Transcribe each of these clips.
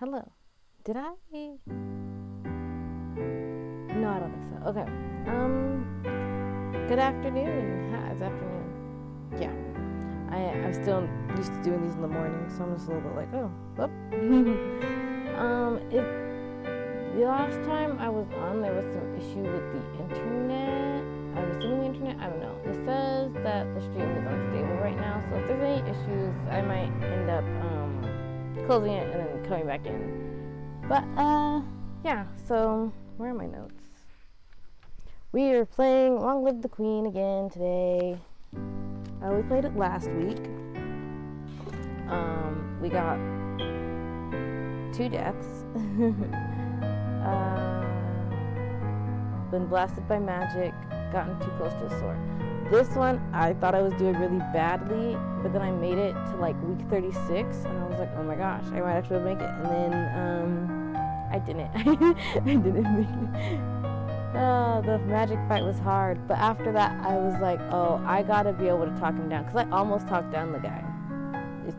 Hello. Did I? No, I don't think so. Okay. Good afternoon. Hi, it's afternoon. Yeah. I'm still used to doing these in the morning, so I'm just a little bit like, oh, whoop. The last time I was on, there was some issue with the internet. I'm assuming the internet, I don't know. It says that the stream is unstable right now, so if there's any issues, I might end up closing it and then coming back in. But, yeah, so where are my notes? We are playing Long Live the Queen again today. We played it last week. We got 2 deaths. Been blasted by magic, gotten too close to a sword. This one, I thought I was doing really badly, but then I made it to like week 36, and I was like, oh my gosh, I might actually make it. And then I didn't. I didn't make it. The magic fight was hard, but after that, I was like, oh, I gotta be able to talk him down, because I almost talked down the guy,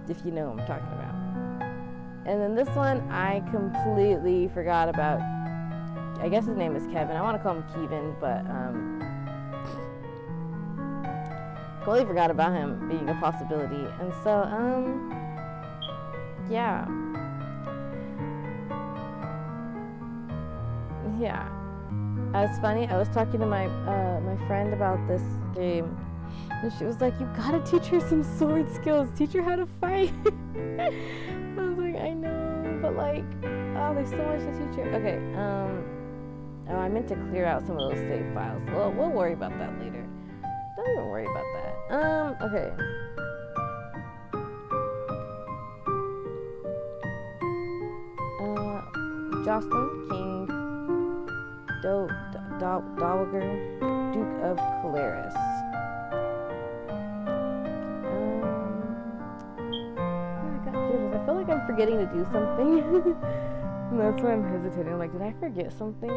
if you know what I'm talking about. And then this one, I completely forgot about. I guess his name is Kevin. I want to call him Kevin, but totally forgot about him being a possibility. And so, yeah. It's funny. I was talking to my friend about this game, and she was like, "You gotta teach her some sword skills. Teach her how to fight." I was like, "I know, but like, oh, there's so much to teach her." Okay. Oh, I meant to clear out some of those save files. Well, we'll worry about that later. Don't even worry about that. Okay. Jocelyn, King, Dowager, Duke of Caleris. I got Judas. I feel like I'm forgetting to do something. And that's why I'm hesitating. I'm like, did I forget something?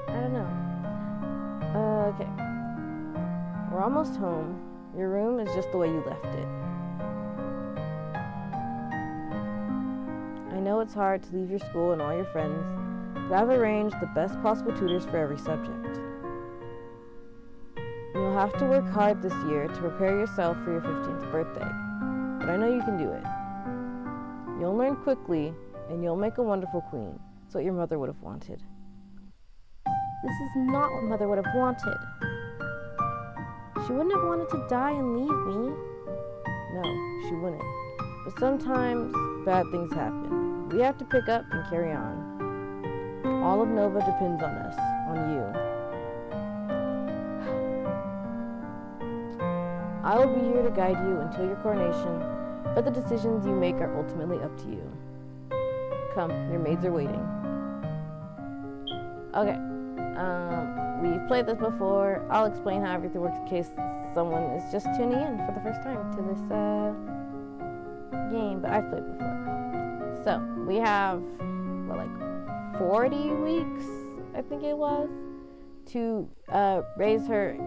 I don't know. Okay. We're almost home. Your room is just the way you left it. I know it's hard to leave your school and all your friends, but I've arranged the best possible tutors for every subject. You'll have to work hard this year to prepare yourself for your 15th birthday, but I know you can do it. You'll learn quickly, and you'll make a wonderful queen. It's what your mother would have wanted. This is not what Mother would have wanted. She wouldn't have wanted to die and leave me. No, she wouldn't. But sometimes bad things happen. We have to pick up and carry on. All of Nova depends on us, on you. I will be here to guide you until your coronation, but the decisions you make are ultimately up to you. Come, your maids are waiting. Okay. We've played this before. I'll explain how everything works in case someone is just tuning in for the first time to this game, but I've played before. So, we have, 40 weeks, I think it was, to raise her,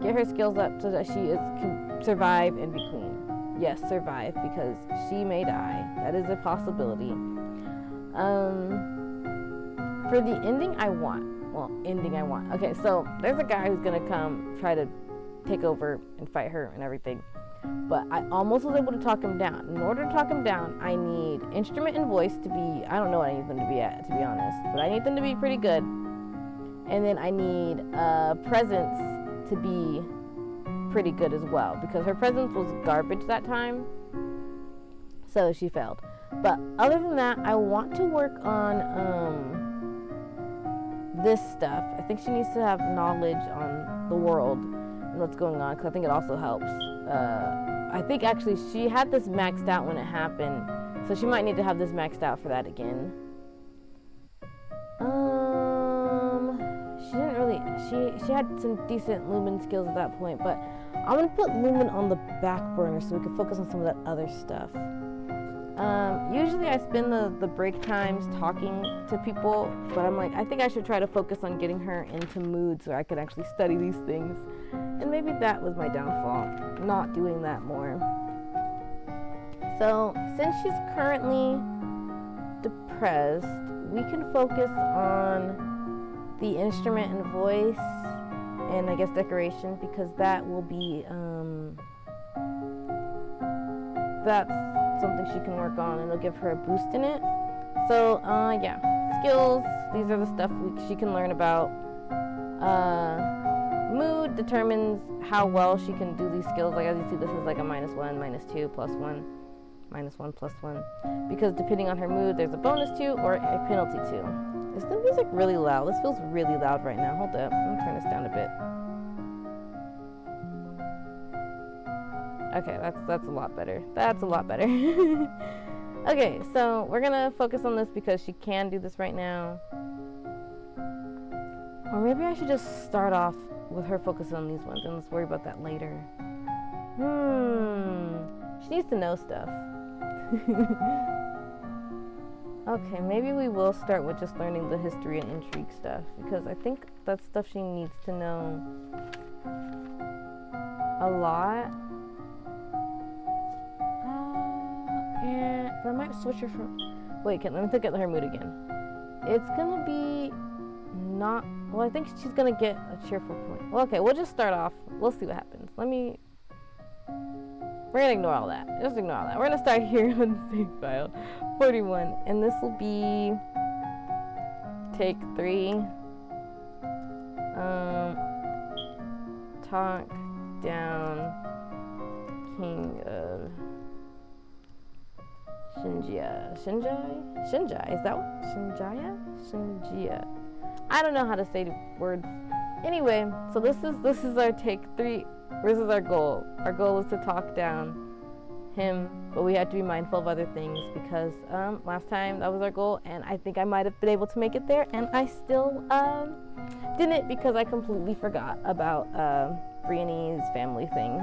get her skills up so that she can survive and be queen. Yes, survive, because she may die. That is a possibility. For the ending I want. Okay, so there's a guy who's gonna come try to take over and fight her and everything. But I almost was able to talk him down. In order to talk him down, I need instrument and voice to be, I don't know what I need them to be at, to be honest. But I need them to be pretty good. And then I need presence to be pretty good as well. Because her presence was garbage that time. So she failed. But other than that, I want to work on this stuff. I think she needs to have knowledge on the world and what's going on, because I think it also helps. I think actually she had this maxed out when it happened, so she might need to have this maxed out for that again. She didn't really, she had some decent Lumen skills at that point, but I'm gonna put Lumen on the back burner so we can focus on some of that other stuff. Usually I spend the break times talking to people, but I'm like, I think I should try to focus on getting her into mood so I could actually study these things. And maybe that was my downfall, not doing that more. So, since she's currently depressed, we can focus on the instrument and voice and I guess decoration, because that will be that's something she can work on and it'll give her a boost in it. So yeah, skills, these are the stuff she can learn about. Mood determines how well she can do these skills. Like as you see, this is like a -1, -2, +1, -1, +1. Because depending on her mood, there's a bonus 2 or a penalty 2. Is the music really loud? This feels really loud right now. Hold up, I'm gonna turn this down a bit. Okay, that's a lot better. That's a lot better. Okay, so we're gonna focus on this because she can do this right now. Or maybe I should just start off with her focus on these ones and let's worry about that later. She needs to know stuff. Okay, maybe we will start with just learning the history and intrigue stuff, because I think that's stuff she needs to know a lot. But I might switch her from... Wait, let me look at her mood again. It's gonna be not... Well, I think she's gonna get a cheerful point. Well, okay, we'll just start off. We'll see what happens. We're gonna ignore all that. Just ignore all that. We're gonna start here on the save file. 41. And this will be... Take 3. Talk down King of... Shanjia. Shanjia? Is that what? Shanjia? I don't know how to say the words. Anyway, so this is our take 3. This is our goal. Our goal is to talk down him, but we have to be mindful of other things because last time that was our goal, and I think I might have been able to make it there, and I still didn't because I completely forgot about Brianne's family thing.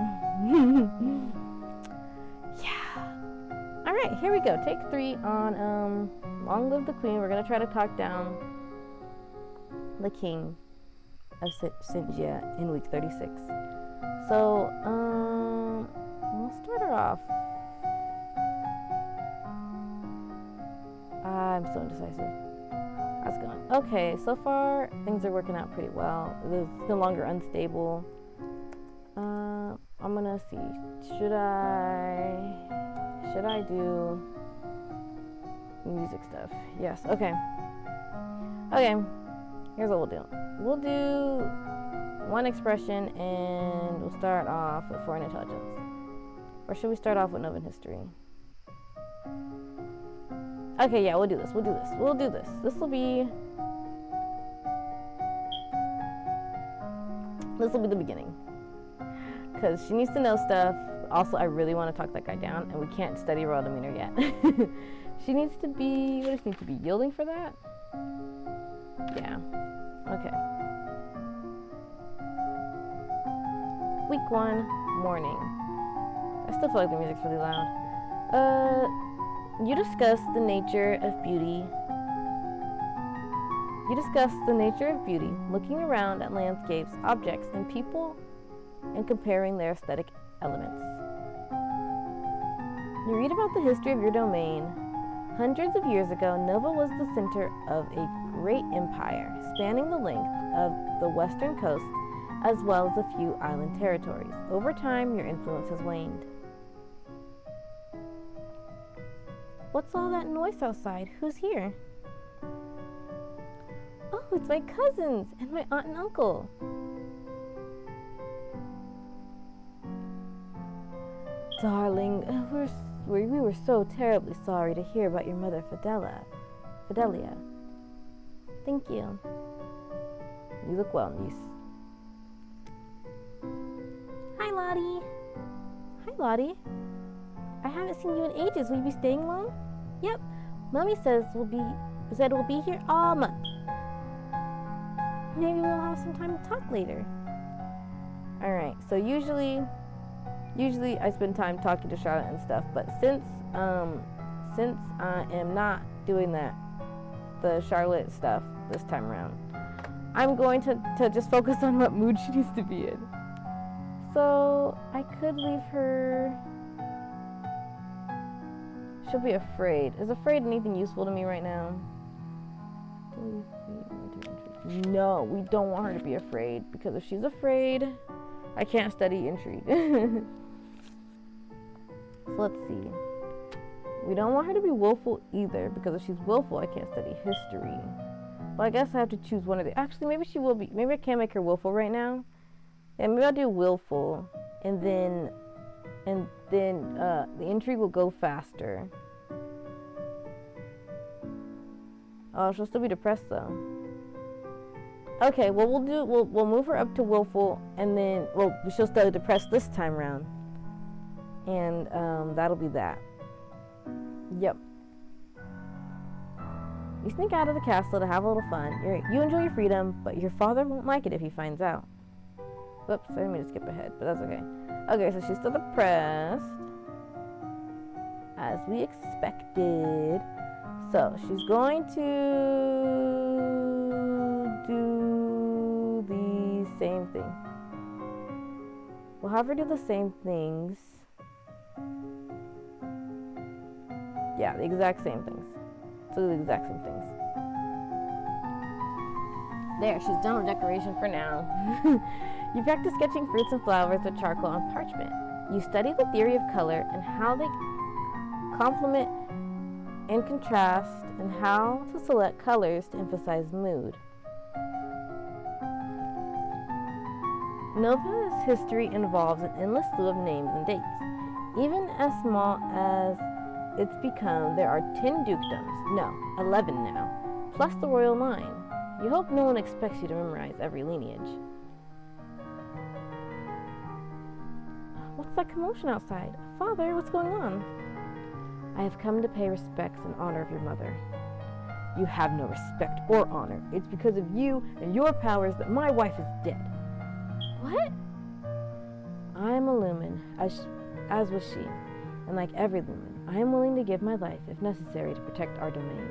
Yeah. All right, here we go. Take 3 on Long Live the Queen. We're gonna try to talk down the King of Shanjia in week 36. So we'll start her off. I'm so indecisive. How's it going? Okay, so far things are working out pretty well. It's no longer unstable. I'm gonna see. Should I do music stuff? Yes. Okay. Here's what we'll do. We'll do 1 expression and we'll start off with foreign intelligence. Or should we start off with Novan history? Okay, yeah, we'll do this. This will be the beginning. Because she needs to know stuff. Also, I really want to talk that guy down, and we can't study royal demeanor yet. She needs to be... What does she need to be? Yielding for that? Yeah. Okay. Week 1, morning. I still feel like the music's really loud. You discuss the nature of beauty. Looking around at landscapes, objects, and people, and comparing their aesthetic elements. You read about the history of your domain. Hundreds of years ago, Nova was the center of a great empire, spanning the length of the western coast, as well as a few island territories. Over time, your influence has waned. What's all that noise outside? Who's here? Oh, it's my cousins and my aunt and uncle. Darling, we were so terribly sorry to hear about your mother, Fidelia. Thank you. You look well, niece. Hi, Lottie. I haven't seen you in ages. Will you be staying long? Yep. Mommy said we'll be here all month. Maybe we'll have some time to talk later. All right. So usually I spend time talking to Charlotte and stuff, but since I am not doing the Charlotte stuff this time around, I'm going to just focus on what mood she needs to be in. So I could leave her she'll be afraid. Is afraid anything useful to me right now? No, we don't want her to be afraid, because if she's afraid, I can't study intrigue. So let's see. We don't want her to be willful either, because if she's willful, I can't study history. But I guess I have to choose one of the... Actually, maybe she will be... Maybe I can't make her willful right now. Yeah, maybe I'll do willful, and then the intrigue will go faster. Oh, she'll still be depressed though. Okay, well we'll move her up to willful, and then she'll still be depressed this time round, and that'll be that. Yep. You sneak out of the castle to have a little fun. You enjoy your freedom, but your father won't like it if he finds out. Whoops, I didn't mean to skip ahead, but that's okay. Okay, so she's still depressed, as we expected. So she's going to do the same thing. We'll have her do the same things. Yeah, the exact same things. So the exact same things. There, she's done with decoration for now. You practice sketching fruits and flowers with charcoal on parchment. You study the theory of color and how they complement and contrast, and how to select colors to emphasize mood. Nova's history involves an endless slew of names and dates. Even as small as it's become, there are 10 dukedoms. No, 11 now, plus the royal line. You hope no one expects you to memorize every lineage. What's that commotion outside? Father, what's going on? I have come to pay respects in honor of your mother. You have no respect or honor. It's because of you and your powers that my wife is dead. What? I am a lumen, as was she, and like every lumen, I am willing to give my life if necessary to protect our domain.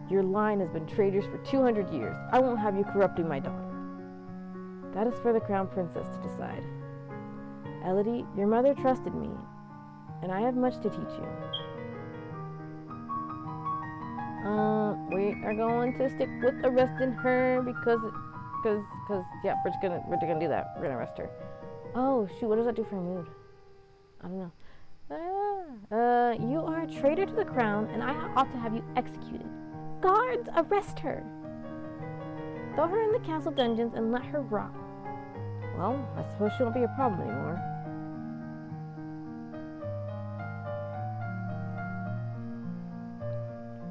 Your line has been traitors for 200 years. I won't have you corrupting my daughter. That is for the crown princess to decide. Elodie, your mother trusted me, and I have much to teach you. We are going to stick with arresting her because yeah, we're gonna do that. We're gonna arrest her. Oh shoot, what does that do for her mood? I don't know. You are a traitor to the crown, and I ought to have you executed. Guards, arrest her! Throw her in the castle dungeons and let her rot. Well, I suppose she won't be a problem anymore.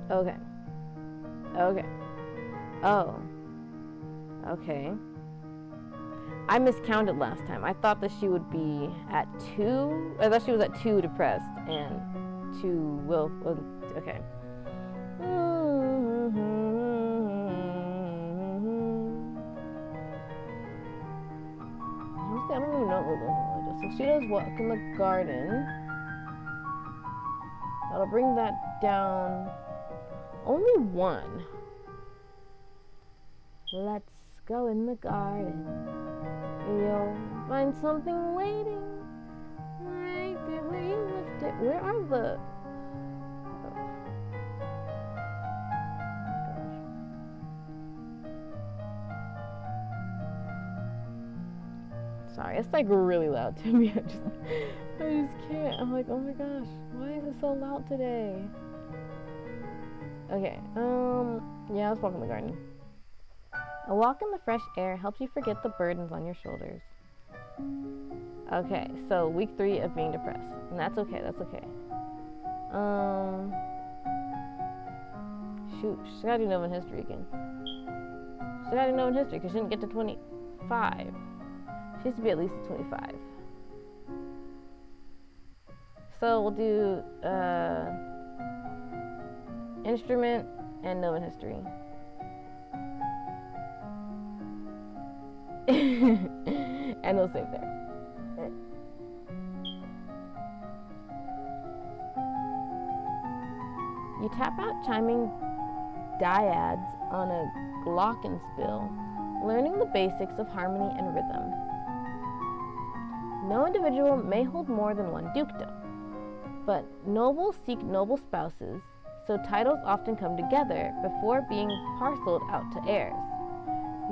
Okay. Oh. Okay. I miscounted last time. I thought that she would be at 2. I thought she was at 2 depressed and 2 will. Okay. I don't even know what religious. So she does walk in the garden. That'll bring that down. Only 1. Let's go in the garden. You'll find something waiting right there where you left it. Where are the... Sorry, it's like really loud to me. I just can't. I'm like, oh my gosh, why is it so loud today? Okay, yeah, let's walk in the garden. A walk in the fresh air helps you forget the burdens on your shoulders. Okay, so week 3 of being depressed. And that's okay, that's okay. Shoot, she's gotta do Nova History again. She's gotta do Nova History because she didn't get to 25. She needs to be at least 25. So we'll do instrument and Nova History. And we'll save there. You tap out chiming dyads on a glockenspiel, learning the basics of harmony and rhythm. No individual may hold more than 1 dukedom. But nobles seek noble spouses, so titles often come together before being parceled out to heirs.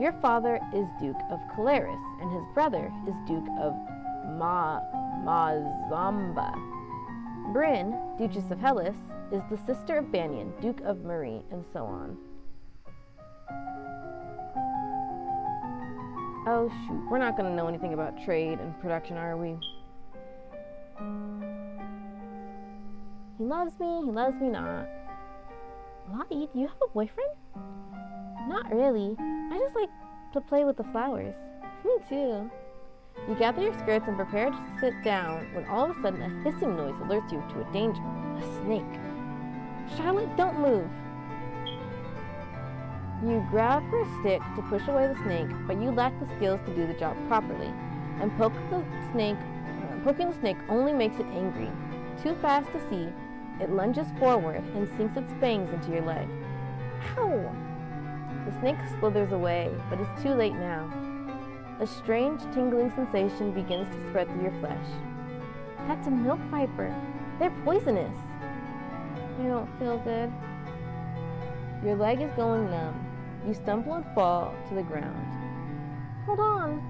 Your father is Duke of Calaris, and his brother is Duke of Mazamba. Bryn, Duchess of Hellas, is the sister of Banyan, Duke of Marie, and so on. Oh shoot, we're not going to know anything about trade and production, are we? He loves me not. Lottie, do you have a boyfriend? Not really. I just like to play with the flowers. Me too. You gather your skirts and prepare to sit down when all of a sudden a hissing noise alerts you to a danger. A snake. Charlotte, don't move. You grab for a stick to push away the snake, but you lack the skills to do the job properly. And poking the snake only makes it angry. Too fast to see, it lunges forward and sinks its fangs into your leg. Ow! The snake slithers away, but it's too late now. A strange tingling sensation begins to spread through your flesh. That's a milk viper. They're poisonous. I don't feel good. Your leg is going numb. You stumble and fall to the ground. Hold on.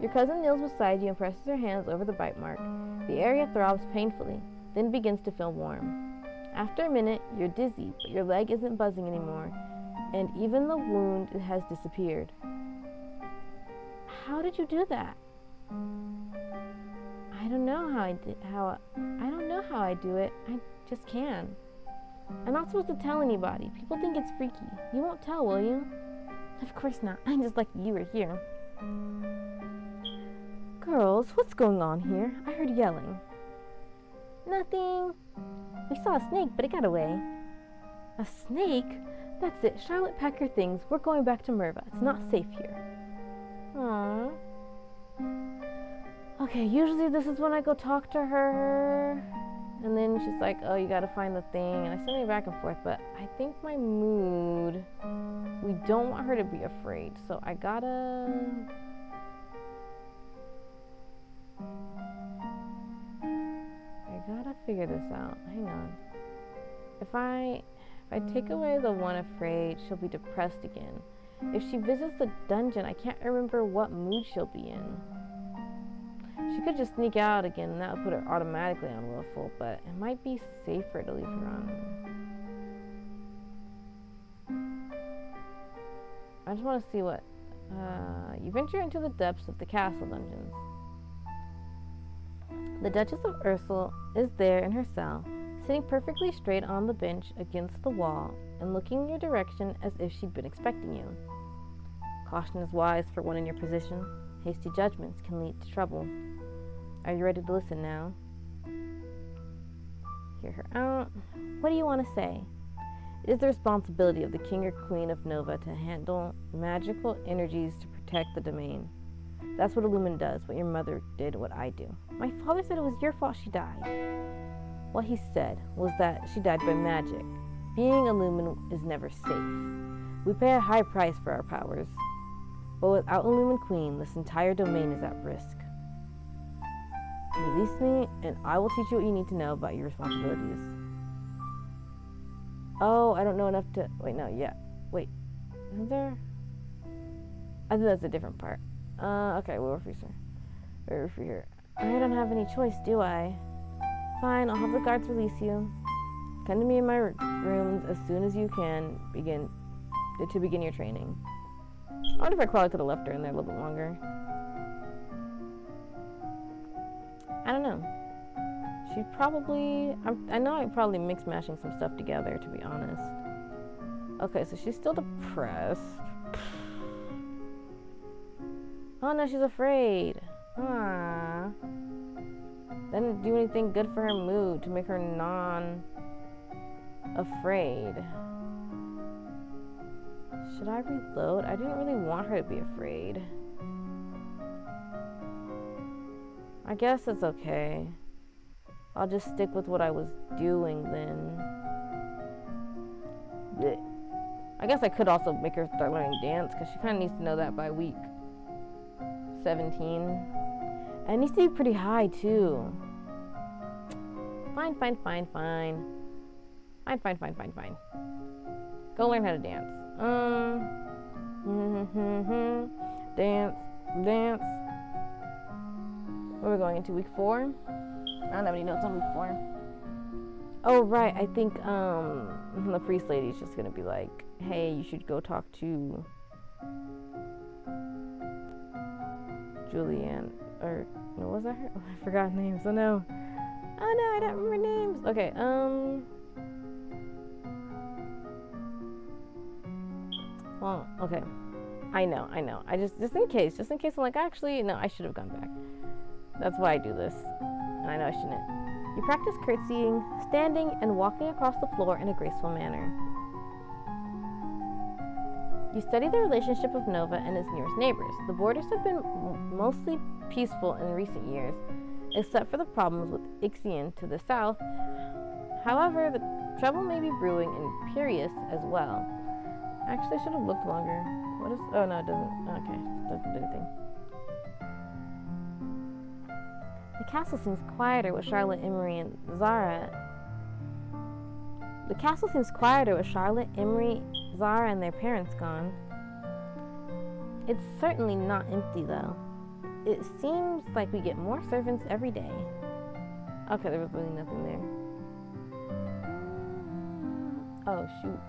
Your cousin kneels beside you and presses her hands over the bite mark. The area throbs painfully, then begins to feel warm. After a minute, you're dizzy, but your leg isn't buzzing anymore, and even the wound has disappeared. How did you do that? I don't know how I do it. I just can. I'm not supposed to tell anybody. People think it's freaky. You won't tell, will you? Of course not. I'm just lucky you were here. Girls, what's going on here? I heard yelling. Nothing. We saw a snake, but it got away. A snake? That's it. Charlotte, pack your things. We're going back to Merva. It's not safe here. Aww. Okay, usually this is when I go talk to her. And then she's like, oh, you gotta find the thing. And I send her back and forth. But I think my mood, we don't want her to be afraid. So I gotta figure this out. Hang on. If I take away the one afraid, she'll be depressed again. If she visits the dungeon, I can't remember what mood she'll be in. She could just sneak out again, and that would put her automatically on willful, but it might be safer to leave her on. I just want to see what... you venture into the depths of the castle dungeons. The Duchess of Ursel is there in her cell, sitting perfectly straight on the bench against the wall and looking in your direction as if she'd been expecting you. Caution is wise for one in your position. Hasty judgments can lead to trouble. Are you ready to listen now? Hear her out. What do you want to say? It is the responsibility of the king or queen of Nova to handle magical energies to protect the domain. That's what a lumen does, what your mother did, what I do. My father said it was your fault she died. What he said was that she died by magic. Being a lumen is never safe. We pay a high price for our powers. But without a lumen queen, this entire domain is at risk. Release me, and I will teach you what you need to know about your responsibilities. Oh, I don't know enough to... Wait, no, yeah. Wait. Isn't there... I think that's a different part. Okay, we'll refuse her. We'll refuse her. I don't have any choice, do I? Fine, I'll have the guards release you. Come to me in my rooms as soon as you can begin your training. I wonder if I probably could have left her in there a little bit longer. I don't know. She probably... I know I probably mixed mashing some stuff together, to be honest. Okay, so she's still depressed. Oh no, she's afraid. Ah. That didn't do anything good for her mood to make her non-afraid. Should I reload? I didn't really want her to be afraid. I guess it's okay. I'll just stick with what I was doing then. Blech. I guess I could also make her start learning dance because she kind of needs to know that by week 17. And it needs to be pretty high too. Fine. Fine. Go learn how to dance. Dance. What are we going into, week 4? I don't have any notes on week 4. Oh, right. I think the priest lady's just going to be like, hey, you should go talk to Julianne. Or, no, was that her? Oh, I forgot names. Oh, no, I don't remember names. Okay, well, okay. I know. I just in case I'm like, actually, no, I should have gone back. That's why I do this. And I know I shouldn't. You practice curtsying, standing, and walking across the floor in a graceful manner. You study the relationship of Nova and its nearest neighbors. The borders have been mostly peaceful in recent years, except for the problems with Ixion to the south. However, the trouble may be brewing in Piraeus as well. Actually, I should have looked longer. What is... Oh, no, it doesn't. Okay, doesn't do anything. The castle seems quieter with Charlotte, Emery, and Zara. Zara, and their parents gone. It's certainly not empty, though. It seems like we get more servants every day. Okay, there was really nothing there. Oh, shoot.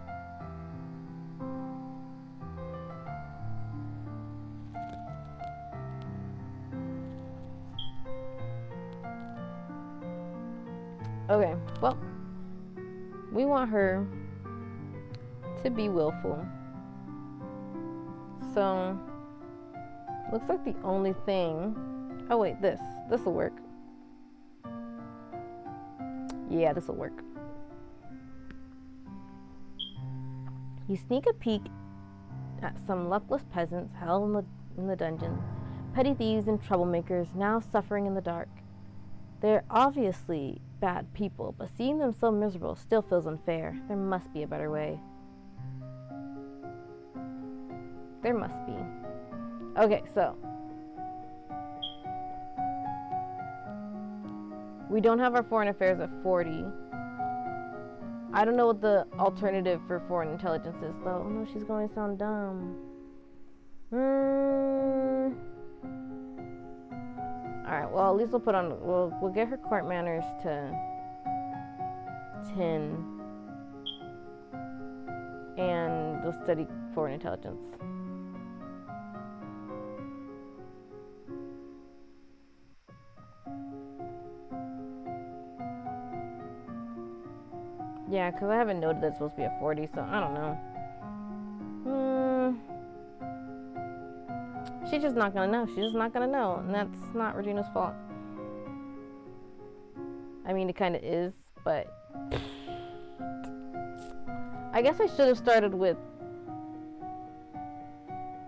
Okay, well, we want her to be willful. So, looks like the only thing... Oh wait, this will work. Yeah, this will work. You sneak a peek at some luckless peasants held in the dungeon, petty thieves and troublemakers now suffering in the dark. They're obviously bad people, but seeing them so miserable still feels unfair. There must be a better way. There must be. Okay, so we don't have our foreign affairs at 40. I don't know what the alternative for foreign intelligence is, though. Oh no, she's going to sound dumb. Alright, well, at least we'll get her court manners to 10. And we'll study foreign intelligence. Yeah, because I haven't noted that it's supposed to be at 40, so I don't know. She's just not going to know. She's just not going to know. And that's not Regina's fault. I mean, it kind of is, but... I guess I should have started with...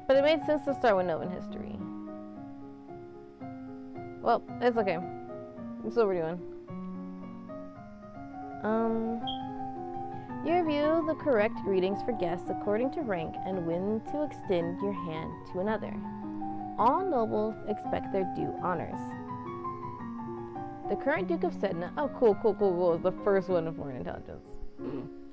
But it made sense to start with Novan history. Well, it's okay. That's what we're doing. You review the correct greetings for guests according to rank and when to extend your hand to another. All nobles expect their due honors. The current Duke of Sedna... Oh, cool. Is the first one in foreign intelligence.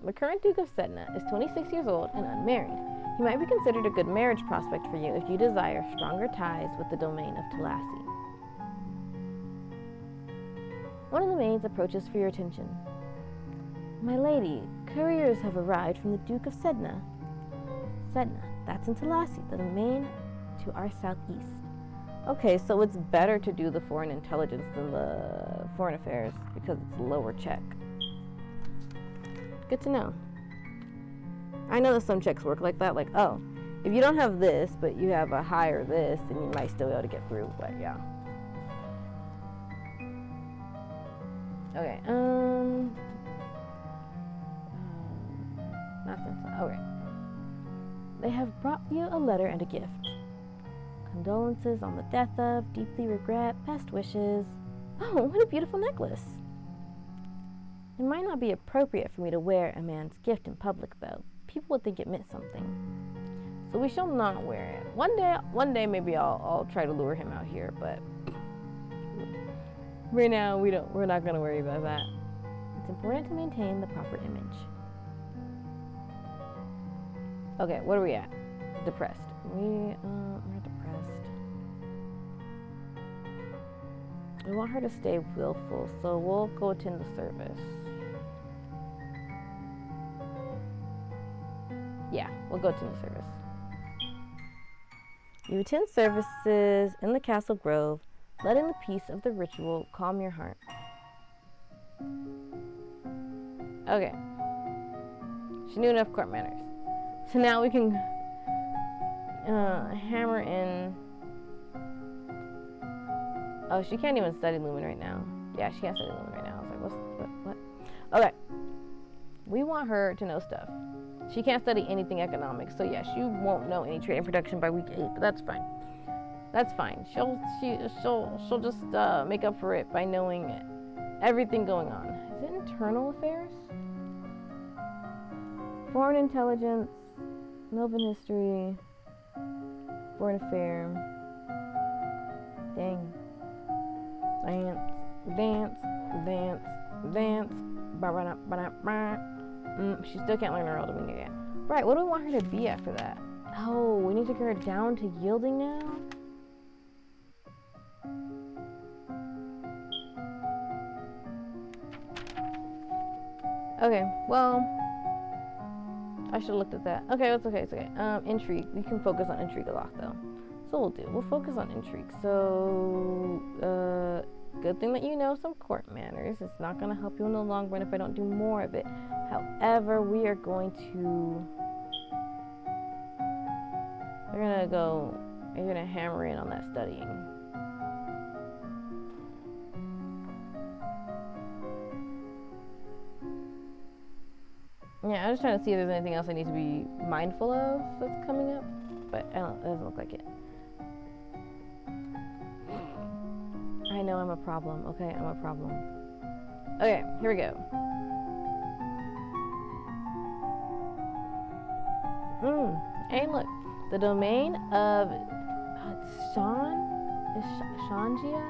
The current Duke of Sedna is 26 years old and unmarried. He might be considered a good marriage prospect for you if you desire stronger ties with the domain of Tulasi. One of the maids approaches for your attention. My lady, couriers have arrived from the Duke of Sedna. Sedna, that's in Tulasi, the domain to our southeast. Okay, so it's better to do the foreign intelligence than the foreign affairs because it's a lower check. Good to know. I know that some checks work like that, like, oh, if you don't have this, but you have a higher this, then you might still be able to get through, but yeah. Okay, nothing. Okay. They have brought you a letter and a gift. Condolences on the death of, deeply regret, best wishes. Oh, what a beautiful necklace. It might not be appropriate for me to wear a man's gift in public, though. People would think it meant something. So we shall not wear it. One day maybe I'll try to lure him out here, but right now we're not gonna worry about that. It's important to maintain the proper image. Okay, what are we at? Depressed. We're depressed. We want her to stay willful, so we'll go attend the service. Yeah, we'll go attend the service. You attend services in the castle grove, letting the peace of the ritual calm your heart. Okay. She knew enough court manners. So now we can hammer in. Oh, she can't even study Lumen right now. Yeah, she can't study Lumen right now. I was like, what? Okay. We want her to know stuff. She can't study anything economics, so yeah, she won't know any trade and production by week 8, but that's fine. That's fine. She'll just make up for it by knowing everything going on. Is it internal affairs? Foreign intelligence, Novan history, foreign affair. Dang. Dance. She still can't learn her old demeanor yet. Right, what do we want her to be after that? Oh, we need to get her down to yielding now? Okay, well, I should have looked at that. Okay, it's okay. Intrigue. We can focus on intrigue a lot, though. So we'll focus on intrigue. So, good thing that you know some court manners. It's not going to help you in the long run if I don't do more of it. However, we're going to hammer in on that studying. Yeah, I'm just trying to see if there's anything else I need to be mindful of that's coming up, but it doesn't look like it. I know I'm a problem, okay? I'm a problem. Okay, here we go. Hey, look. The domain of Shanjia?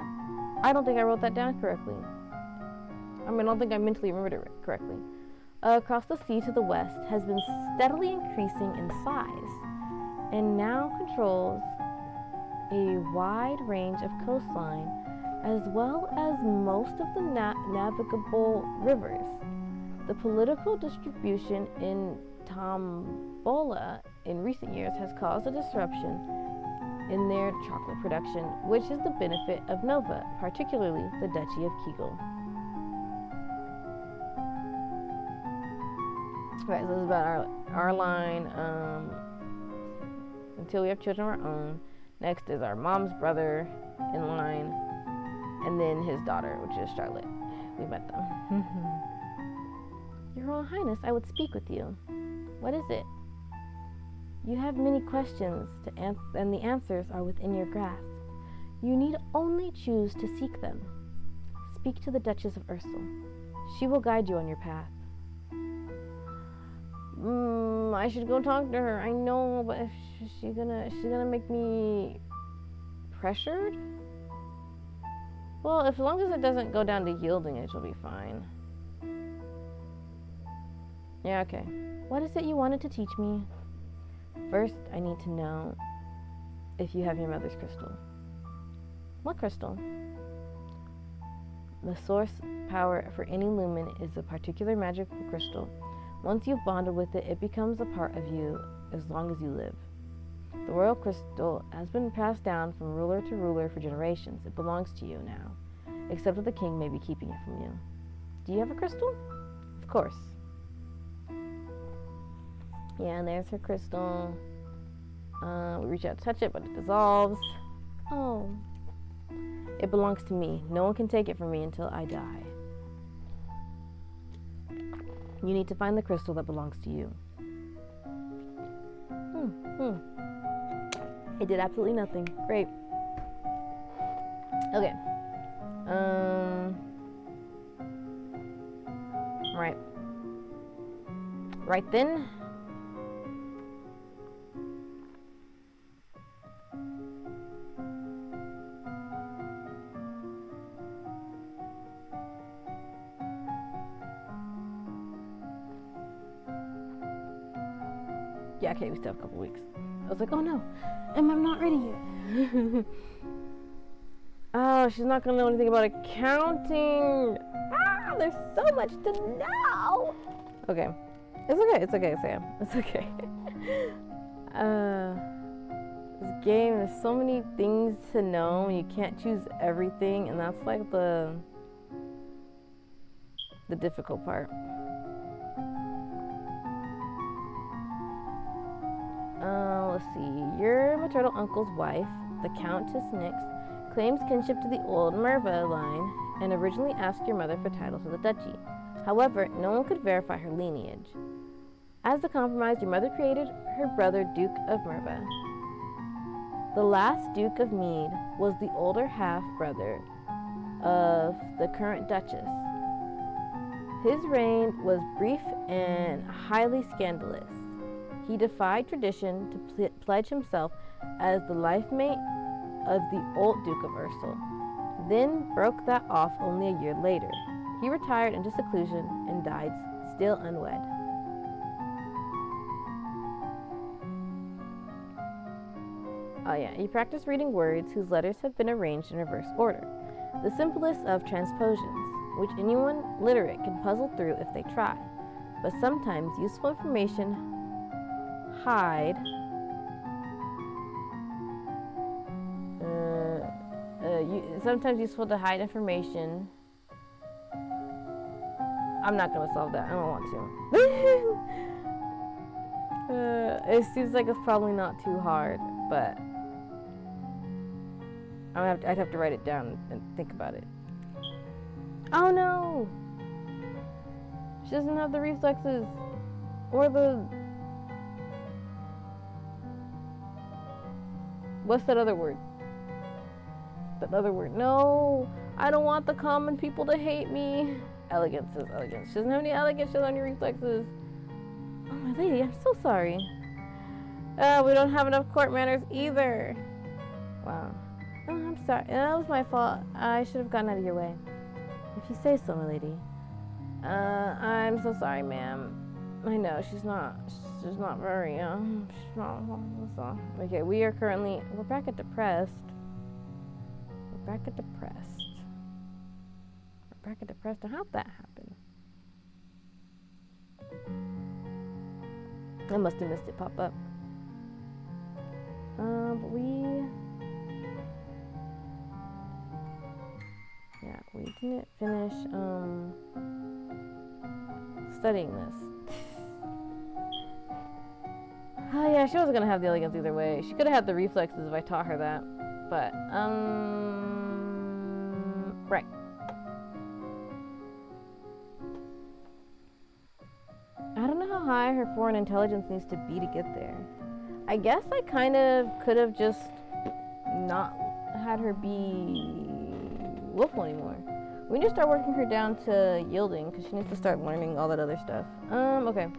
I don't think I wrote that down correctly. I don't think I mentally remembered it correctly. Across the sea to the west has been steadily increasing in size and now controls a wide range of coastline as well as most of the navigable rivers. The political distribution in Tombola in recent years has caused a disruption in their chocolate production, which is the benefit of Nova, particularly the Duchy of Kegel. Right, so this is about our line, until we have children of our own. Next is our mom's brother in line, and then his daughter, which is Charlotte. We met them. Your Royal Highness, I would speak with you. What is it? You have many questions to answer, and the answers are within your grasp. You need only choose to seek them. Speak to the Duchess of Ursel. She will guide you on your path. I should go talk to her. I know, but if she's gonna make me pressured? Well, as long as it doesn't go down to yielding, it will be fine. Yeah, okay. What is it you wanted to teach me? First, I need to know if you have your mother's crystal. What crystal? The source power for any lumen is a particular magical crystal. Once you've bonded with it, it becomes a part of you as long as you live. The royal crystal has been passed down from ruler to ruler for generations. It belongs to you now, except that the king may be keeping it from you. Do you have a crystal? Of course. Yeah, and there's her crystal. We reach out to touch it, but it dissolves. Oh. It belongs to me. No one can take it from me until I die. You need to find the crystal that belongs to you. It did absolutely nothing. Great. Okay. Right. Right then. Yeah, okay, we still have a couple weeks. I was like, oh no, I'm not ready yet. Oh, she's not gonna know anything about accounting. Ah, there's so much to know. Okay, it's okay. It's okay, Sam. It's okay. This game, there's so many things to know, and you can't choose everything, and that's like the difficult part. Let's see. Your maternal uncle's wife, the Countess Nix, claims kinship to the old Merva line and originally asked your mother for titles of the duchy. However, no one could verify her lineage. As a compromise, your mother created her brother Duke of Merva. The last Duke of Mead was the older half-brother of the current Duchess. His reign was brief and highly scandalous. He defied tradition to pledge himself as the life mate of the old Duke of Ursul, then broke that off only a year later. He retired into seclusion and died still unwed. Oh yeah, he practiced reading words whose letters have been arranged in reverse order, the simplest of transpositions, which anyone literate can puzzle through if they try. But sometimes useful information sometimes useful to hide information. I'm not gonna solve that. I don't want to. It seems like it's probably not too hard, but I'd have to write it down and think about it. Oh no! She doesn't have the reflexes or the. What's that other word? That other word. No! I don't want the common people to hate me. Elegance is elegance. She doesn't have any elegance. She doesn't have any reflexes. Oh, my lady, I'm so sorry. We don't have enough court manners either. Wow. Oh, I'm sorry. That was my fault. I should have gotten out of your way. If you say so, my lady. I'm so sorry, ma'am. I know, she's not very, she's not, so. Okay, we're back at depressed. We're back at depressed. How'd that happen? I must have missed it pop up. But we didn't finish, studying this. Oh yeah, she wasn't gonna have the elegance either way. She could have had the reflexes if I taught her that. But, right. I don't know how high her foreign intelligence needs to be to get there. I guess I kind of could have just not had her be willful anymore. We need to start working her down to yielding because she needs to start learning all that other stuff. Okay.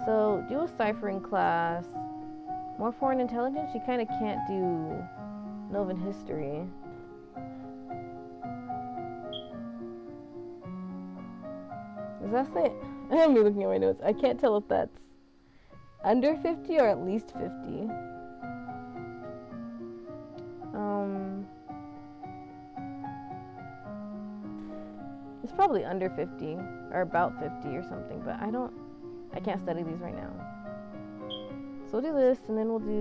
So do a ciphering class. More foreign intelligence? She kind of can't do Novan history. Does that say? I'm looking at my notes. I can't tell if that's under 50 or at least 50. It's probably under 50 or about 50 or something, but I can't study these right now. So we'll do this and then we'll do,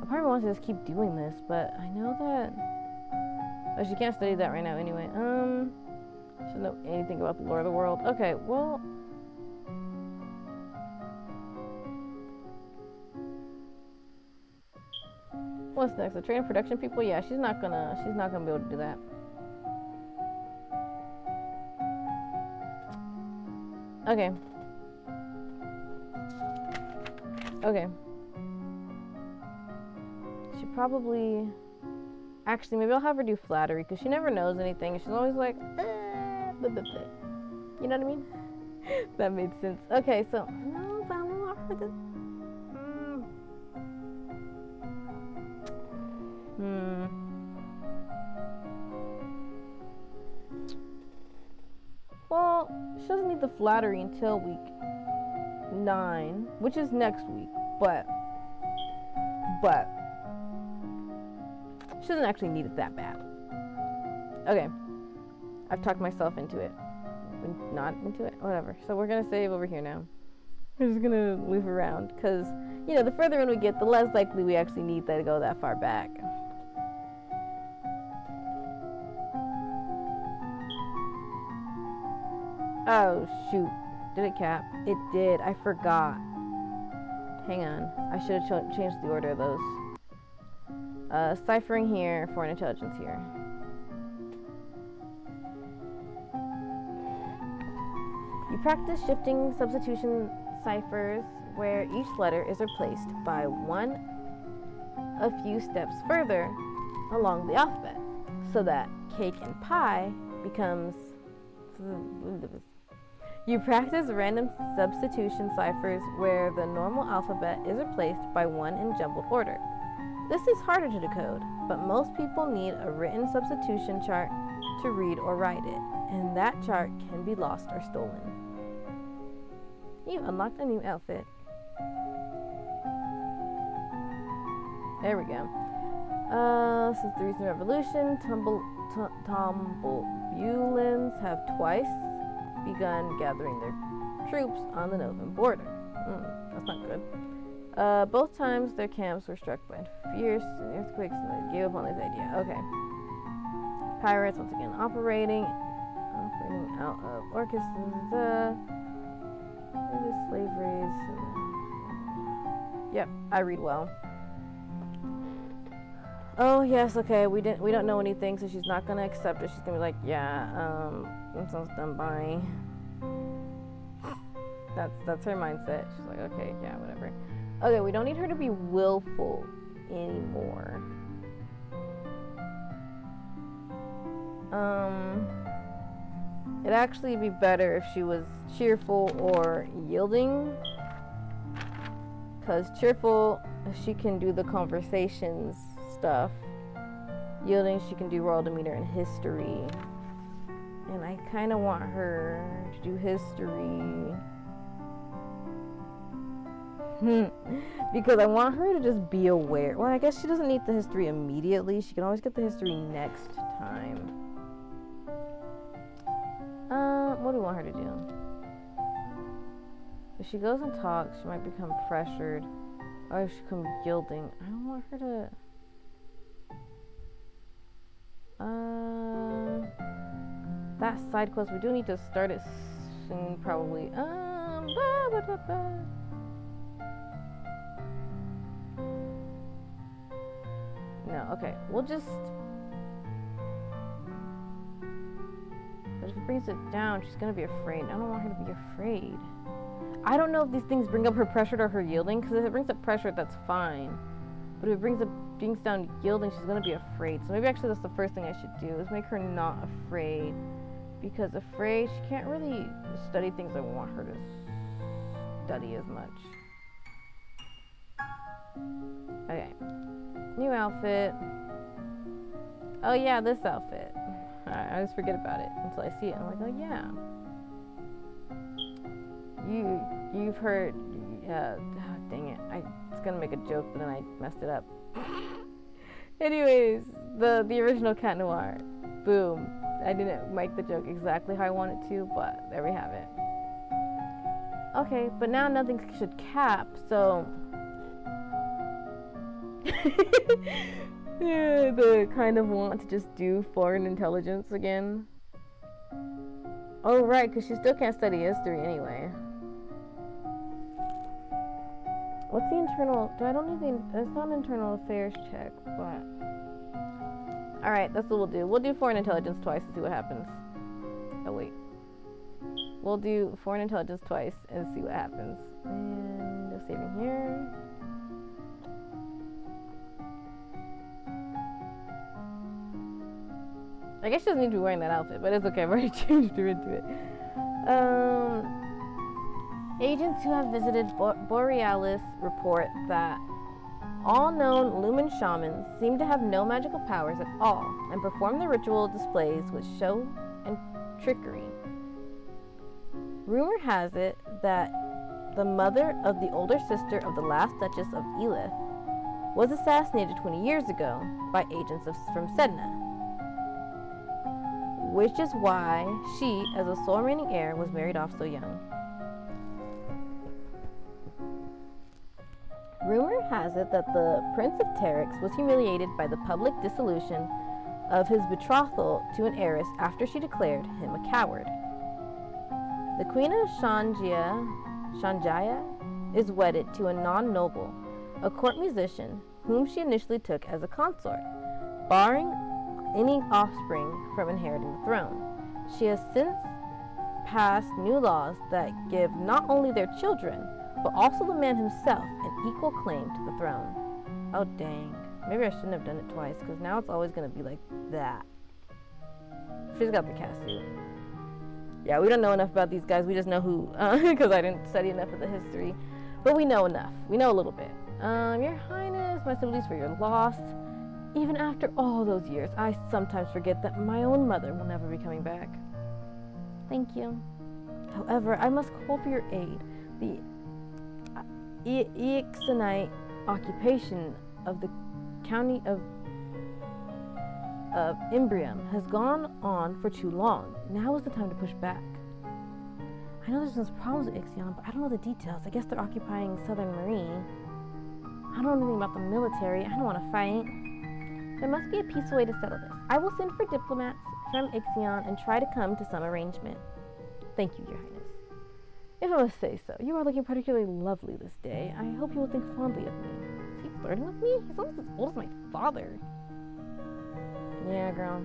I probably want to just keep doing this, but I know that, oh, she can't study that right now anyway. She doesn't know anything about the lore of the world. Okay, well, what's next? The train production people? Yeah, she's not gonna be able to do that. Okay. She probably, actually, maybe I'll have her do flattery because she never knows anything. She's always like, blah, blah, blah. You know what I mean? That made sense. Okay, so no, but I want her to. She doesn't need the flattery until week 9, which is next week, but she doesn't actually need it that bad. Okay, I've talked myself into it. Not into it, whatever. So we're gonna save over here now. We're just gonna move around, because, you know, the further in we get, the less likely we actually need to go that far back. Oh, shoot. Did it cap? It did. I forgot. Hang on. I should have changed the order of those. Ciphering here, foreign intelligence here. You practice shifting substitution ciphers where each letter is replaced by one a few steps further along the alphabet, so that cake and pie becomes... You practice random substitution ciphers where the normal alphabet is replaced by one in jumbled order. This is harder to decode, but most people need a written substitution chart to read or write it, and that chart can be lost or stolen. You unlocked a new outfit. There we go. Since the recent revolution, Tumbulans have twice begun gathering their troops on the northern border. That's not good. Both times their camps were struck by fierce earthquakes and they gave up on this idea. Okay. Pirates once again operating out of orchestras. Slaveries. Yep, I read well. Oh yes, okay. We don't know anything, so she's not gonna accept it. She's gonna be like, yeah, I'm so done. Bye. That's her mindset. She's like, okay, yeah, whatever. Okay, we don't need her to be willful anymore. It'd actually be better if she was cheerful or yielding. Because cheerful, she can do the conversations stuff. Yielding, she can do royal demeanor and history. And I kind of want her to do history. Because I want her to just be aware. Well, I guess she doesn't need the history immediately. She can always get the history next time. What do we want her to do? If she goes and talks, she might become pressured. Or if she becomes yielding. I don't want her to... that side quest, we do need to start it soon, probably. No, okay. We'll just... But if it brings it down, she's gonna be afraid. I don't want her to be afraid. I don't know if these things bring up her pressured or her yielding, because if it brings up pressured, that's fine. But if it brings down yielding, she's gonna be afraid. So maybe actually that's the first thing I should do, is make her not afraid. Because afraid, she can't really study things I want her to study as much. Okay. New outfit. Oh yeah, this outfit. I just forget about it until I see it. I'm like, oh yeah. You've heard. Dang it! I was gonna make a joke, but then I messed it up. Anyways, the original Cat Noir. Boom. I didn't make the joke exactly how I wanted to, but there we have it. Okay, but now nothing should cap, so. Yeah, the kind of want to just do foreign intelligence again. Oh right, because she still can't study history anyway. What's the internal? I don't need the. It's not an internal affairs check, but. All right, that's what we'll do. We'll do foreign intelligence twice and see what happens. Oh wait. We'll do foreign intelligence twice and see what happens. And no saving here. I guess she doesn't need to be wearing that outfit, but it's okay. I've already changed her into it. Agents who have visited Borealis report that all known Lumen shamans seem to have no magical powers at all and perform their ritual displays with show and trickery. Rumor has it that the mother of the older sister of the last Duchess of Elith was assassinated 20 years ago by agents from Sedna, which is why she, as a sole remaining heir, was married off so young. Rumor has it that the Prince of Terex was humiliated by the public dissolution of his betrothal to an heiress after she declared him a coward. The Queen of Shanjia is wedded to a non-noble, a court musician, whom she initially took as a consort, barring any offspring from inheriting the throne. She has since passed new laws that give not only their children, but also the man himself an equal claim to the throne. Oh dang. Maybe I shouldn't have done it twice, because now it's always going to be like that. She's got the cat suit. Yeah, we don't know enough about these guys. We just know who, because I didn't study enough of the history. But we know enough. We know a little bit. Your Highness, my sympathies for your loss. Even after all those years, I sometimes forget that my own mother will never be coming back. Thank you. However, I must call for your aid. The Ixonite occupation of the county of Imbrium has gone on for too long. Now is the time to push back. I know there's some problems with Ixion, but I don't know the details. I guess they're occupying Southern Marine. I don't know anything about the military. I don't want to fight. There must be a peaceful way to settle this. I will send for diplomats from Ixion and try to come to some arrangement. Thank you, Your Highness. If I must say so, you are looking particularly lovely this day. I hope you will think fondly of me. Is he flirting with me? He's almost as old as my father. Yeah, girl.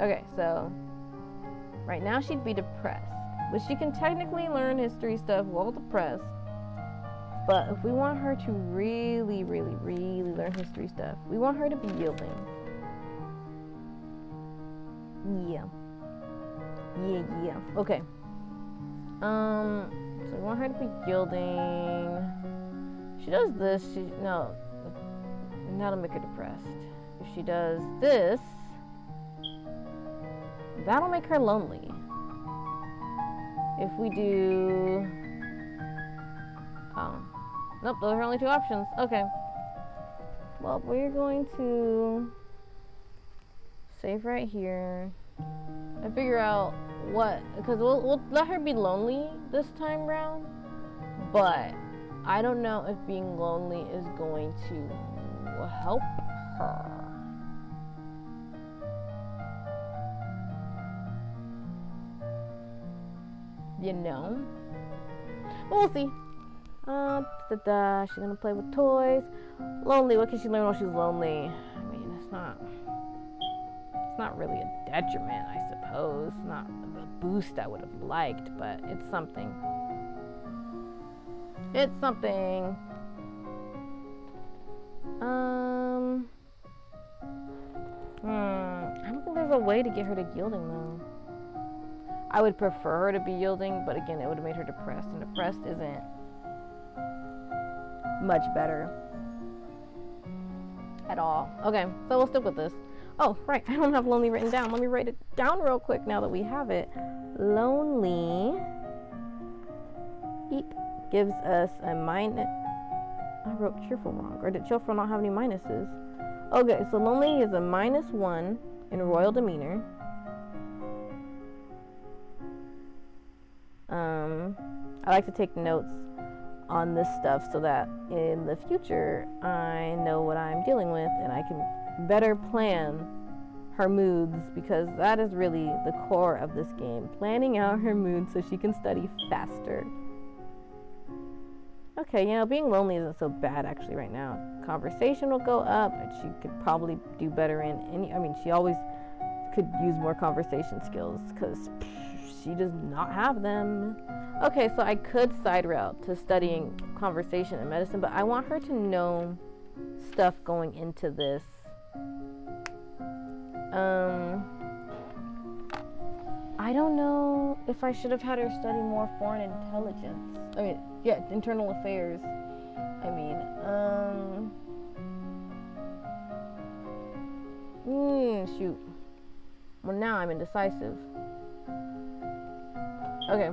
Okay, so right now she'd be depressed, but she can technically learn history stuff while depressed. But if we want her to really, really, really learn history stuff, we want her to be yielding. Yeah. Okay. So we want her to be yielding. She does this, that'll make her depressed. If she does this, that'll make her lonely. If we do, nope, those are only two options. Okay. Well, we're going to save right here and figure out what, because we'll let her be lonely this time round, but I don't know if being lonely is going to help her. You know? Well, we'll see. She's gonna play with toys. Lonely, what can she learn while she's lonely? I mean, it's not really a detriment, I suppose. Not a boost I would have liked, but it's something. I don't think there's a way to get her to yielding though. I would prefer her to be yielding, but again, it would have made her depressed, and depressed isn't much better at all. Okay, so we'll stick with this. Oh, right, I don't have lonely written down. Let me write it down real quick now that we have it. Lonely gives us a minus. I wrote cheerful wrong, or did cheerful not have any minuses? Okay, so lonely is a -1 in royal demeanor. I like to take notes on this stuff so that in the future I know what I'm dealing with and I can better plan her moods, because that is really the core of this game, planning out her moods so she can study faster. Okay, being lonely isn't so bad actually right now. Conversation will go up, and she could probably do better in she always could use more conversation skills because she does not have them. Okay, so I could side route to studying conversation and medicine, but I want her to know stuff going into this. I don't know if I should have had her study more foreign intelligence. Internal affairs. Shoot. Well, now I'm indecisive. Okay,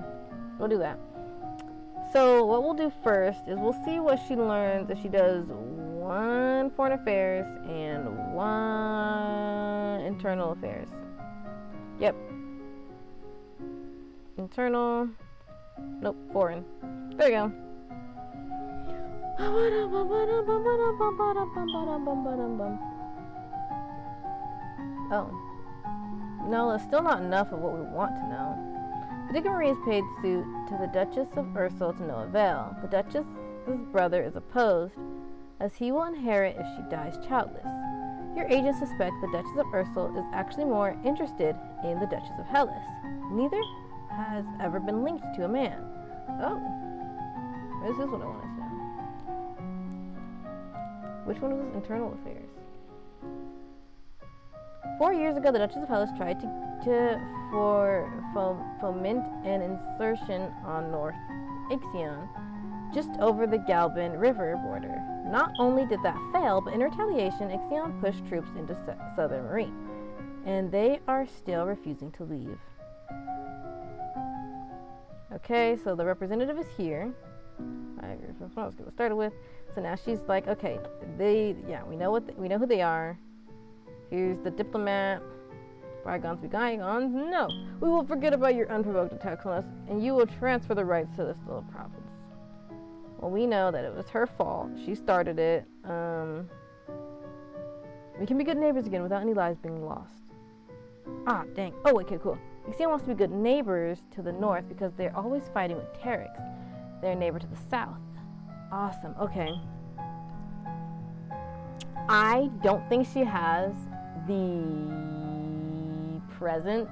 We'll do that. So what we'll do first is we'll see what she learns if she does 1 foreign affairs and 1 internal affairs. Yep. Internal. Nope, foreign. There you go. Oh. No, that's still not enough of what we want to know. The Duke of Marie's paid suit to the Duchess of Ursel to no avail. The Duchess's brother is opposed, as he will inherit if she dies childless. Your agents suspect the Duchess of Ursel is actually more interested in the Duchess of Hellas. Neither has ever been linked to a man. Oh. This is what I want to know. Which one was internal affairs? 4 years ago, the Duchess of Hellas tried to foment an insertion on North Ixion, just over the Galban River border. Not only did that fail, but in retaliation, Ixion pushed troops into Southern Marine, and they are still refusing to leave. Okay, so the representative is here. I agree with what I was going to start with. So now she's like, okay, we know who they are. Here's the diplomat. Bygones be bygones. No, we will forget about your unprovoked attacks on us, and you will transfer the rights to this little province. Well, we know that it was her fault. She started it. We can be good neighbors again without any lives being lost. Ah, dang. Oh, okay, cool. Ixion wants to be good neighbors to the north because they're always fighting with Terex, their neighbor to the south. Awesome. Okay. I don't think she has the presence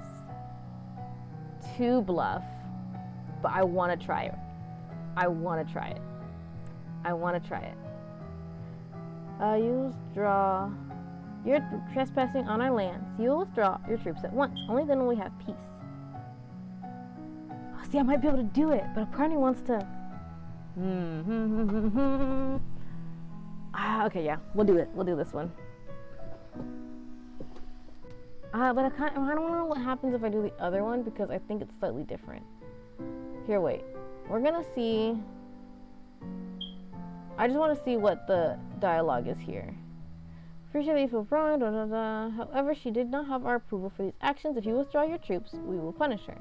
to bluff, but I want to try it. You withdraw. You're trespassing on our lands. You will withdraw your troops at once. Only then will we have peace. Oh, see, I might be able to do it, but a part of me wants to. Okay, yeah, we'll do it. We'll do this one. But I don't know what happens if I do the other one because I think it's slightly different. Here, wait. We're gonna see. I just want to see what the dialogue is here. Appreciate that you feel wrong, da da da. However, she did not have our approval for these actions. If you withdraw your troops, we will punish her.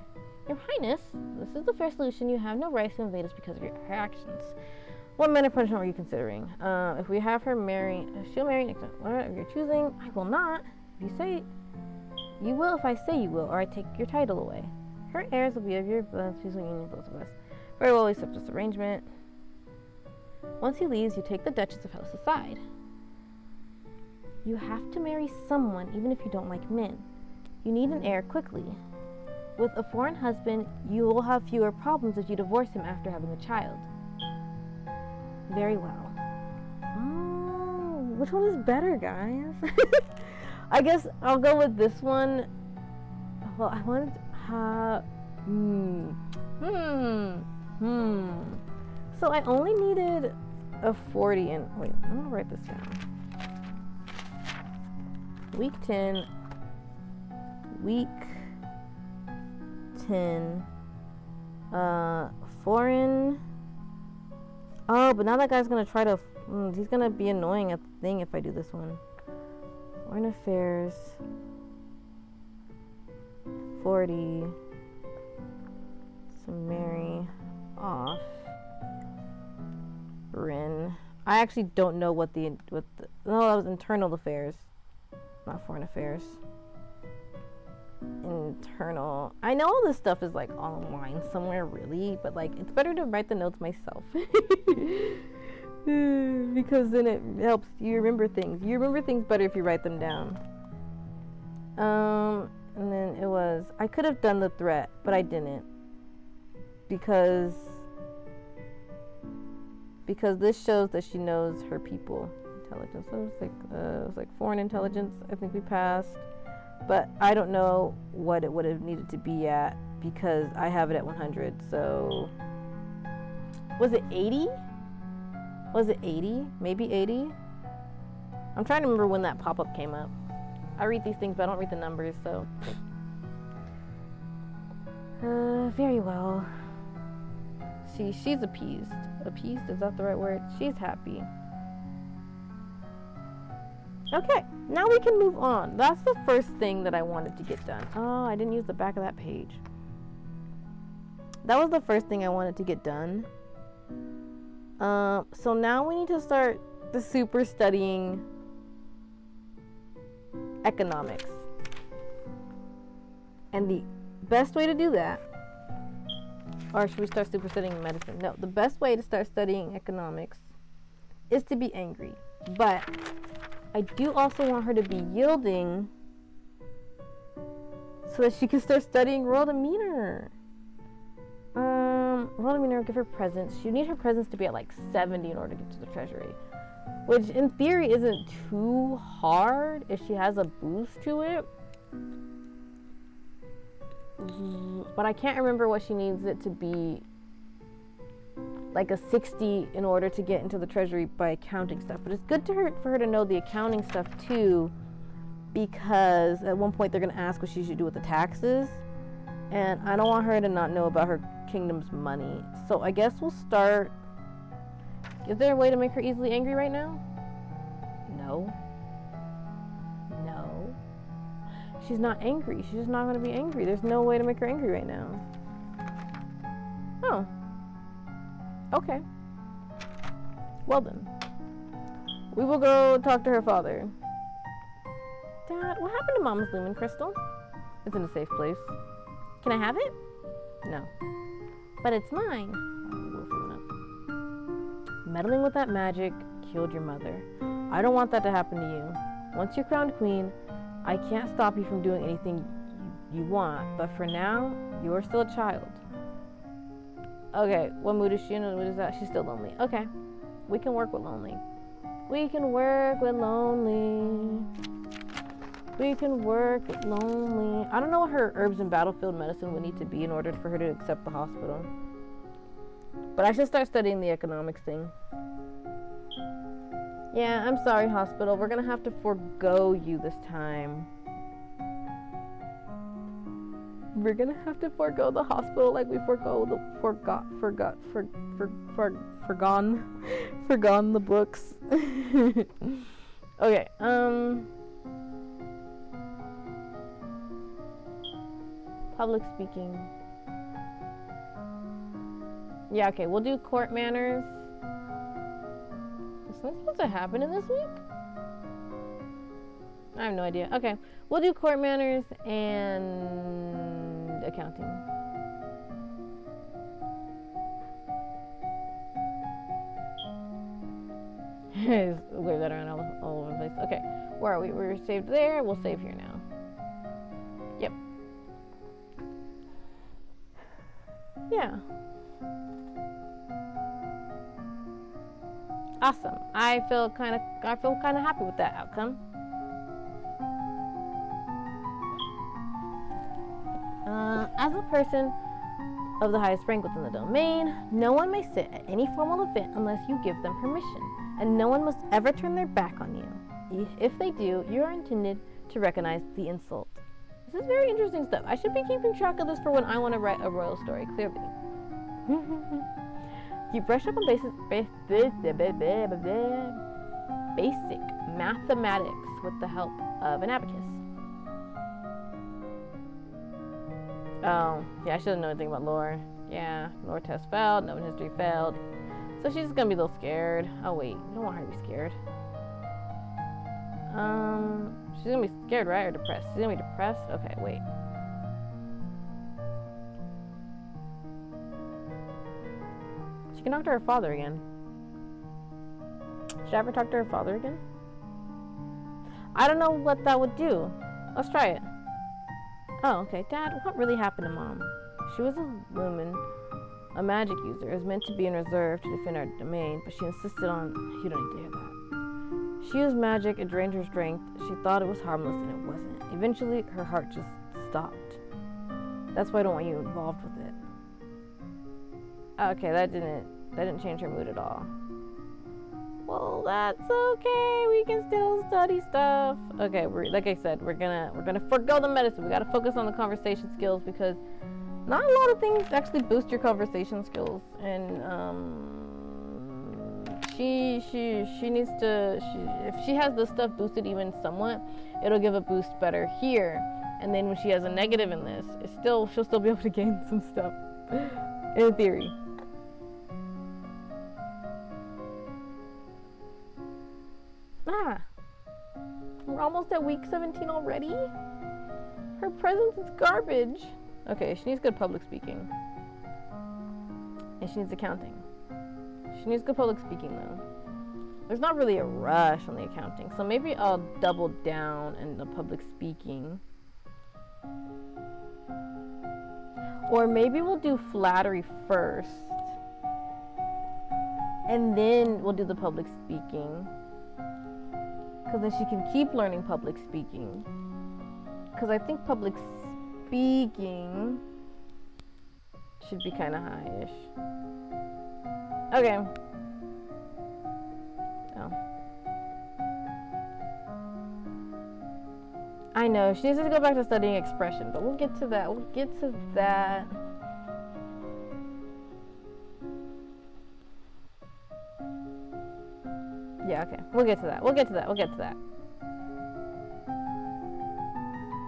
Your Highness, this is the fair solution. You have no right to invade us because of her actions. What manner of punishment are you considering? If we have her marry, she'll marry next time. Whatever you're choosing, I will not. If you say you will, if I say you will, or I take your title away. Her heirs will be of your peaceful union, both of us. Very well, we accept this arrangement. Once he leaves, you take the Duchess of Hellas aside. You have to marry someone, even if you don't like men. You need an heir quickly. With a foreign husband, you will have fewer problems if you divorce him after having a child. Very well. Oh, which one is better, guys? I guess I'll go with this one. Well, I wanted to So I only needed a 40 and wait, I'm gonna write this down. Week 10. Foreign. Oh, but now that guy's gonna try to. He's gonna be annoying at the thing if I do this one. Foreign affairs. 40. So marry off. Rin. I actually don't know what the. No, that was internal affairs, not foreign affairs. Internal. I know all this stuff is like online somewhere, really, but like it's better to write the notes myself because then it helps you remember things. You remember things better if you write them down. And then it was I could have done the threat, but I didn't because this shows that she knows her people. Intelligence. So it was like foreign intelligence. I think we passed. But I don't know what it would have needed to be at because I have it at 100. So was it 80? Was it 80? Maybe 80? I'm trying to remember when that pop-up came up. I read these things, but I don't read the numbers, so. Very well. She's appeased. Appeased, is that the right word? She's happy. Okay, now we can move on. That's the first thing that I wanted to get done. Oh, I didn't use the back of that page. That was the first thing I wanted to get done. So now we need to start the super studying economics. And the best way to do that, or should we start super studying medicine? No, the best way to start studying economics is to be angry. But I do also want her to be yielding so that she can start studying royal demeanor. Royal demeanor, give her presents. She needs her presents to be at like 70 in order to get to the treasury, which in theory isn't too hard if she has a boost to it. But I can't remember what she needs it to be, like a 60 in order to get into the treasury by accounting stuff. But it's good for her to know the accounting stuff too, because at one point they're going to ask what she should do with the taxes, and I don't want her to not know about her kingdom's money. So I guess we'll start. Is there a way to make her easily angry right now? No. She's not angry. She's just not going to be angry. There's no way to make her angry right now. Oh. Okay. Well then. We will go talk to her father. Dad, what happened to Mama's lumen crystal? It's in a safe place. Can I have it? No. But it's mine. Meddling with that magic killed your mother. I don't want that to happen to you. Once you're crowned queen, I can't stop you from doing anything you want, but for now, you're still a child. Okay, what mood is she in? What mood is that? She's still lonely. Okay, we can work with lonely. We can work with lonely. We can work with lonely. I don't know what her herbs and battlefield medicine would need to be in order for her to accept the hospital. But I should start studying the economics thing. Yeah, I'm sorry, hospital. We're gonna have to forego you this time. We're gonna have to forego the hospital like we forego the forgone the books. Okay, public speaking. Yeah, okay, we'll do court manners. Is that supposed to happen in this week? I have no idea. Okay, we'll do court manners and accounting. Wave that around all over the place. Okay, where are we? We're saved there. We'll save here now. Yep. Yeah. Awesome. I feel kind of happy with that outcome. As a person of the highest rank within the domain, no one may sit at any formal event unless you give them permission, and no one must ever turn their back on you. If they do, you are intended to recognize the insult. This is very interesting stuff. I should be keeping track of this for when I want to write a royal story, clearly. You brush up on basic mathematics with the help of an abacus. Oh, yeah, I should have known anything about lore. Yeah, lore test failed, known history failed. So she's gonna be a little scared. Oh wait, I don't want her to be scared. She's gonna be scared, right? Or depressed? She's gonna be depressed? Okay, wait. She can talk to her father again. Should I ever talk to her father again? I don't know what that would do. Let's try it. Oh, okay. Dad, what really happened to Mom? She was a lumen, a magic user. It was meant to be in reserve to defend our domain, but she insisted on... You don't need to hear that. She used magic, it drained her strength. She thought it was harmless, and it wasn't. Eventually, her heart just stopped. That's why I don't want you involved with it. Okay, that didn't change her mood at all. Well, that's okay. We can still study stuff. Okay, like I said, we're gonna forgo the medicine. We gotta focus on the conversation skills because Not a lot of things actually boost your conversation skills, and she needs to. If she has this stuff boosted even somewhat, it'll give a boost better here. And then when she has a negative in this, she'll still be able to gain some stuff, in theory. We're almost at week 17 already? Her presence is garbage. Okay, she needs good public speaking. And she needs accounting. She needs good public speaking though. There's not really a rush on the accounting, so maybe I'll double down in the public speaking. Or maybe we'll do flattery first, and then we'll do the public speaking. Because then she can keep learning public speaking. Because I think public speaking should be kind of high-ish. Okay. Oh. I know, she needs to go back to studying expression, but we'll get to that. We'll get to that. Yeah, okay. We'll get to that. We'll get to that. We'll get to that.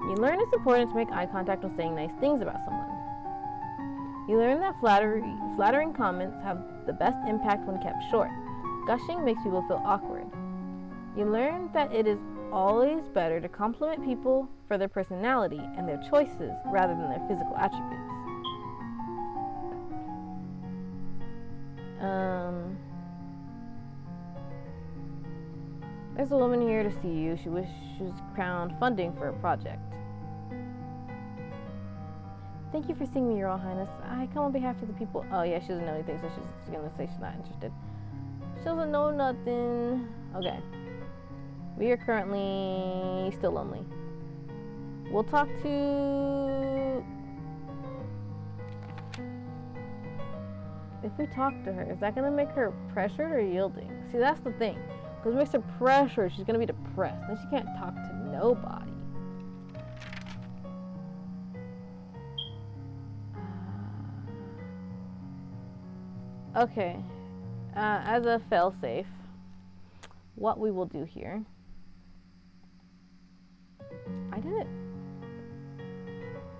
You learn it's important to make eye contact when saying nice things about someone. You learn that flattering comments have the best impact when kept short. Gushing makes people feel awkward. You learn that it is always better to compliment people for their personality and their choices rather than their physical attributes. There's a woman here to see you. She wishes crown funding for a project. Thank you for seeing me, Your Highness. I come on behalf of the people. Oh yeah, she doesn't know anything, so she's gonna say she's not interested. She doesn't know nothing. Okay. We are currently still lonely. We'll talk to... If we talk to her, is that gonna make her pressured or yielding? See, that's the thing. Because if it makes her pressured, she's gonna be depressed. Then she can't talk to nobody. Okay. As a failsafe, what we will do here. I did it.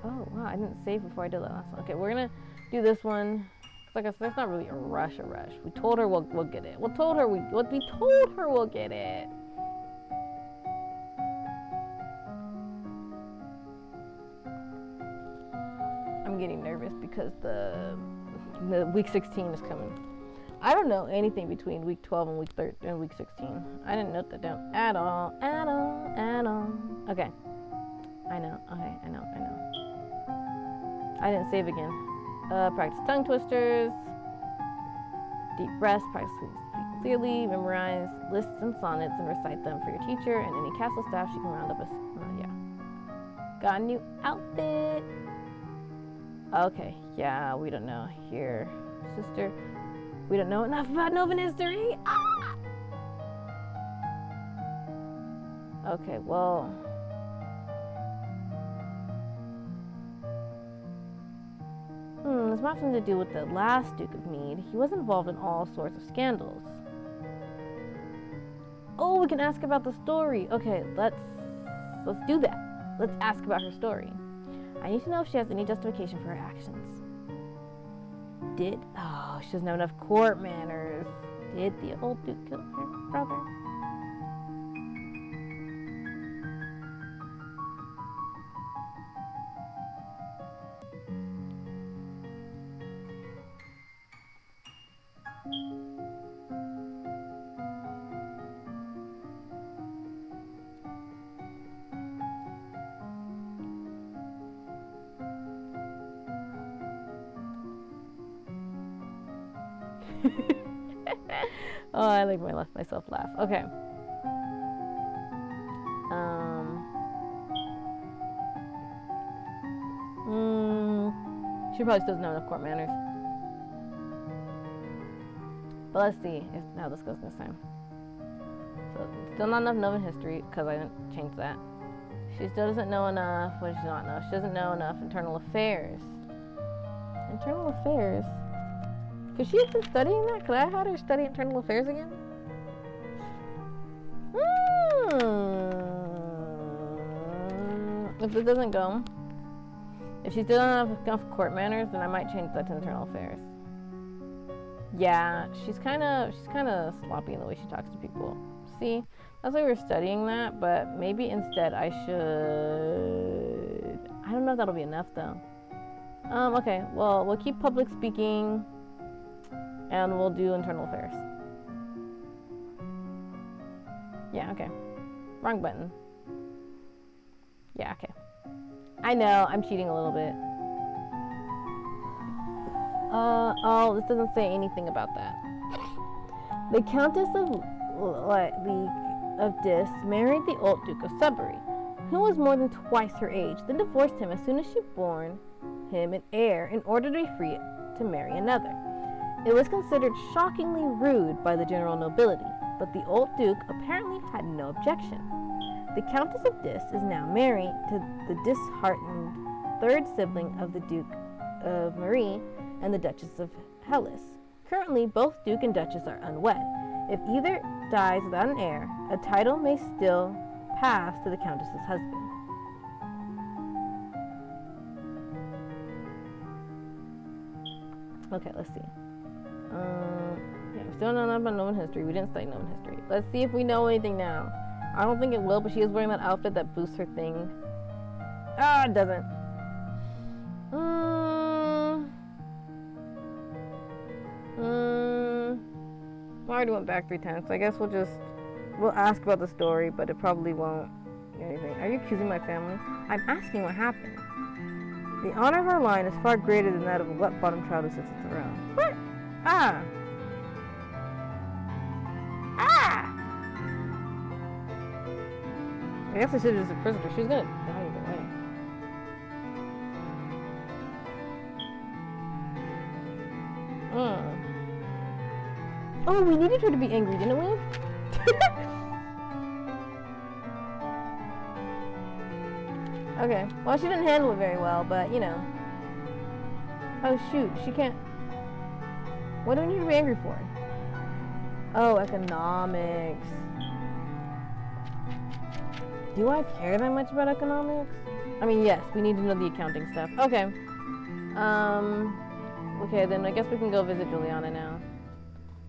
Oh wow, I didn't save before I did that last one. Okay, we're gonna do this one. Like I said, it's not really a rush. We told her we'll get it. We told her we'll get it. I'm getting nervous because the week 16 is coming. I don't know anything between week 12 and week 16. I didn't note that down at all. Okay. I know. I didn't save again. Practice tongue twisters, deep breaths, practice speaking clearly, memorize lists and sonnets and recite them for your teacher and any castle staff she can round up yeah. Got a new outfit. Okay, yeah, we don't know. Here, sister, we don't know enough about Novan history. Ah! Okay, well... This might have something to do with the last Duke of Mead. He was involved in all sorts of scandals. Oh, we can ask about the story. Okay, let's do that. Let's ask about her story. I need to know if she has any justification for her actions. She doesn't have enough court manners. Did the old Duke kill her brother? Oh, I like myself laugh. Okay. She probably still doesn't know enough court manners. But let's see how this goes this time. So, still not enough Novan history, because I didn't change that. She still doesn't know enough. What does she not know? She doesn't know enough internal affairs. Internal affairs. Could she have been studying that? Could I have had her study internal affairs again? If this doesn't go, if she still doesn't have enough court manners, then I might change that to internal affairs. Yeah, she's kind of sloppy in the way she talks to people. See, that's why we're studying that, but maybe instead I should. I don't know if that'll be enough though. Okay, well, we'll keep public speaking, and we'll do internal affairs. Yeah, okay. Wrong button. Yeah, okay. I know, I'm cheating a little bit. Oh, this doesn't say anything about that. The Countess of Dis married the old Duke of Sudbury, who was more than twice her age, then divorced him as soon as she born him an heir in order to be free to marry another. It was considered shockingly rude by the general nobility, but the old Duke apparently had no objection. The Countess of Dis is now married to the disheartened third sibling of the Duke of Marie and the Duchess of Hellas. Currently, both Duke and Duchess are unwed. If either dies without an heir, a title may still pass to the Countess's husband. Okay, let's see. Yeah, we still don't know about Novan history. We didn't study Novan history. Let's see if we know anything now. I don't think it will, but she is wearing that outfit that boosts her thing. Ah, it doesn't. I already went back 3 times, so I guess we'll ask about the story, but it probably won't do anything. Are you accusing my family? I'm asking what happened. The honor of our line is far greater than that of a wet-bottomed child who sits at the throne. What? Ah! Ah! I guess I should have just imprisoned her. She's gonna die either way. Oh, we needed her to be angry, didn't we? Okay. Well, she didn't handle it very well, but, you know. Oh, shoot. She can't... What do we need to be angry for? Oh, economics. Do I care that much about economics? I mean, yes, we need to know the accounting stuff. Okay. Okay, then I guess we can go visit Juliana now.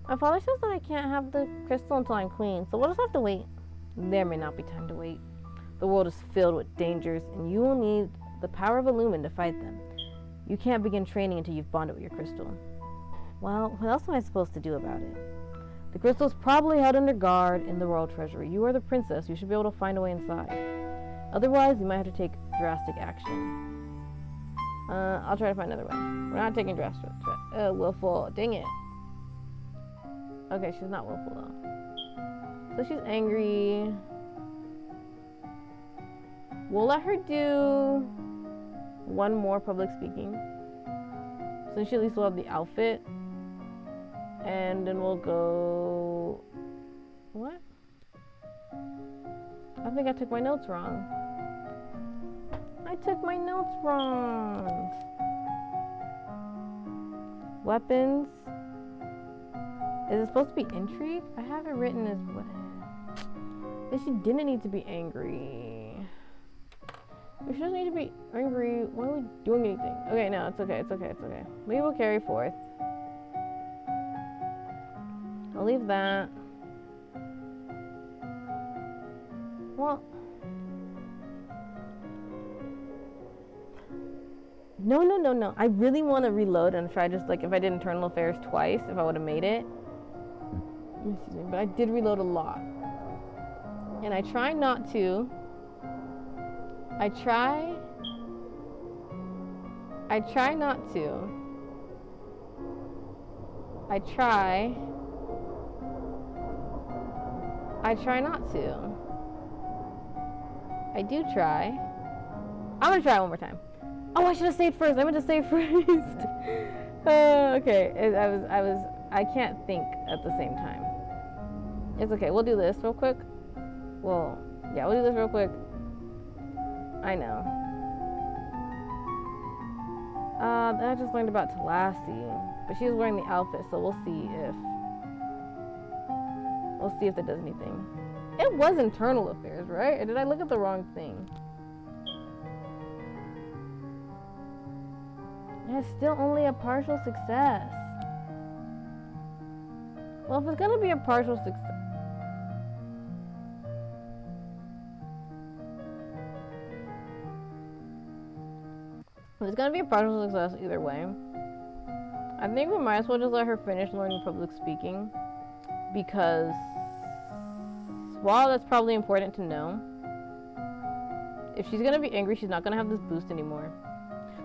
My father says that I can't have the crystal until I'm queen, so we'll just have to wait. There may not be time to wait. The world is filled with dangers, and you will need the power of Illumin to fight them. You can't begin training until you've bonded with your crystal. Well, what else am I supposed to do about it? The crystal is probably held under guard in the royal treasury. You are the princess. You should be able to find a way inside. Otherwise, you might have to take drastic action. I'll try to find another way. We're not taking drastic. Willful. Dang it. Okay, she's not willful though. So she's angry. We'll let her do one more public speaking. So she at least will have the outfit. And then we'll go... What? I think I took my notes wrong. I took my notes wrong. Weapons. Is it supposed to be intrigue? I have it written as what? If she didn't need to be angry. If she doesn't need to be angry, why are we doing anything? Okay, no, it's okay, it's okay, it's okay. Maybe we'll carry forth. I'll leave that. Well, no. I really want to reload and try just like if I did internal affairs twice, if I would have made it. Excuse me, but I did reload a lot. And I try not to. I try not to. I try not to. I do try. I'm gonna try it one more time. Oh, I should have saved first. I meant to save first. Okay. I can't think at the same time. It's okay. We'll do this real quick. Well, yeah, we'll do this real quick. I know. I just learned about Talassi, but she's wearing the outfit, so we'll see if that does anything. It was internal affairs, right? Or did I look at the wrong thing? It's still only a partial success. Well, if it's gonna be a partial success. If it's gonna be a partial success either way, I think we might as well just let her finish learning public speaking, because while that's probably important to know, if she's gonna be angry, she's not gonna have this boost anymore.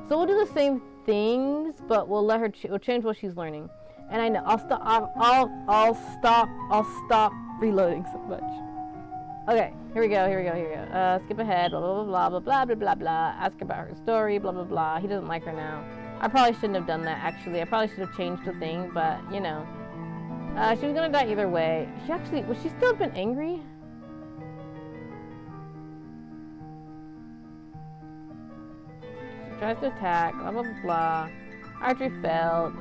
So we'll do the same things, but we'll let her we'll change what she's learning. And I know I'll stop reloading so much. Okay, here we go. Skip ahead, blah blah blah blah blah blah blah. Ask about her story, blah blah blah. He doesn't like her now. I probably shouldn't have done that, actually. I probably should have changed the thing, but you know. She was gonna die either way. Was she still been angry? She tries to attack, blah blah blah. Archery failed.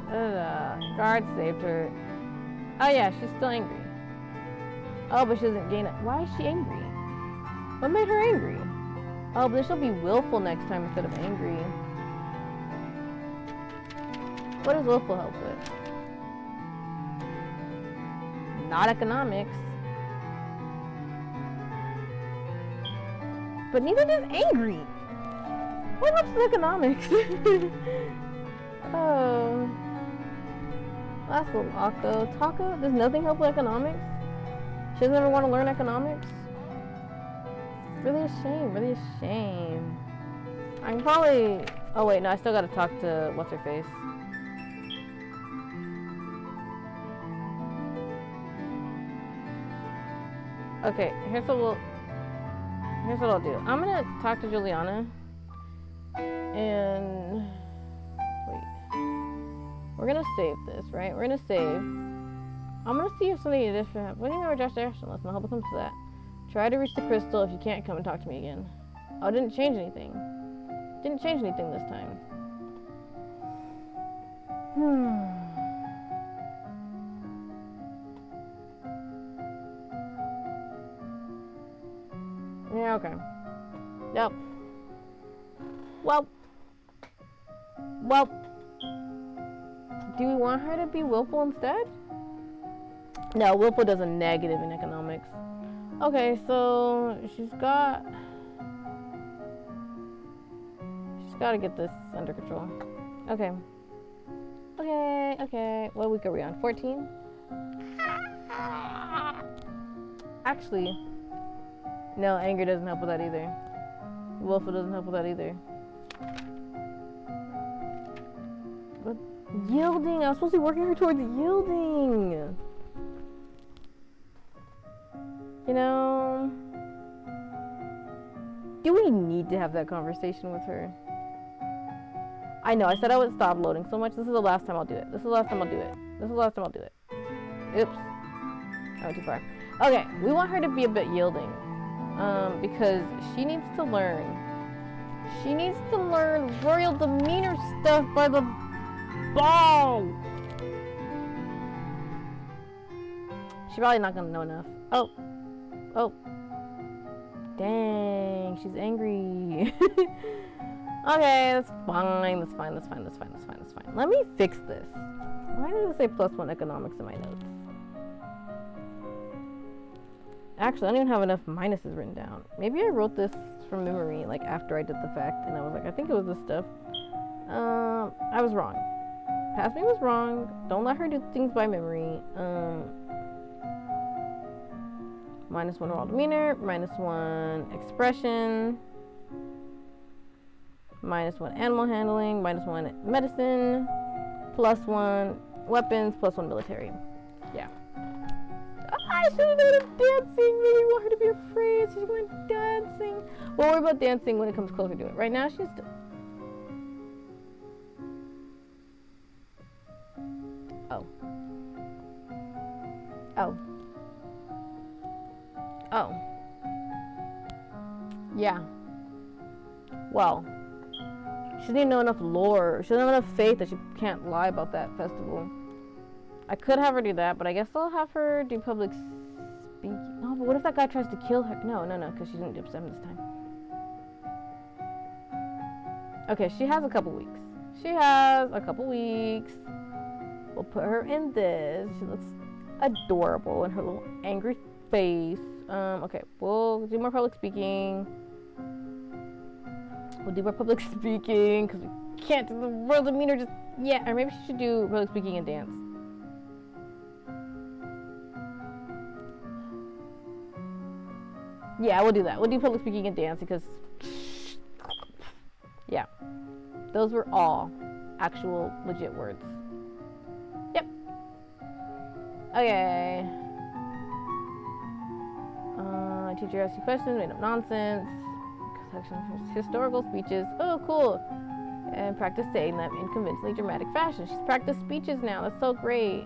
Guard saved her. Oh yeah, she's still angry. Oh, but she doesn't gain it. Why is she angry? What made her angry? Oh, but then she'll be willful next time instead of angry. What does willful help with? Not economics. But neither does angry. What helps with economics? Oh. Last little Octo. Taco? Does nothing help with economics? She doesn't ever want to learn economics? Really a shame. I can probably... Oh wait, no, I still gotta talk to what's-her-face. Okay, here's what I'll do. I'm gonna talk to Juliana. And... Wait. We're gonna save this, right? We're gonna save. I'm gonna see if something different. What do you mean by Josh Ashton? Listen, I hope it comes to that. Try to reach the crystal. If you can't, come and talk to me again. Oh, it didn't change anything. Didn't change anything this time. Yeah, okay. Yep. Well. Do we want her to be willful instead? No, willful does a negative in economics. Okay, so she's got to get this under control. Okay. What week are we on? 14? Actually, no, anger doesn't help with that either. Willful doesn't help with that either. But yielding, I was supposed to be working her towards yielding. You know, do we need to have that conversation with her? I know, I said I would stop loading so much. This is the last time I'll do it. Oops. I went too far. Okay, we want her to be a bit yielding. Because she needs to learn. She needs to learn royal demeanor stuff by the ball. She's probably not gonna know enough. Oh. Dang, she's angry. Okay, that's fine. Let me fix this. Why did it say +1 economics in my notes? Actually, I don't even have enough minuses written down. Maybe I wrote this from memory, like after I did the fact, and I was like, I think it was this stuff. I was wrong. Past me was wrong. Don't let her do things by memory. -1 raw demeanor, -1 expression, -1 animal handling, -1 medicine, +1 weapons, +1 military. Yeah. I should have known dancing. Maybe we want her to be afraid, so she's going dancing. We'll worry about dancing when it comes closer to it. Right now, she's still... Oh. Yeah. Well, She doesn't even know enough lore. She doesn't have enough faith that she can't lie about that festival. I could have her do that, but I guess I'll have her do public speaking. No, but what if that guy tries to kill her? No, because she didn't do upset him this time. Okay, she has a couple weeks. We'll put her in this. She looks adorable in her little angry face. Okay, we'll do more public speaking. Because we can't do the world demeanor just yet. Or maybe she should do public speaking and dance. Yeah, we'll do that. We'll do public speaking and dance because, yeah, those were all actual legit words. Yep. Okay. Teacher asks you questions, made up nonsense. Historical speeches. Oh, cool. And practice saying them in convincingly dramatic fashion. She's practiced speeches now. That's so great.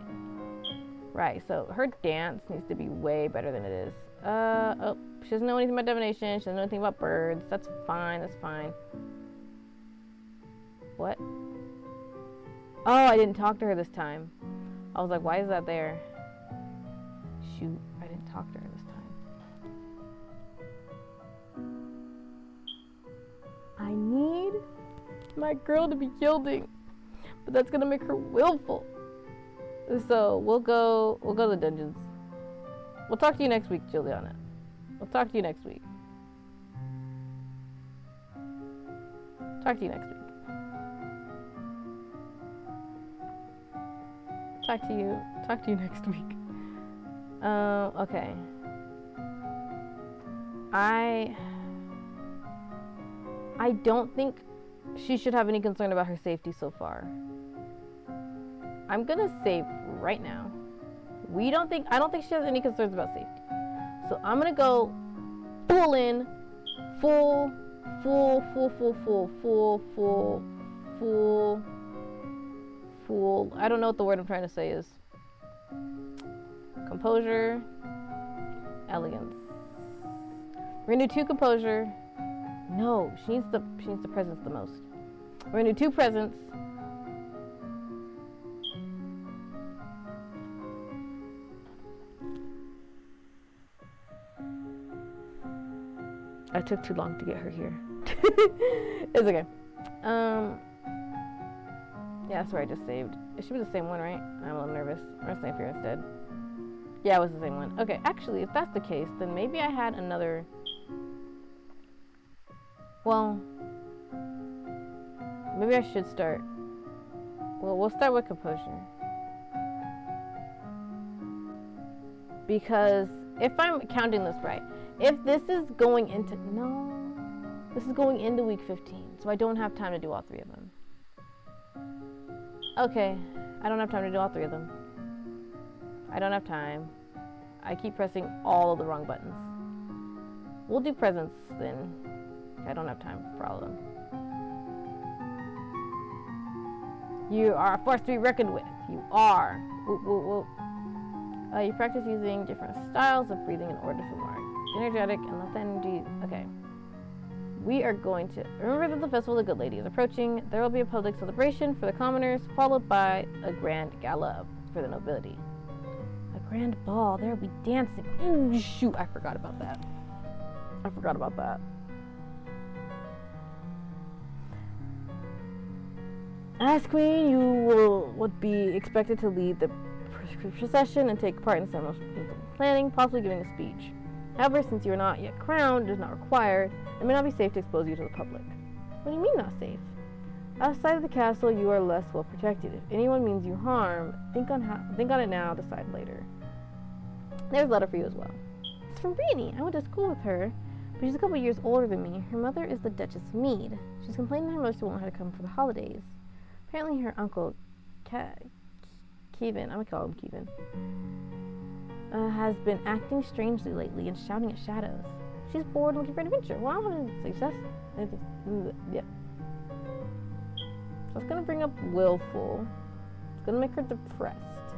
Right, so her dance needs to be way better than it is. Oh, she doesn't know anything about divination. She doesn't know anything about birds. That's fine. What? Oh, I didn't talk to her this time. I was like, why is that there? Shoot, I didn't talk to her this time. I need my girl to be yielding, but that's gonna make her willful. So we'll go to the dungeons. We'll talk to you next week, Juliana. We'll talk to you next week. Talk to you next week. Talk to you next week. Okay. I don't think she should have any concern about her safety so far. I'm gonna say right now, I don't think she has any concerns about safety. So I'm gonna go full in, full. I don't know what the word I'm trying to say is. Composure, elegance. We're gonna do 2 composure. No, she needs the presence the most. We're gonna do 2 presence. I took too long to get her here. It's okay. Yeah, that's where I just saved. It should be the same one, right? I'm a little nervous. I'm gonna save here instead. Yeah, it was the same one. Okay, actually, if that's the case, then maybe I had another. Well, maybe I should start. Well, we'll start with composure. Because if I'm counting this right, if this is going into, this is going into week 15, so I don't have time to do all 3 of them. Okay, I don't have time to do all 3 of them. I don't have time. I keep pressing all of the wrong buttons. We'll do presents then. I don't have time for all of them. You are a force to be reckoned with. You are. Whoop, whoop, whoop. You practice using different styles of breathing in order to feel more energetic and let the energy. Okay. We are going to remember that the festival of the Good Lady is approaching. There will be a public celebration for the commoners, followed by a grand gala for the nobility. A grand ball. There will be dancing. Ooh, shoot! I forgot about that. As queen, you would be expected to lead the procession and take part in ceremonial planning, possibly giving a speech. However, since you are not yet crowned, it is not required, it may not be safe to expose you to the public. What do you mean not safe? Outside of the castle, you are less well protected. If anyone means you harm, think on it now, decide later. There's a letter for you as well. It's from Brittany. I went to school with her, but she's a couple years older than me. Her mother is the Duchess of Mead. She's complaining her mother won't let her come for the holidays. Apparently her uncle, Kevin, I'm gonna call him Kevin, has been acting strangely lately and shouting at shadows. She's bored and looking for an adventure. Well, I don't have any success. Yeah. So it's gonna bring up willful. It's gonna make her depressed.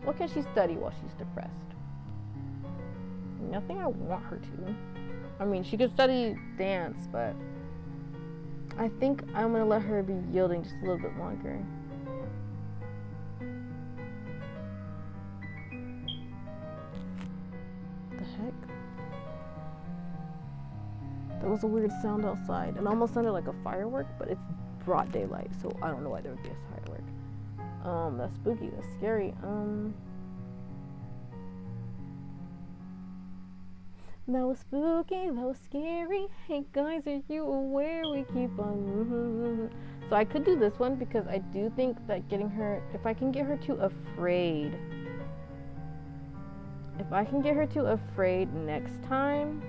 What can she study while she's depressed? Nothing I want her to. I mean, she could study dance, but I think I'm gonna let her be yielding just a little bit longer. The heck? That was a weird sound outside. It almost sounded like a firework, but it's broad daylight, so I don't know why there would be a firework. That's spooky, that's scary. That was spooky, that was scary. Hey guys, are you aware we keep on? So I could do this one because I do think that getting her, if I can get her too afraid, next time,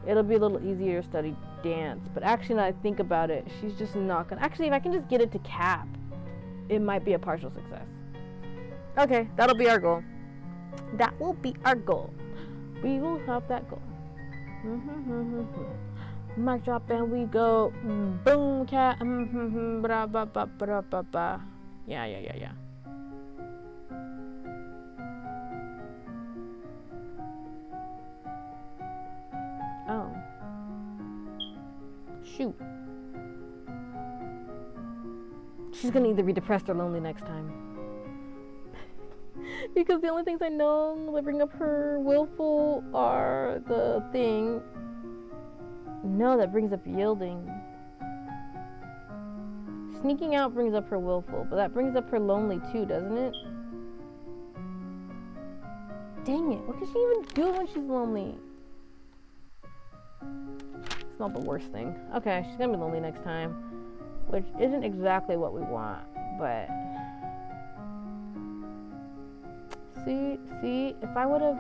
it'll be a little easier to study dance. But actually, now I think about it, she's just not gonna. Actually, if I can just get it to cap, it might be a partial success. Okay, that'll be our goal. That will be our goal. We will have that goal. Mic drop and we go. Boom, cat. Yeah. Oh. Shoot. She's gonna either be depressed or lonely next time. Because the only things I know that bring up her willful are the thing. No, that brings up yielding. Sneaking out brings up her willful, but that brings up her lonely too, doesn't it? Dang it, what can she even do when she's lonely? It's not the worst thing. Okay, she's gonna be lonely next time, which isn't exactly what we want, but see, if I would have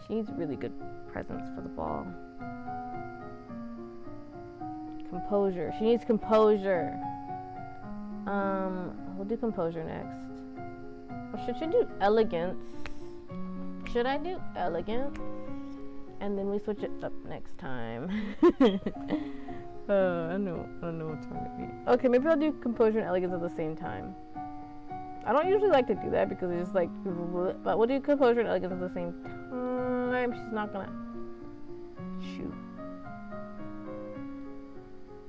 she needs really good presence for the ball. Composure. She needs composure. We'll do composure next. Or should she do elegance? Should I do elegance? And then we switch it up next time. I know what's wrong with me. Okay, maybe I'll do composure and elegance at the same time. I don't usually like to do that because it's just like, but we'll do composure and elegance at the same time. She's not gonna shoot.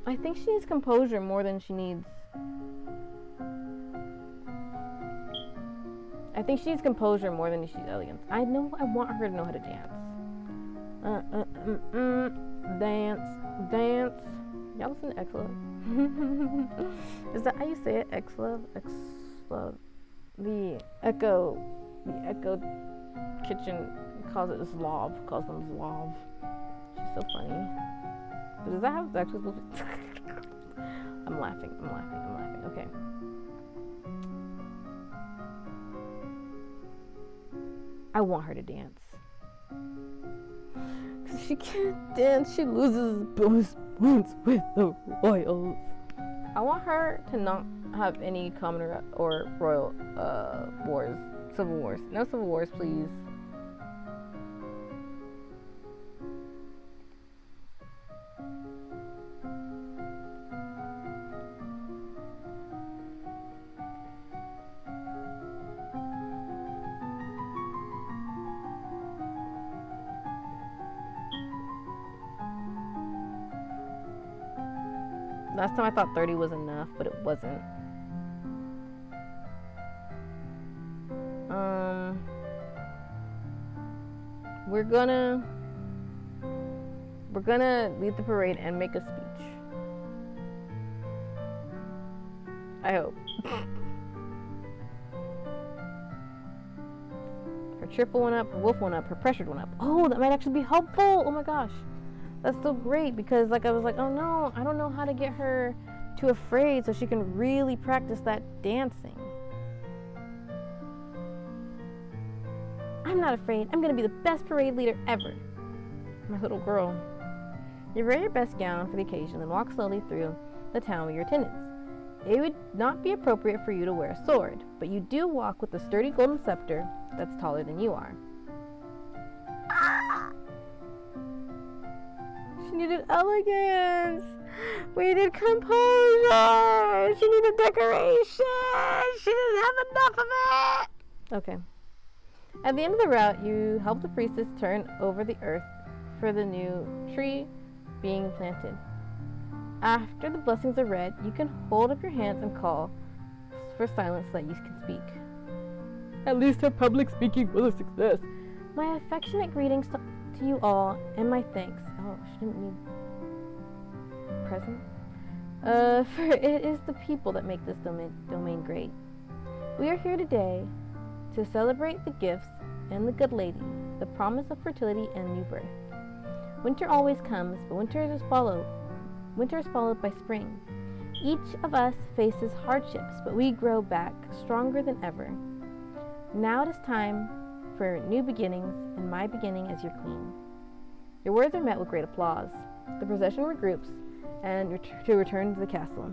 I think she needs composure more than she needs. I think she needs composure more than she needs elegance. I want her to know how to dance. Dance. Y'all listen to X-Love? Is that how you say it? X-Love? X-Love. The Echo Kitchen calls it Zlov. Calls them Zlov. She's so funny. But is that how it's actually supposed to be? I'm laughing. Okay. I want her to dance. Because she can't dance, she loses bonus points with the royals. I want her to not have any common or royal wars, civil wars. No civil wars, please. Last time I thought 30 was enough, but it wasn't. We're gonna lead the parade and make a speech. I hope. Her cheerful went up, her wolf went up, her pressured went up. Oh, that might actually be helpful. Oh my gosh. That's so great because I was like, oh no, I don't know how to get her too afraid so she can really practice that dancing. I'm not afraid. I'm going to be the best parade leader ever. My little girl. You wear your best gown for the occasion and walk slowly through the town with your attendants. It would not be appropriate for you to wear a sword, but you do walk with a sturdy golden scepter that's taller than you are. Ah! She needed elegance. We needed composure. She needed decoration. She didn't have enough of it. Okay. At the end of the route, you help the priestess turn over the earth for the new tree being planted. After the blessings are read, you can hold up your hands and call for silence so that you can speak. At least her public speaking was a success. My affectionate greetings to you all and my thanks. Oh, she didn't need presents? For it is the people that make this domain great. We are here today to celebrate the gifts and the good lady, the promise of fertility and new birth. Winter always comes, but winter is followed by spring. Each of us faces hardships, but we grow back stronger than ever. Now it is time for new beginnings, and my beginning as your queen. Your words are met with great applause. The procession regroups and to return to the castle.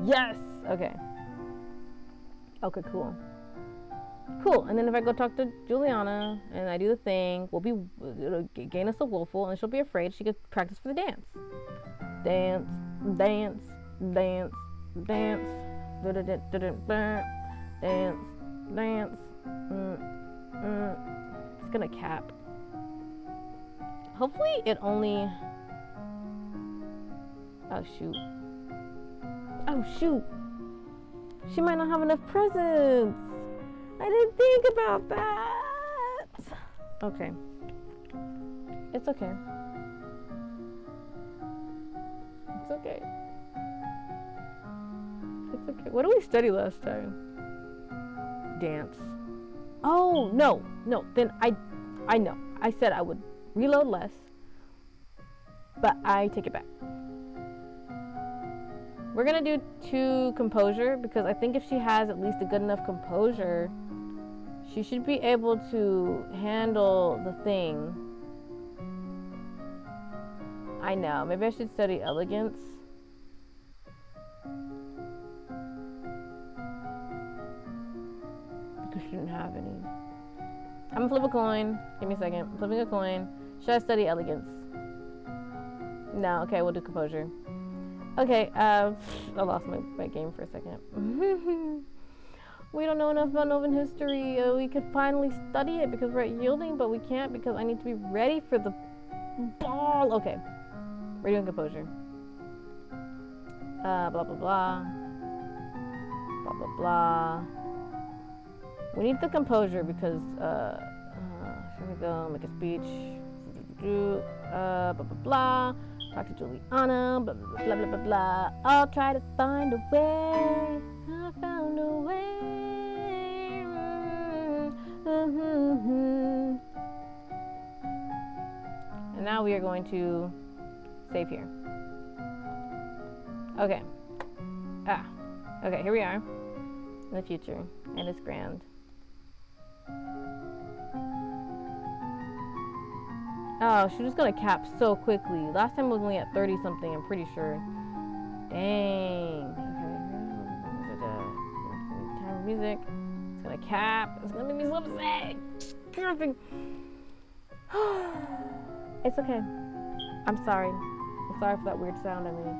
Yes! Okay. Okay, cool. Cool. And then if I go talk to Juliana and I do the thing, it'll gain us a willful, and she'll be afraid. She could practice for the dance. Dance, dance, dance, dance, dance, dance. It's gonna cap. Hopefully it only. Oh shoot. Oh shoot. She might not have enough presents. I didn't think about that. Okay. It's okay. It's okay. It's okay. What did we study last time? Dance. Oh, no. Then I know. I said I would reload less, but I take it back. We're gonna do 2 composure because I think if she has at least a good enough composure, she should be able to handle the thing. I know. Maybe I should study elegance. Because she didn't have any. I'm gonna flip a coin. Give me a second. I'm flipping a coin. Should I study elegance? No. Okay, we'll do composure. Okay, I lost my game for a second. We don't know enough about Novan history. We could finally study it because we're at yielding, but we can't because I need to be ready for the ball. Okay, we're doing composure. Blah, blah, blah. Blah, blah, blah. We need the composure because, here we go, make a speech. Blah, blah, blah. Talk to Juliana, blah, blah, blah, blah, blah, blah. I'll try to find a way. I found a way. And now we are going to save here. Okay. Okay, here we are in the future, and it's grand. Oh, she was gonna cap so quickly. Last time it was only at 30 something, I'm pretty sure. Dang. Okay. Time of music. It's gonna cap. It's gonna make me so upset. Perfect. It's okay. I'm sorry. I'm sorry for that weird sound I made.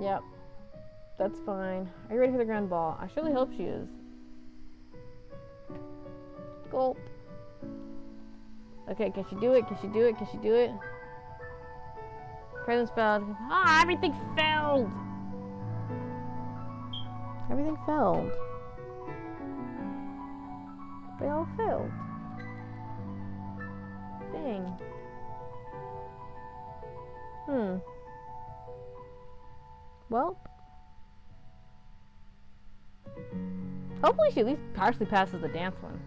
Yep. That's fine. Are you ready for the grand ball? I surely hope she is. Gulp. Okay, can she do it? Can she do it? Can she do it? Presents failed. Ah, everything failed! Everything failed. They all failed. Dang. Well. Hopefully she at least partially passes the dance one.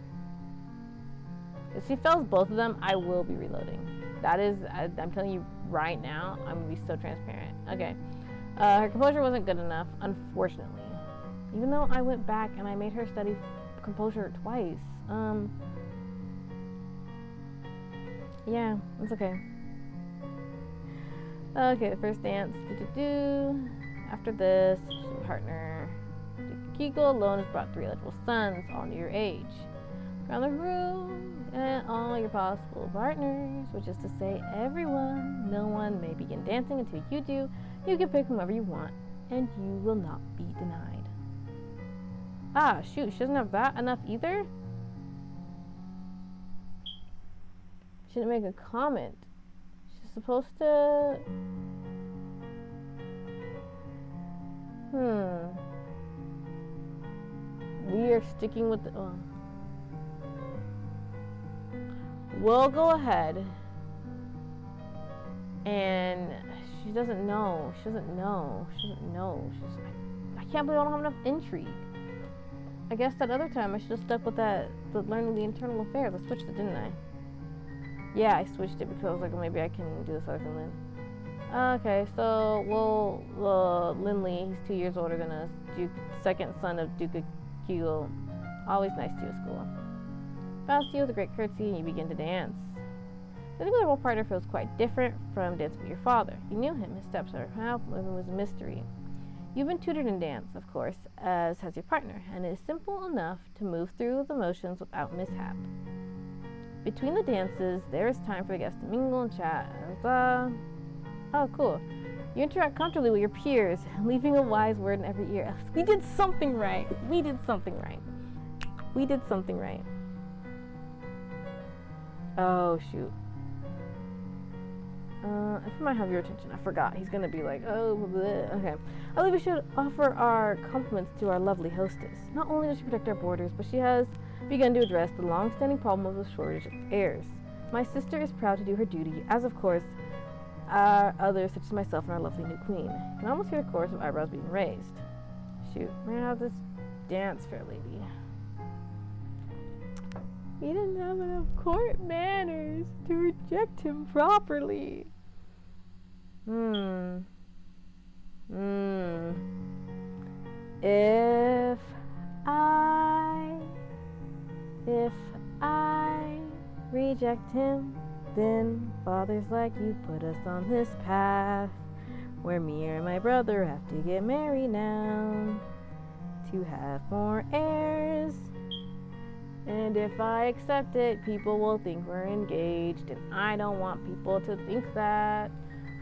If she fails both of them, I will be reloading. That is, I'm telling you right now, I'm going to be so transparent. Okay. Her composure wasn't good enough, unfortunately. Even though I went back and I made her study composure twice. Yeah, it's okay. Okay, the first dance. After this, partner. Kegel alone has brought 3 eligible sons, all near your age. Around the room, and all your possible partners, which is to say everyone. No one may begin dancing until you do. You can pick whomever you want, and you will not be denied. Ah, shoot, she doesn't have that enough either? She didn't make a comment. She's supposed to... We are sticking with the... We'll go ahead. And she doesn't know. She doesn't know. I can't believe I don't have enough intrigue. I guess that other time I should have stuck with the learning the internal affairs. I switched it, didn't I? Yeah, I switched it because I was like, well, maybe I can do this other thing then. Okay, so Lindley, he's 2 years older than us. Second son of Duke of Kugel. Always nice to you at school. Bows to you with a great curtsy and you begin to dance. The singular role partner feels quite different from dancing with your father. You knew him, his steps are how was a mystery. You've been tutored in dance, of course, as has your partner, and it is simple enough to move through the motions without mishap. Between the dances, there is time for the guests to mingle and chat. Oh, cool. You interact comfortably with your peers, leaving a wise word in every ear. We did something right. Oh, shoot. If I might have your attention, I forgot. He's gonna be like, oh, bleh. Okay. I believe we should offer our compliments to our lovely hostess. Not only does she protect our borders, but she has begun to address the long-standing problem of the shortage of heirs. My sister is proud to do her duty, as of course are others such as myself and our lovely new queen. You can almost hear the chorus of eyebrows being raised. Shoot, may I have this dance, fair lady? We didn't have enough court manners to reject him properly. If I reject him, then fathers like you put us on this path where me and my brother have to get married now to have more heirs. And if I accept it, people will think we're engaged, and I don't want people to think that.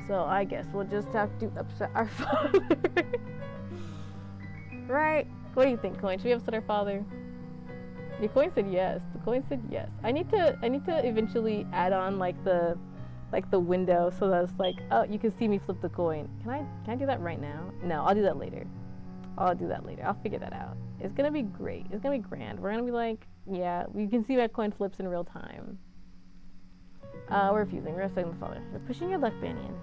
So I guess we'll just have to upset our father. Right? What do you think, Coin? Should we upset our father? The Coin said yes. I need to eventually add on like the window so that it's like, oh, you can see me flip the coin. Can I do that right now? No, I'll do that later. I'll figure that out. It's gonna be great. It's gonna be grand. We're gonna be like, yeah, we can see my coin flips in real time. We're refusing. We're stuck in the father. You're pushing your luck, Banyan.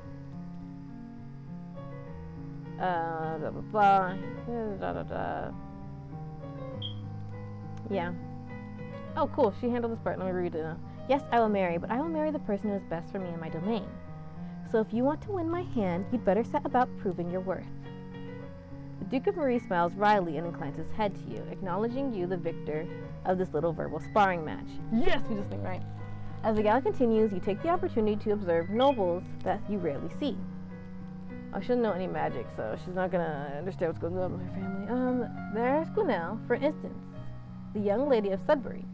Blah blah blah. Yeah. Oh, cool. She handled this part. Let me read it now. Yes, I will marry, but I will marry the person who is best for me in my domain. So if you want to win my hand, you'd better set about proving your worth. The Duke of Marie smiles wryly and inclines his head to you, acknowledging you the victor of this little verbal sparring match. Yes, we just think right. As the gala continues, you take the opportunity to observe nobles that you rarely see. I shouldn't know any magic, so she's not gonna understand what's going on with her family. There's Gwinnell, for instance, the young lady of Sudbury,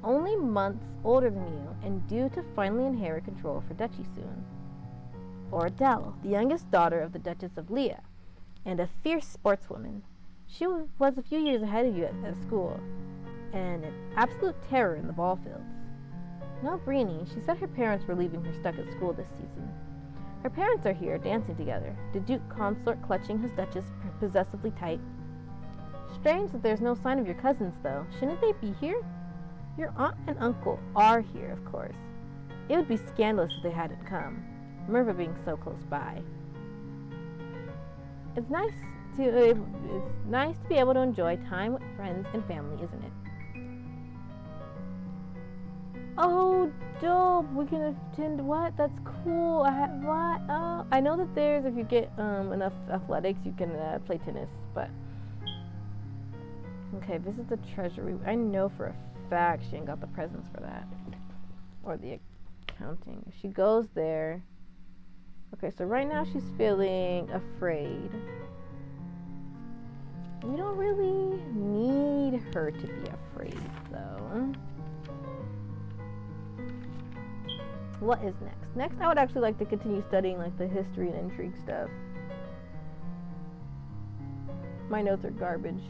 only months older than you and due to finally inherit control for duchy soon. Or Adele, the youngest daughter of the Duchess of Leah, and a fierce sportswoman. She was a few years ahead of you at school, and an absolute terror in the ball fields. Now Brienne, she said her parents were leaving her stuck at school this season. Her parents are here, dancing together, the Duke Consort clutching his Duchess possessively tight. Strange that there's no sign of your cousins, though. Shouldn't they be here? Your aunt and uncle are here, of course. It would be scandalous if they hadn't come, Merva being so close by. It's nice to be able to enjoy time with friends and family, isn't it? Oh, dope! We can attend what? That's cool. What? Oh, I know that there's, if you get enough athletics, you can play tennis, but... Okay, visit the treasury. I know for a fact she ain't got the presents for that. Or the accounting. If she goes there... Okay, so right now she's feeling afraid. We don't really need her to be afraid, though. What is next? Next, I would actually like to continue studying like the history and intrigue stuff. My notes are garbage.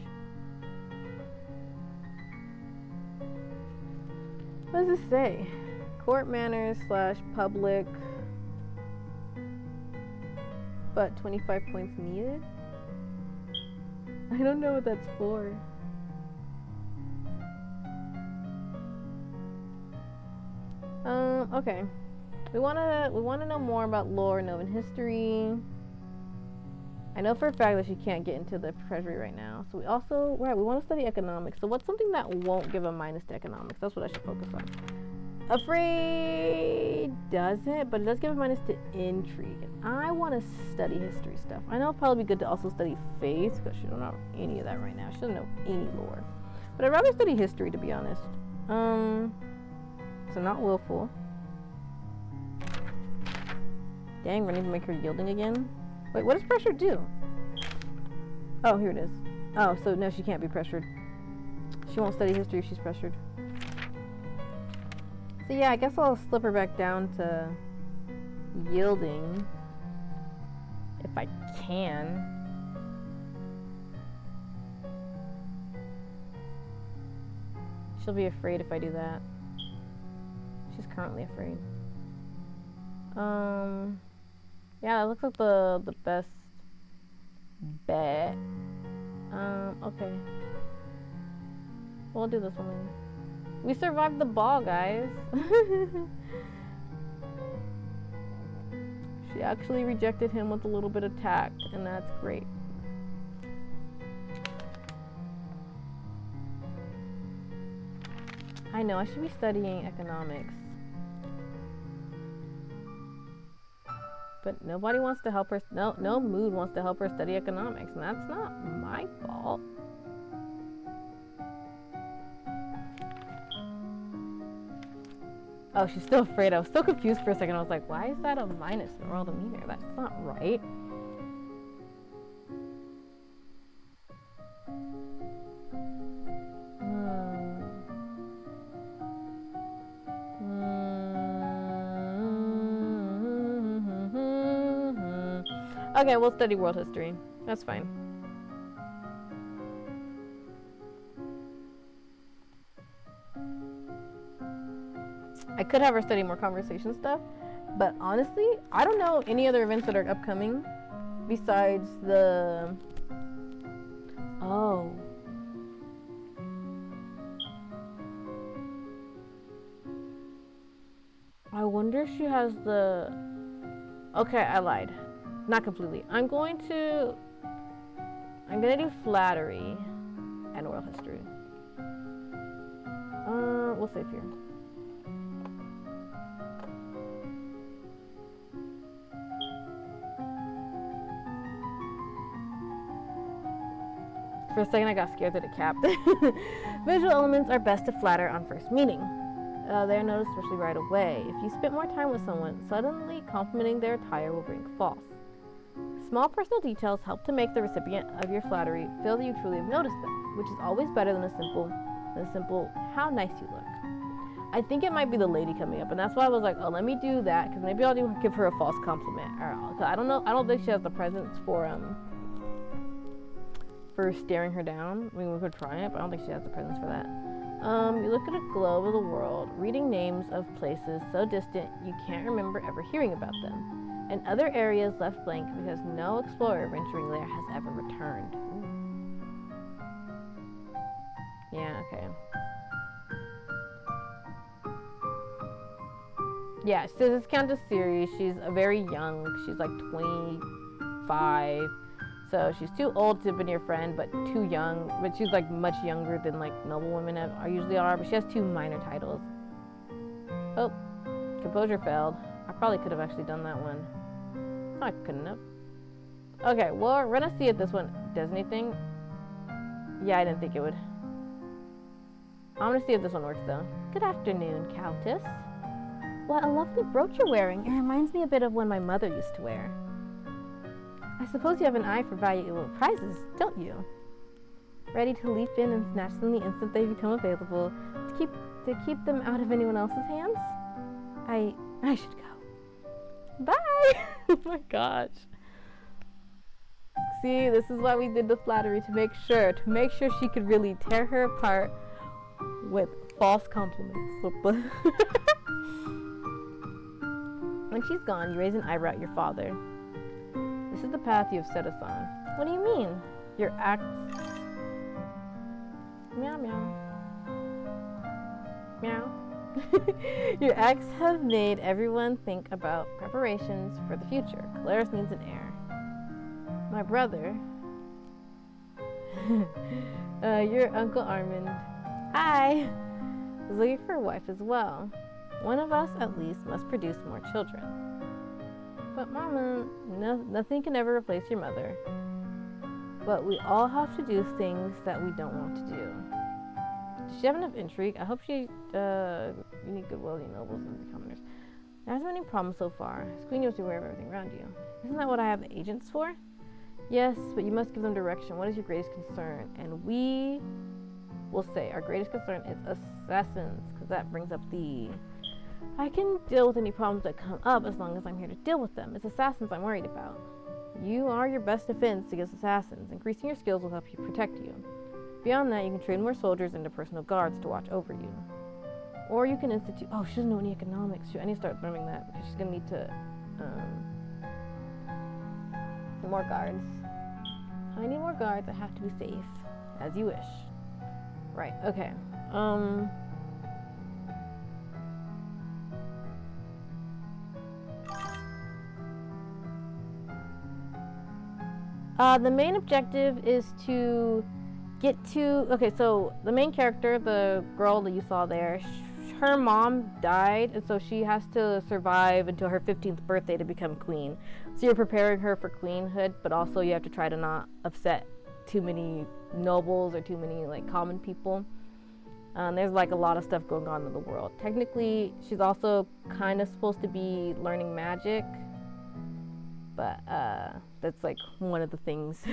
What does this say? Court manners / public, but 25 points needed? I don't know what that's for. Okay. We wanna know more about lore, Novan history. I know for a fact that she can't get into the treasury right now. So we want to study economics. So what's something that won't give a minus to economics? That's what I should focus on. Afraid doesn't, but it does give a minus to intrigue. And I want to study history stuff. I know it'll probably be good to also study faith, because she don't know any of that right now. She doesn't know any lore. But I'd rather study history, to be honest. So not willful. Dang, we're going to make her yielding again. Wait, what does pressure do? Oh, here it is. Oh, so no, she can't be pressured. She won't study history if she's pressured. So yeah, I guess I'll slip her back down to yielding. If I can. She'll be afraid if I do that. She's currently afraid. Yeah, that looks like the best bet. Okay. We'll do this one then. We survived the ball, guys. She actually rejected him with a little bit of tact, and that's great. I know, I should be studying economics. But nobody wants to help her. No mood wants to help her study economics, and that's not my fault. Oh, she's still afraid. I was so confused for a second. I was like, why is that a minus in world demeanor? That's not right. Okay, we'll study world history. That's fine. I could have her study more conversation stuff, but honestly, I don't know any other events that are upcoming besides the... Oh. I wonder if she has the... Okay, I lied. Not completely. I'm gonna do flattery and oral history. We'll save here. For a second I got scared that it capped. Visual elements are best to flatter on first meeting. They are noticed especially right away. If you spend more time with someone, suddenly complimenting their attire will bring false. Small personal details help to make the recipient of your flattery feel that you truly have noticed them, which is always better than a simple how nice you look. I think it might be the lady coming up, and that's why I was like, oh, let me do that, because maybe I'll give her a false compliment. Or I don't know. I don't think she has the presence for staring her down. I mean, we could try it, but I don't think she has the presence for that. You look at a globe of the world, reading names of places so distant you can't remember ever hearing about them. And other areas left blank because no explorer venturing there has ever returned. Ooh. Yeah, okay. Yeah, so this counts as series. She's very young. She's like 25. So she's too old to have been your friend, but too young. But she's like much younger than like noble women usually are. But she has 2 minor titles. Oh, composure failed. I probably could have actually done that one. I couldn't have. Okay, well, we're gonna see if this one does anything. Yeah, I didn't think it would. I'm gonna see if this one works though. Good afternoon, Countess. What a lovely brooch you're wearing. It reminds me a bit of one my mother used to wear. I suppose you have an eye for valuable prizes, don't you? Ready to leap in and snatch them the instant they become available, to keep them out of anyone else's hands? I should go. Bye! Oh my gosh. See, this is why we did the flattery, to make sure she could really tear her apart with false compliments. When she's gone, you raise an eyebrow at your father. This is the path you have set us on. What do you mean? Your acts... Meow, meow. Meow. Your acts have made everyone think about preparations for the future. Calaris needs an heir. My brother... your Uncle Armand. Hi! Was looking for a wife as well. One of us, at least, must produce more children. But Mama, nothing can ever replace your mother. But we all have to do things that we don't want to do. Does she have enough intrigue? I hope she, you need goodwill, you nobles and the commoners. There hasn't been any problems so far. Queen knows you're aware of everything around you. Isn't that what I have the agents for? Yes, but you must give them direction. What is your greatest concern? And we will say our greatest concern is assassins, because that brings up the... I can deal with any problems that come up as long as I'm here to deal with them. It's assassins I'm worried about. You are your best defense against assassins. Increasing your skills will help you protect you. Beyond that, you can train more soldiers into personal guards to watch over you. Or you can institute... Oh, she doesn't know any economics. I need to start learning that because she's going to need to... more guards. I need more guards. I have to be safe. As you wish. Right, okay. The main objective is to get to... Okay, so the main character, the girl that you saw there, her mom died, and so she has to survive until her 15th birthday to become queen. So you're preparing her for queenhood, but also you have to try to not upset too many nobles or too many like common people. There's like a lot of stuff going on in the world. Technically, she's also kind of supposed to be learning magic, but that's like one of the things.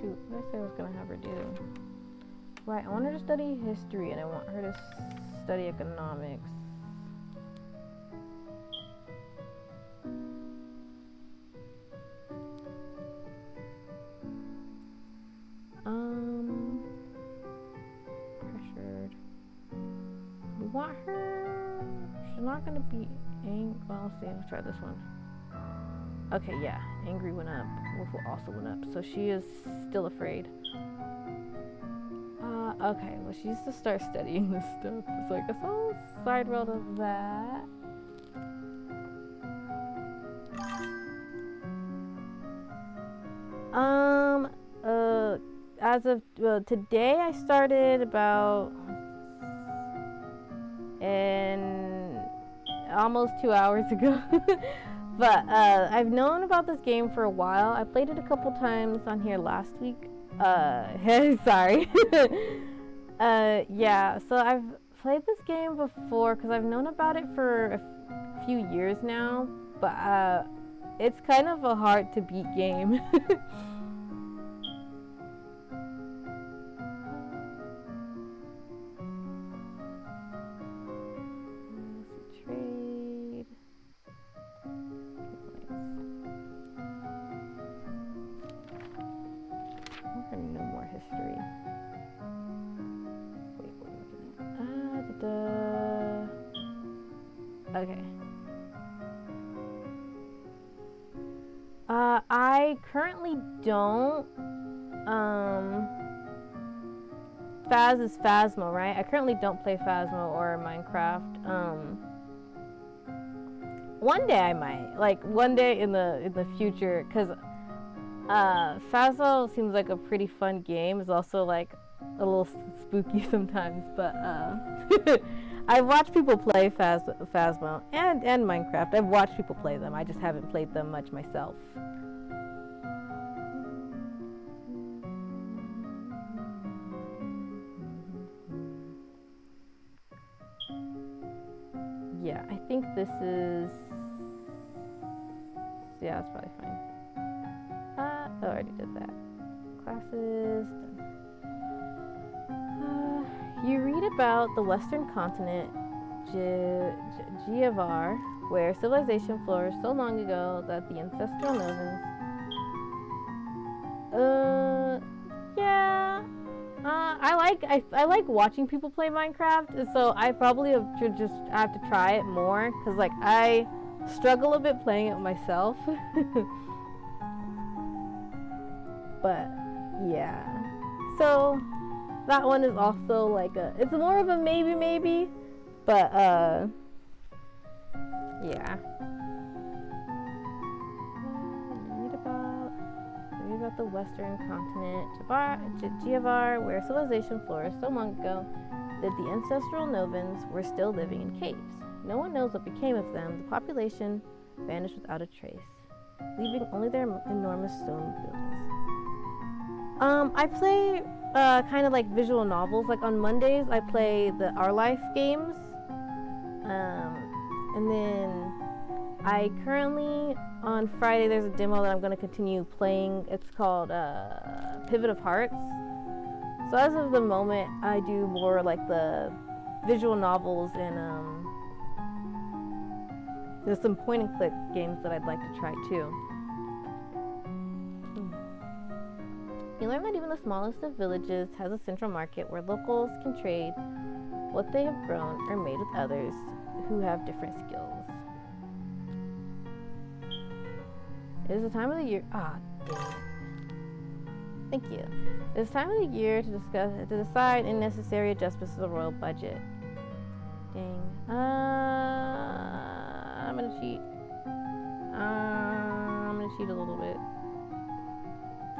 Shoot, what did I say I was gonna have her do? Right, I want her to study history and I want her to study economics. Pressured. We want her... She's not gonna be angry. Well, let's see, let's try this one. Okay, yeah, angry went up. Willful also went up. So she is still afraid. Okay, well, she needs to start studying this stuff. So I guess I'll side roll to that. As of today, I started about almost 2 hours ago. But I've known about this game for a while. I played it a couple times on here last week. Sorry. Yeah, so I've played this game before because I've known about it for a few years now, but it's kind of a hard to beat game. Trade. I'm gonna know more history. Wait, what am I looking at? Okay. I currently don't. Phas is Phasmo, right? I currently don't play Phasmo or Minecraft. One day I might, like one day in the future, because Phasmo seems like a pretty fun game. It's also like a little spooky sometimes, but I've watched people play Phasmo and Minecraft. I've watched people play them. I just haven't played them much myself. Yeah, I think this is... Yeah, that's probably fine. Oh, I already did that. Classes. You read about the Western continent, Giavar, where civilization flourished so long ago that the ancestral Novans. Yeah. I like watching people play Minecraft, so I probably should just have to try it more, because like I struggle a bit playing it myself. But yeah, so that one is also like it's more of a maybe, but yeah. Read about the western continent, Giavar, where civilization flourished so long ago that the ancestral Novans were still living in caves. No one knows what became of them. The population vanished without a trace, leaving only their enormous stone buildings. I play kind of like visual novels. Like on Mondays, I play the Our Life games. And then I currently, on Friday, there's a demo that I'm going to continue playing. It's called Pivot of Hearts. So as of the moment, I do more like the visual novels, and there's some point and click games that I'd like to try too. You learn that even the smallest of villages has a central market where locals can trade what they have grown or made with others who have different skills. It is the time of the year. Dang it. Thank you. It is time of the year to decide necessary adjustments to the royal budget. Dang. I'm gonna cheat. I'm gonna cheat a little bit.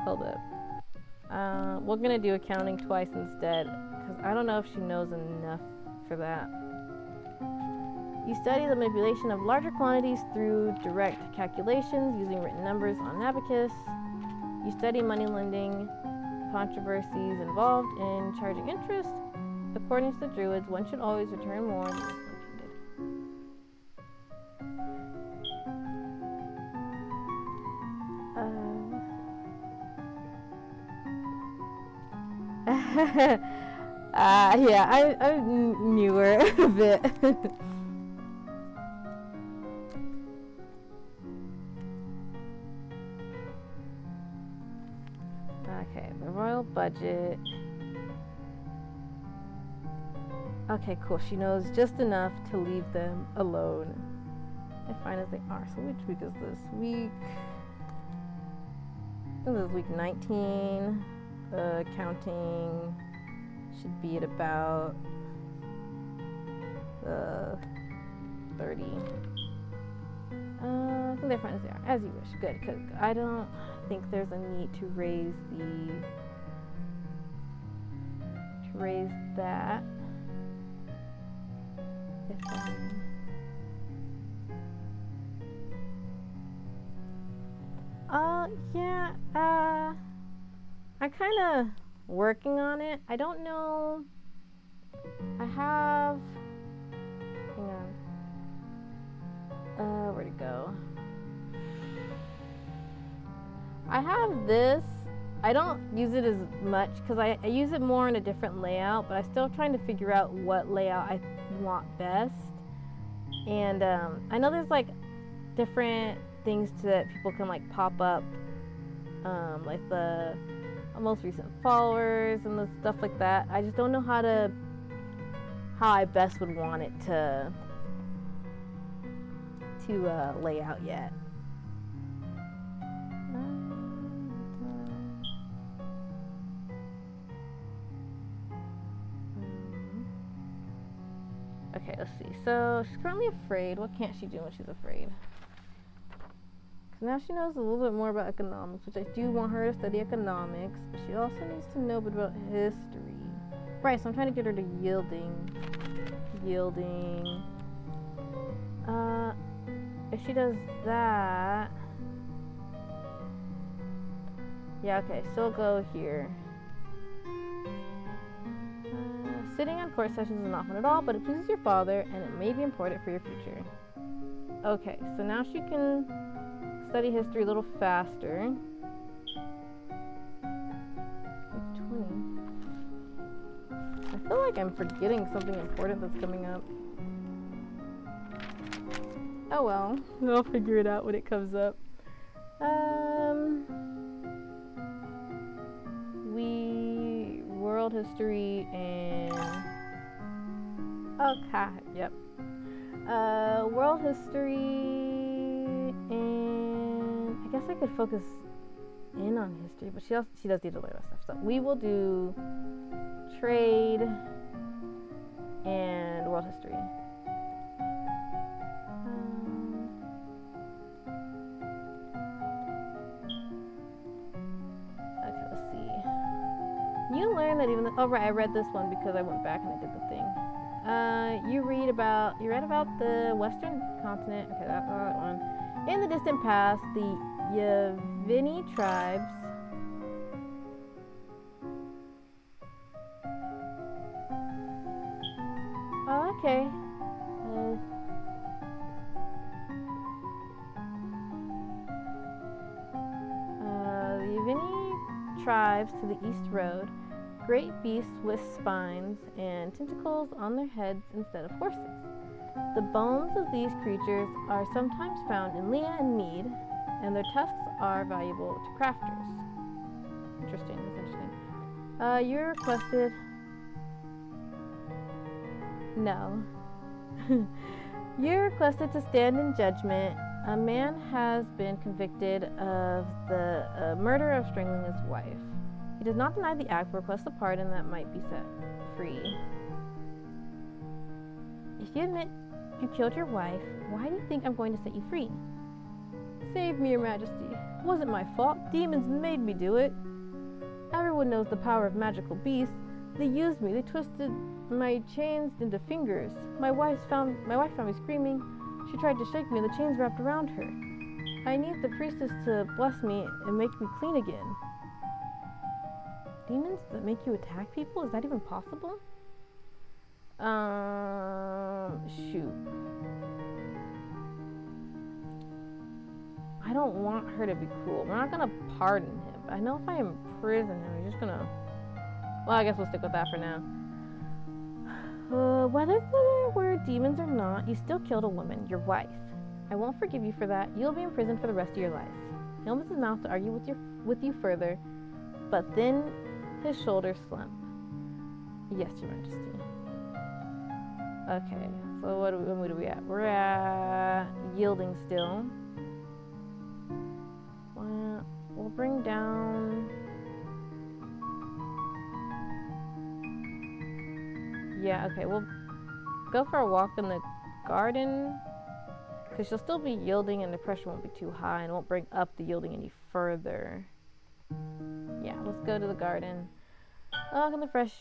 Hold up. We're gonna do accounting twice instead, because I don't know if she knows enough for that. You study the manipulation of larger quantities through direct calculations using written numbers on an abacus. You study money lending, controversies involved in charging interest. According to the Druids, one should always return more than one did. Yeah, I'm newer a bit. Okay, the royal budget. Okay, cool. She knows just enough to leave them alone and fine as they are. So which week is this? Week... I think this is week 19. Counting should be at about 30. I think they're fine as they are. As you wish. Good, because I don't think there's a need to raise that. Yeah, I'm kind of working on it. I don't know. I have... Hang on. Where'd it go? I have this. I don't use it as much because I use it more in a different layout, but I'm still trying to figure out what layout I want best. And I know there's like different things that people can like pop up, like the most recent followers and the stuff like that. I just don't know how I best would want it to lay out yet. Okay, let's see. So she's currently afraid. What can't she do when she's afraid? Now she knows a little bit more about economics, which I do want her to study economics, but she also needs to know a bit about history. Right, so I'm trying to get her to yielding. If she does that... Yeah, okay, so we'll go here. Sitting on court sessions is not fun at all, but it pleases your father, and it may be important for your future. Okay, so now she can study history a little faster. 20. I feel like I'm forgetting something important that's coming up. Oh well, I'll figure it out when it comes up. World history and yep. World history, and I guess I could focus in on history, but she does need to learn that stuff. So we will do trade and world history. Okay, let's see. You learn that even oh right, I read this one because I went back and I did the thing. You read about the Western continent. Okay, that one. In the distant past, the Yavini tribes okay. The Yavini tribes to the east road, great beasts with spines and tentacles on their heads instead of horses. The bones of these creatures are sometimes found in Leah and Mead, and their tusks are valuable to crafters. Interesting, that's interesting. You're requested... No. You're requested to stand in judgment. A man has been convicted of the murder of strangling his wife. He does not deny the act, but requests a pardon that might be set free. If you admit you killed your wife, why do you think I'm going to set you free? Save me, Your Majesty. It wasn't my fault. Demons made me do it. Everyone knows the power of magical beasts. They used me. They twisted my chains into fingers. My wife found me screaming. She tried to shake me, and the chains wrapped around her. I need the priestess to bless me and make me clean again. Demons that make you attack people? Is that even possible? Shoot. I don't want her to be cruel. We're not gonna pardon him. But I know if I imprison him, he's just gonna... Well, I guess we'll stick with that for now. Whether there were demons or not, you still killed a woman, your wife. I won't forgive you for that. You'll be in prison for the rest of your life. He opens his mouth to argue with you further, but then his shoulders slump. Yes, Your Majesty. Okay, so what are we at? We're at yielding still. Well, we'll bring down... Yeah, okay, we'll go for a walk in the garden, because she'll still be yielding and the pressure won't be too high and won't bring up the yielding any further. Yeah, let's go to the garden. Walk in the fresh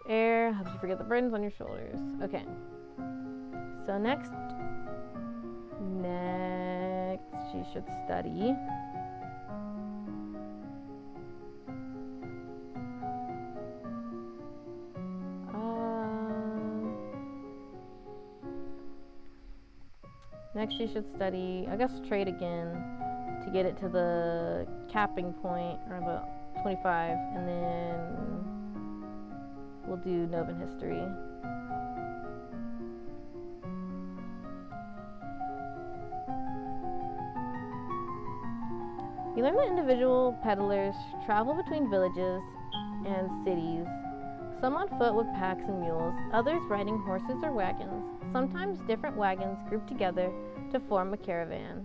air, helps you forget the burdens on your shoulders. Okay. So next she should study. Next she should study, I guess, trade again to get it to the capping point, or the 25, and then we'll do Novan history. You learn that individual peddlers travel between villages and cities, some on foot with packs and mules, others riding horses or wagons, sometimes different wagons grouped together to form a caravan.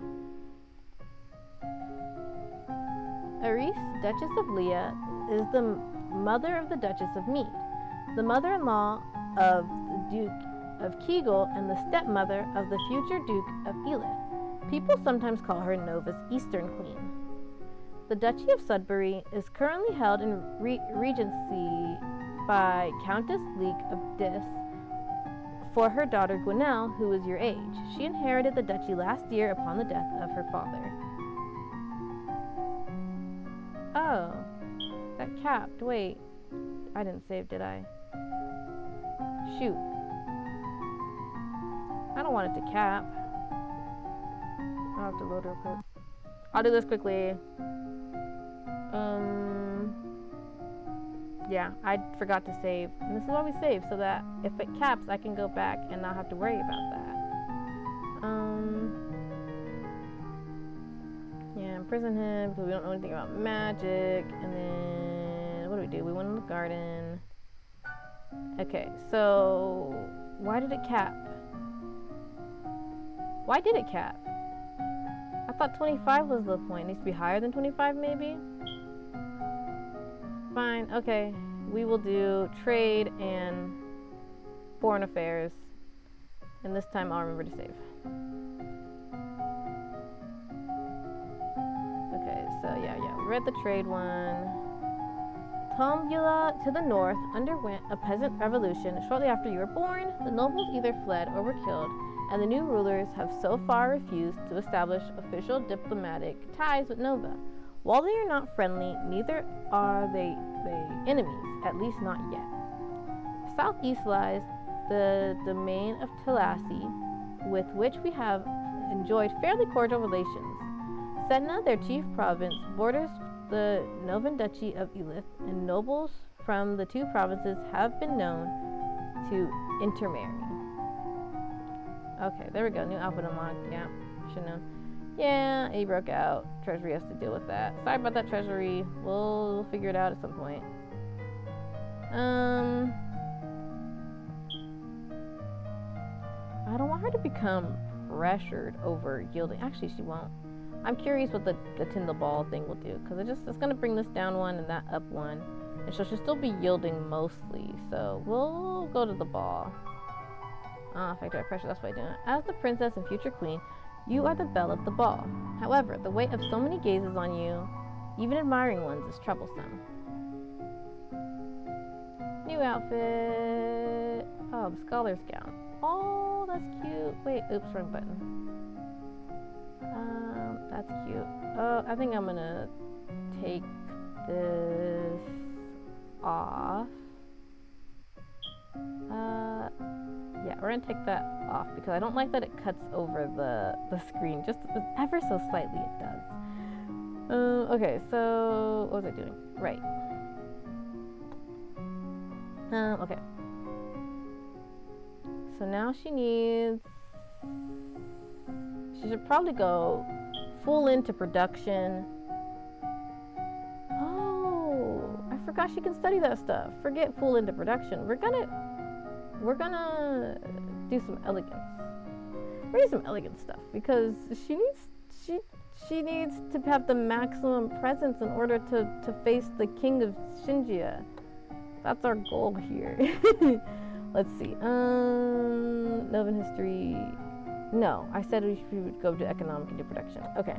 Aris, Duchess of Leah, is the mother of the Duchess of Mead, the mother-in-law of the Duke of Kegel, and the stepmother of the future Duke of Ely. People sometimes call her Nova's Eastern Queen. The Duchy of Sudbury is currently held in regency by Countess Leek of Dis for her daughter Gwenelle, who is your age. She inherited the duchy last year upon the death of her father. Oh, that capped. Wait, I didn't save, did I? Shoot. I don't want it to cap. I'll have to load real quick. I'll do this quickly. Yeah, I forgot to save. And this is why we save, so that if it caps, I can go back and not have to worry about that. Yeah, imprison him because we don't know anything about magic. And then, what do? We went in the garden. Okay, so why did it cap? Why did it cap? I thought 25 was the point. It needs to be higher than 25 maybe? Fine, okay. We will do trade and foreign affairs. And this time I'll remember to save. Okay, so yeah, we read the trade one. Tombula to the north underwent a peasant revolution shortly after you were born. The nobles either fled or were killed, and the new rulers have so far refused to establish official diplomatic ties with Nova. While they are not friendly, neither are they enemies, at least not yet. Southeast lies the domain of Telasi, with which we have enjoyed fairly cordial relations. Setna, their chief province, borders the Novan Duchy of Elith, and nobles from the two provinces have been known to intermarry. Okay, there we go. New outfit unlocked. Yeah, should know. Yeah, he broke out. Treasury has to deal with that. Sorry about that, Treasury. We'll figure it out at some point. I don't want her to become pressured over yielding. Actually, she won't. I'm curious what the Tyndall ball thing will do, because it's going to bring this down one and that up one. And so she'll still be yielding mostly. So we'll go to the ball. Factory pressure, that's what I do. As the princess and future queen, you are the belle of the ball. However, the weight of so many gazes on you, even admiring ones, is troublesome. New outfit. Oh, scholar's gown. Oh, that's cute. Wait, oops, wrong button. That's cute. Oh, I think I'm gonna take this off. Yeah, we're gonna take that off because I don't like that it cuts over the screen. Just ever so slightly it does. Okay, so what was I doing? Right. Okay. So now she should probably go full into production. Oh, I forgot she can study that stuff. Forget full into production. We're gonna do some elegance. We're gonna do some elegant stuff because she needs to have the maximum presence in order to face the King of Shanjia. That's our goal here. Let's see. Novan history. No, I said we would go to economic into production. Okay.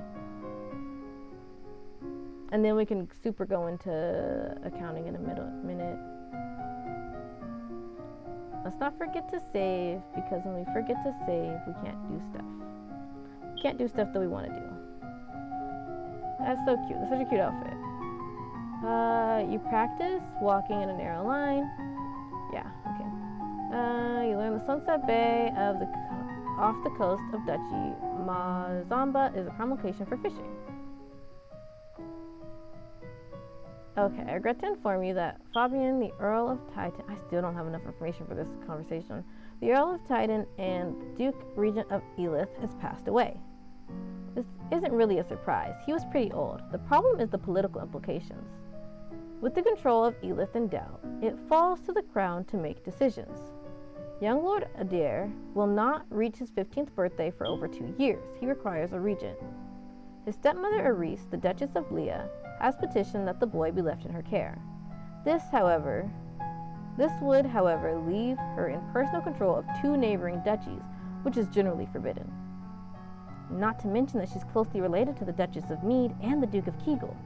And then we can super go into accounting in a minute. Let's not forget to save, because when we forget to save, we can't do stuff. We can't do stuff that we want to do. That's so cute. That's such a cute outfit. You practice walking in a narrow line. Yeah, okay. You learn the Sunset Bay off the coast of Duchy. Mazamba is a promulgation for fishing. Okay, I regret to inform you that Fabian, the Earl of Titan, I still don't have enough information for this conversation. The Earl of Titan and Duke Regent of Elith has passed away. This isn't really a surprise. He was pretty old. The problem is the political implications. With the control of Elith in doubt, it falls to the crown to make decisions. Young Lord Adair will not reach his 15th birthday for over 2 years. He requires a regent. His stepmother Aris, the Duchess of Leah, has petitioned that the boy be left in her care. This would, however, leave her in personal control of 2 neighboring duchies, which is generally forbidden. Not to mention that she's closely related to the Duchess of Mead and the Duke of Kegel.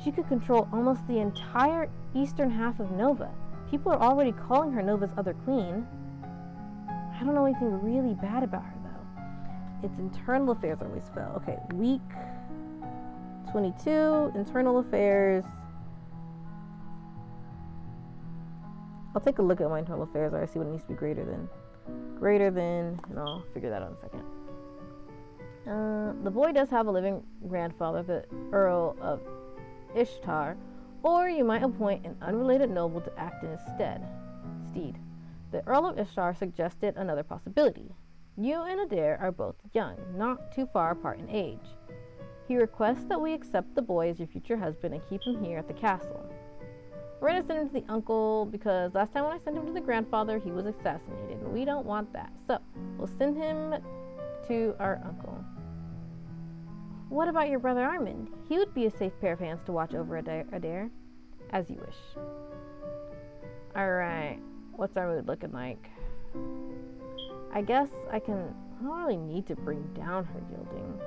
She could control almost the entire eastern half of Nova. People are already calling her Nova's other queen. I don't know anything really bad about her, though. Its internal affairs always fail. Okay, week 22, internal affairs. I'll take a look at my internal affairs. I see what it needs to be greater than, and I'll figure that out in a second. The boy does have a living grandfather, the Earl of Ishtar, or you might appoint an unrelated noble to act in his stead. The Earl of Ishtar suggested another possibility. You and Adair are both young, not too far apart in age. He requests that we accept the boy as your future husband and keep him here at the castle. We're going to send him to the uncle because last time when I sent him to the grandfather, he was assassinated, and we don't want that. So, we'll send him to our uncle. What about your brother Armand? He would be a safe pair of hands to watch over Adair. As you wish. Alright, what's our mood looking like? I guess I don't really need to bring down her gilding.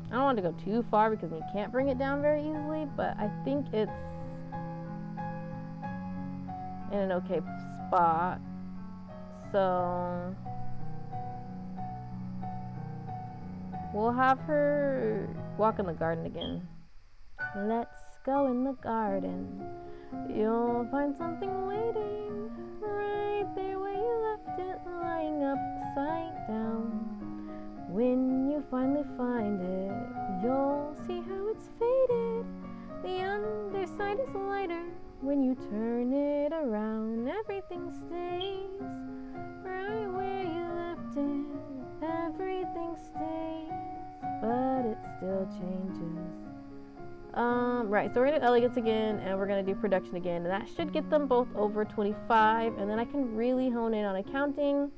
I don't want to go too far because you can't bring it down very easily, but I think it's in an okay spot. So we'll have her walk in the garden again. Let's go in the garden. You'll find something waiting right there where you left it, lying upside down. When you finally find it, you'll see how it's faded. The underside is lighter. When you turn it around, everything stays right where you left it. Everything stays, but it still changes. Right, so we're gonna do elegance again, and we're gonna do production again, and that should get them both over 25, and then I can really hone in on accounting,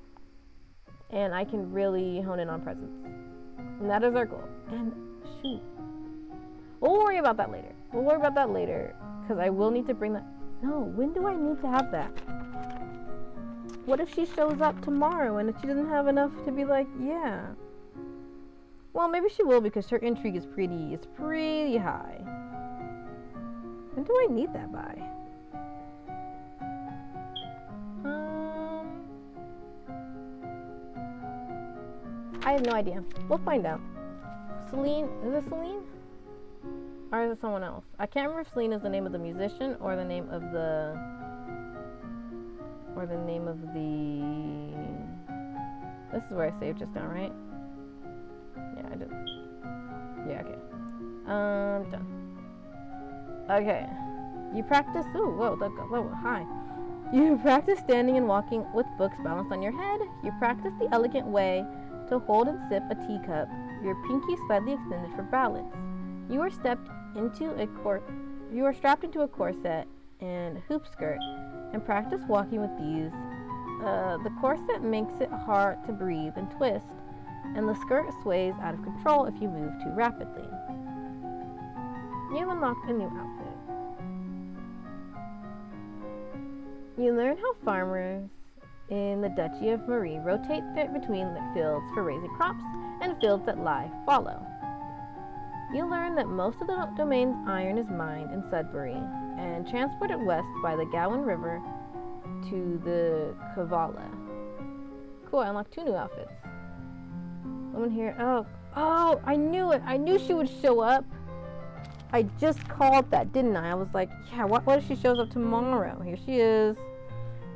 and I can really hone in on presence. And that is our goal. And shoot, we'll worry about that later. Because I will need to bring that. No, when do I need to have that? What if she shows up tomorrow and she doesn't have enough to be like, yeah. Well, maybe she will because her intrigue is pretty high. When do I need that by? I have no idea. We'll find out. Celine, is it Celine? Or is it someone else? I can't remember if Celine is the name of the musician or the name of the This is where I saved just now, right? Yeah, I did. Yeah, okay. Done. Okay. You practice. Ooh, whoa, hi. You practice standing and walking with books balanced on your head. You practice the elegant way to hold and sip a teacup, your pinky slightly extended for balance. You are strapped into a corset and hoop skirt, and practice walking with these. The corset makes it hard to breathe and twist, and the skirt sways out of control if you move too rapidly. You unlocked a new outfit. You learn how farmers in the Duchy of Marie rotate between the fields for raising crops and fields that lie fallow. You learn that most of the domain's iron is mined in Sudbury and transported west by the Gowan River to the Kavala. Cool, I unlocked 2 new outfits. Woman here. Oh, I knew it. I knew she would show up. I just called that, didn't I? I was like, yeah, what if she shows up tomorrow? Here she is.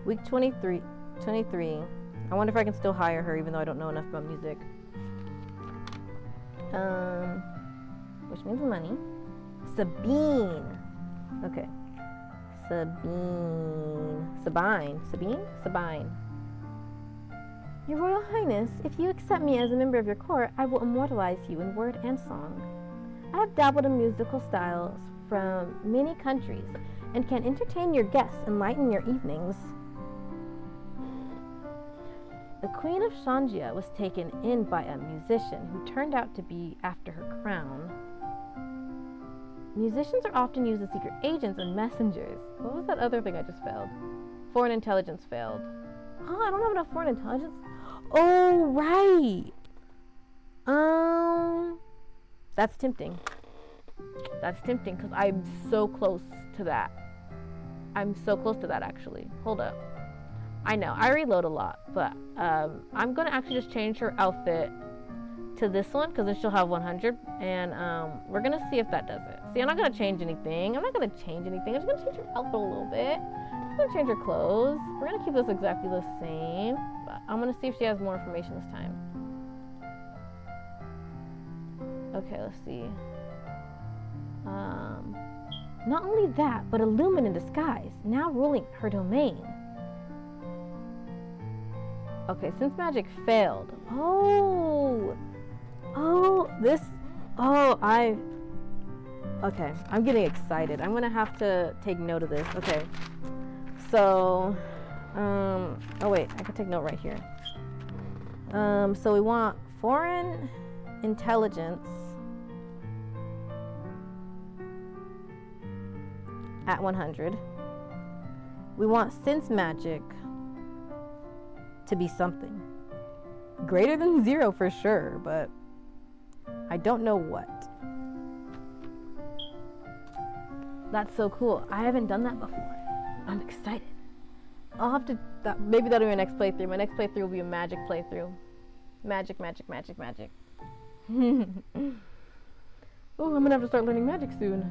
Week 23. I wonder if I can still hire her even though I don't know enough about music. Which means money. Sabine. Okay. Sabine. Your Royal Highness, if you accept me as a member of your court, I will immortalize you in word and song. I have dabbled in musical styles from many countries and can entertain your guests and lighten your evenings. The Queen of Shanjia was taken in by a musician who turned out to be after her crown. Musicians are often used as secret agents and messengers. What was that other thing I just failed? Foreign intelligence failed. Oh, I don't have enough foreign intelligence. Oh, right. That's tempting. Because I'm so close to that. Actually. Hold up. I know, I reload a lot, but I'm going to actually just change her outfit to this one because then she'll have 100, and we're going to see if that does it. See, I'm not going to change anything. I'm just going to change her outfit a little bit. I'm going to change her clothes. We're going to keep this exactly the same, but I'm going to see if she has more information this time. Okay, let's see. Not only that, but a lumen in disguise, now ruling her domain. Okay, since magic failed. Oh, this. Oh, okay, I'm getting excited. I'm gonna have to take note of this. Okay, so, oh wait, I can take note right here. So we want foreign intelligence at 100. We want sense magic to be something greater than 0 for sure, but I don't know what. That's so cool. I haven't done that before. I'm excited. I'll have to, maybe that'll be my next playthrough. My next playthrough will be a magic playthrough. Magic. Oh, I'm gonna have to start learning magic soon.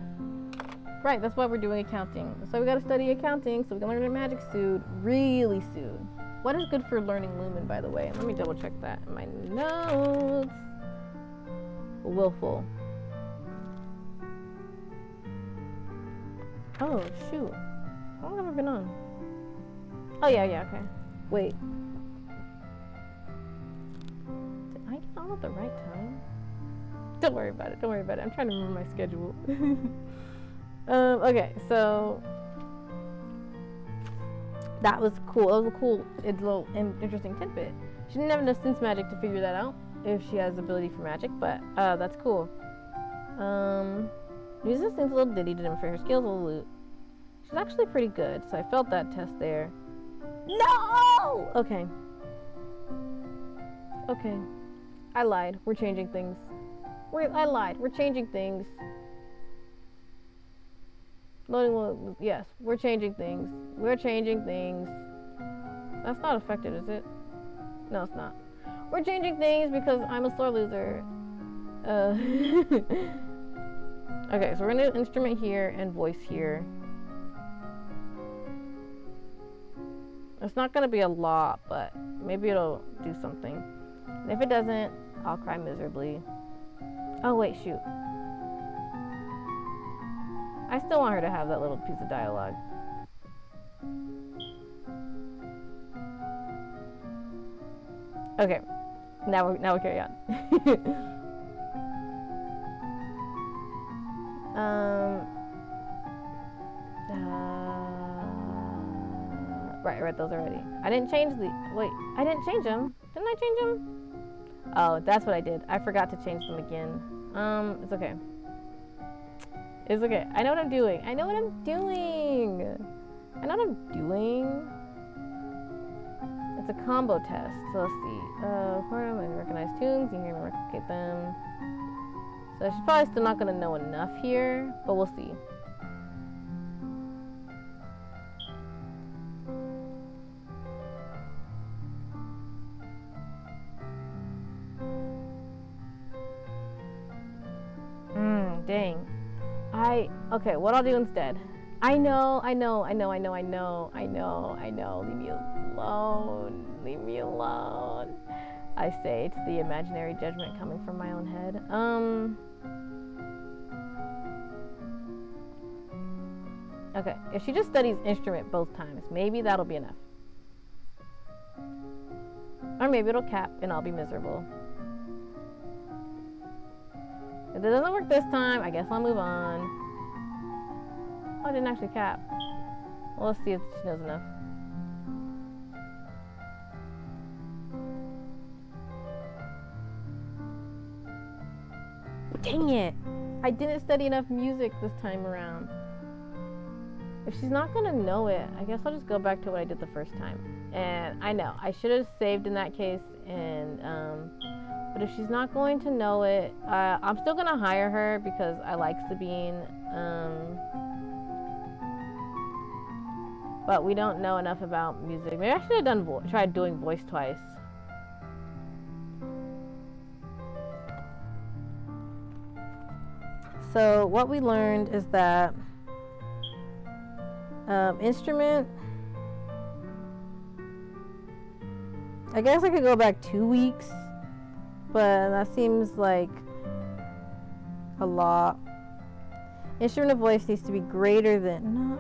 Right, that's why we're doing accounting. So we gotta study accounting so we can learn magic soon, really soon. What is good for learning Lumen, by the way? Let me double check that in my notes. Willful. Oh, shoot. How long have I been on? Oh, yeah, okay. Wait. Did I get on at the right time? Don't worry about it. I'm trying to remember my schedule. Okay, so that was cool. That was a cool, little interesting tidbit. She didn't have enough sense magic to figure that out if she has ability for magic, but that's cool. Use this thing's little ditty to demonstrate her skills of the loot. She's actually pretty good, so I felt that test there. No! Okay. I lied. We're changing things. I lied. We're changing things. Loading, yes, we're changing things. That's not affected, is it? No, it's not. We're changing things because I'm a sore loser. Okay, so we're gonna do instrument here and voice here. It's not gonna be a lot, but maybe it'll do something. And if it doesn't, I'll cry miserably. Oh wait, shoot. I still want her to have that little piece of dialogue. Okay, now we carry on. Right, I read those already. I didn't change them. Didn't I change them? Oh, that's what I did. I forgot to change them again. It's okay. I know what I'm doing. It's a combo test. So let's see. Recognize tunes. You hear me replicate them. So she's probably still not gonna know enough here, but we'll see. Dang. Okay, what I'll do instead. I know. Leave me alone. I say to the imaginary judgment coming from my own head. Okay, if she just studies instrument both times, maybe that'll be enough. Or maybe it'll cap and I'll be miserable. If it doesn't work this time, I guess I'll move on. Oh, I didn't actually cap. Well, let's see if she knows enough. Dang it! I didn't study enough music this time around. If she's not gonna know it, I guess I'll just go back to what I did the first time. And I know, I should have saved in that case, and but if she's not going to know it, I'm still gonna hire her because I like Sabine. But we don't know enough about music. Maybe I should have tried doing voice twice. So what we learned is that instrument, I guess I could go back 2 weeks, but that seems like a lot. Instrument of voice needs to be greater than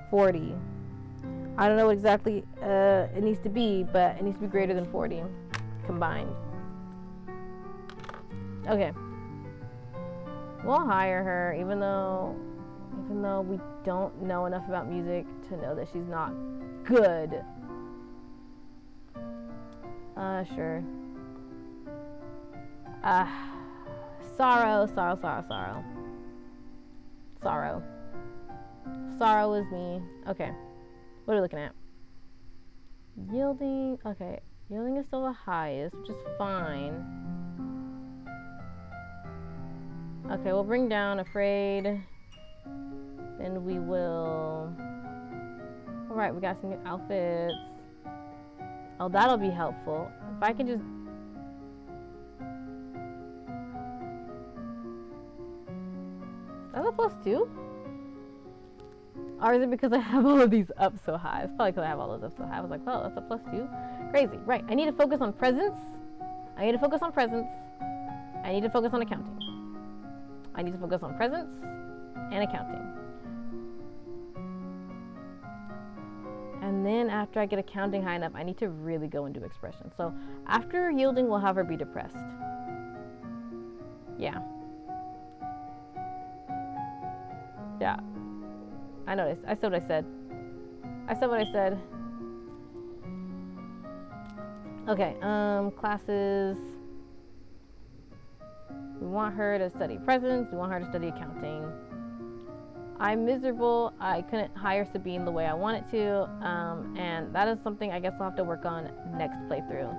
40. I don't know what exactly it needs to be, but it needs to be greater than 40 combined. Okay. We'll hire her, even though we don't know enough about music to know that she's not good. Sure. Sorrow. Sorrow is me. Okay. What are we looking at? Yielding. Okay. Yielding is still the highest, which is fine. Okay, we'll bring down afraid. Then we will. Alright, we got some new outfits. Oh, that'll be helpful. If I can just. That's a +2? Or is it because I have all of these up so high? It's probably because I have all those up so high. I was like, oh, that's a +2? Crazy. Right. I need to focus on presence. I need to focus on presence. I need to focus on accounting. I need to focus on presence and accounting. And then after I get accounting high enough, I need to really go and do expression. So after yielding, we'll have her be depressed. Yeah. Yeah. I noticed. I said what I said. I said what I said. Okay, classes. We want her to study presence. We want her to study accounting. I'm miserable. I couldn't hire Sabine the way I wanted to. And that is something I guess I'll have to work on next playthrough.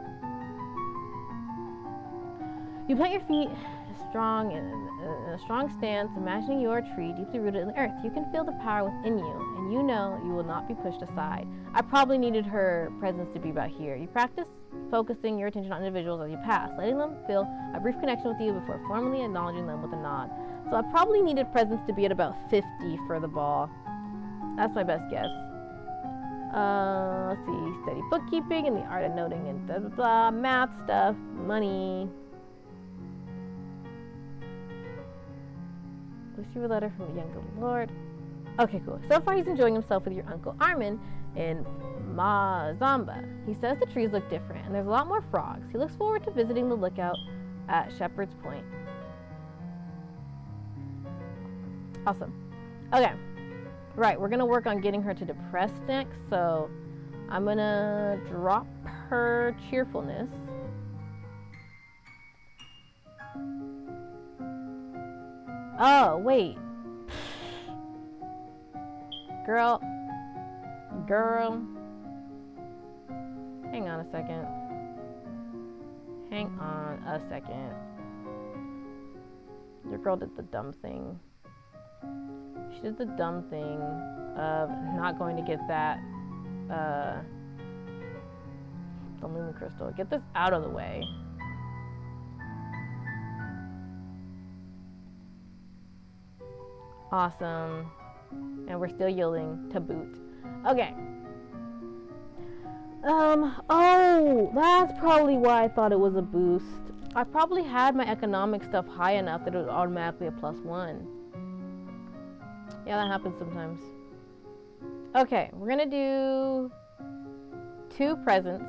You plant your feet strong in a strong stance, imagining you are a tree deeply rooted in the earth. You can feel the power within you, and you know you will not be pushed aside. I probably needed her presence to be about here. You practice focusing your attention on individuals as you pass, letting them feel a brief connection with you before formally acknowledging them with a nod. So I probably needed presence to be at about 50 for the ball. That's my best guess. Let's see, study bookkeeping and the art of noting and blah, blah, blah, math stuff, money. Receive a letter from a younger lord. Okay, cool. So far he's enjoying himself with your Uncle Armin in Mazamba. He says the trees look different and there's a lot more frogs. He looks forward to visiting the lookout at Shepherd's Point. Awesome. Okay. Right, we're gonna work on getting her to depressed next, so I'm gonna drop her cheerfulness. Oh, wait. Girl. Hang on a second. Your girl did the dumb thing. She did the dumb thing of not going to get that, the lumen crystal. Get this out of the way. Awesome. And we're still yielding to boot. Okay. Oh, that's probably why I thought it was a boost. I probably had my economic stuff high enough that it was automatically a +1. Yeah, that happens sometimes. Okay, we're gonna do 2 presents.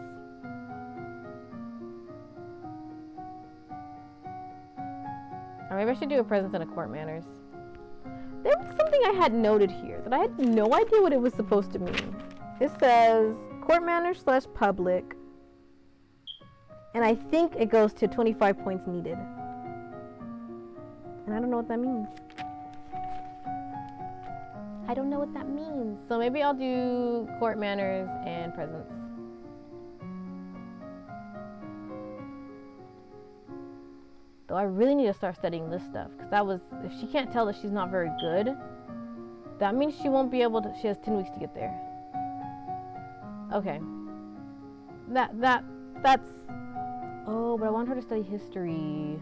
Or maybe I should do a presence and a court manners. There was something I had noted here that I had no idea what it was supposed to mean. It says court manners / public, and I think it goes to 25 points needed. And I don't know what that means. I don't know what that means. So maybe I'll do court manners and presence. Though I really need to start studying this stuff, because if she can't tell that she's not very good, that means she won't be able to. She has 10 weeks to get there. Okay. That's. Oh, but I want her to study history.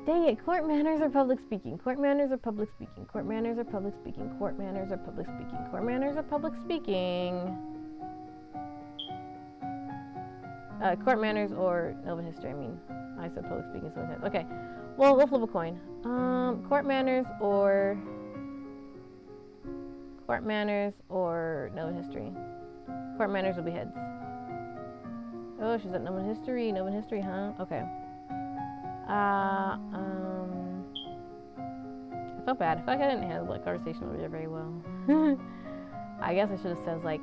Dang it! Court manners are public speaking. Court manners are public speaking. Court manners are public speaking. Court manners are public speaking. Court manners are public speaking. Court manners or Nova history. I mean, I said public speaking, so it's okay. Well, we'll flip a coin. Court manners or Nova history. Court manners will be heads. Oh, she's at Nova history, huh? Okay. I felt bad. I felt like I didn't handle that conversation over there very well. I guess I should have said like,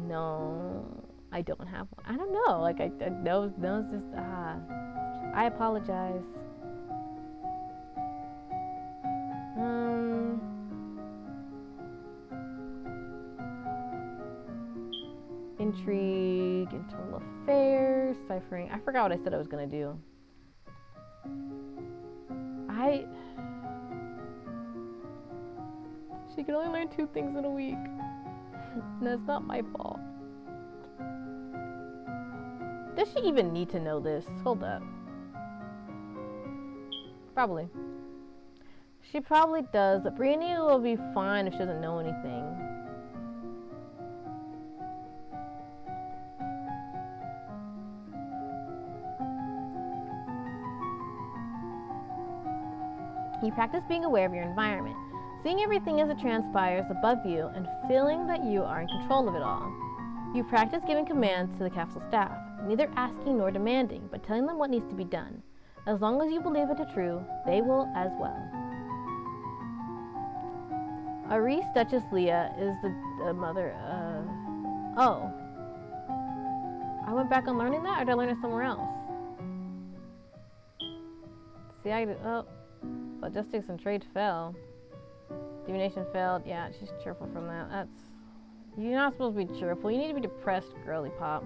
no, I don't have one. I don't know. Like I no, it's just I apologize. Intrigue, internal affairs, ciphering. I forgot what I said I was gonna do. She can only learn 2 things in a week. And that's not my fault. Does she even need to know this? Hold up. Probably. She probably does, but Brienne will be fine if she doesn't know anything. You practice being aware of your environment, seeing everything as it transpires above you and feeling that you are in control of it all. You practice giving commands to the castle staff, neither asking nor demanding, but telling them what needs to be done. As long as you believe it is true, they will as well. Aris Duchess Leah is the mother. Oh. I went back on learning that, or did I learn it somewhere else? See, I did. Oh. Logistics and trade fell. Divination failed. Yeah, she's cheerful from that. That's. You're not supposed to be cheerful. You need to be depressed, girly pop.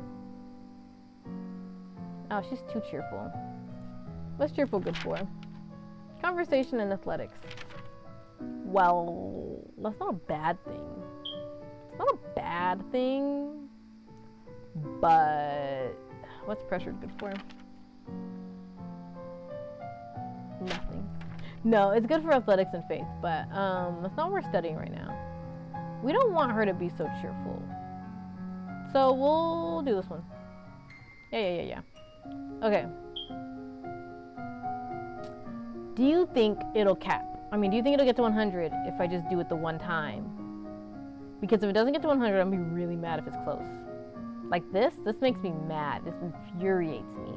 Oh, she's too cheerful. What's cheerful good for? Conversation and athletics. Well, that's not a bad thing. It's not a bad thing. But what's pressure good for? Nothing. No, it's good for athletics and faith, but that's not what we're studying right now. We don't want her to be so cheerful. So we'll do this one. Yeah. Okay. Do you think it'll cap? I mean, do you think it'll get to 100 if I just do it the one time? Because if it doesn't get to 100, I'm gonna be really mad if it's close. Like this makes me mad. This infuriates me.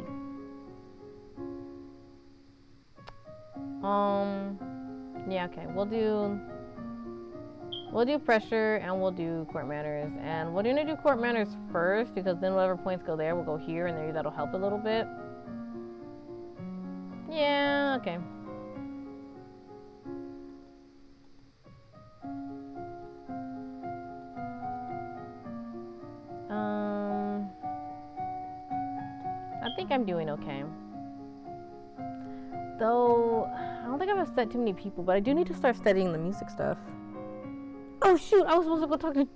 Yeah, okay. We'll do pressure and we'll do court manners. And we're gonna do court manners first because then whatever points go there will go here and maybe that'll help a little bit. Yeah, okay. I think I'm doing okay. Though, I don't think I've upset too many people, but I do need to start studying the music stuff. Oh shoot, I was supposed to go talk to...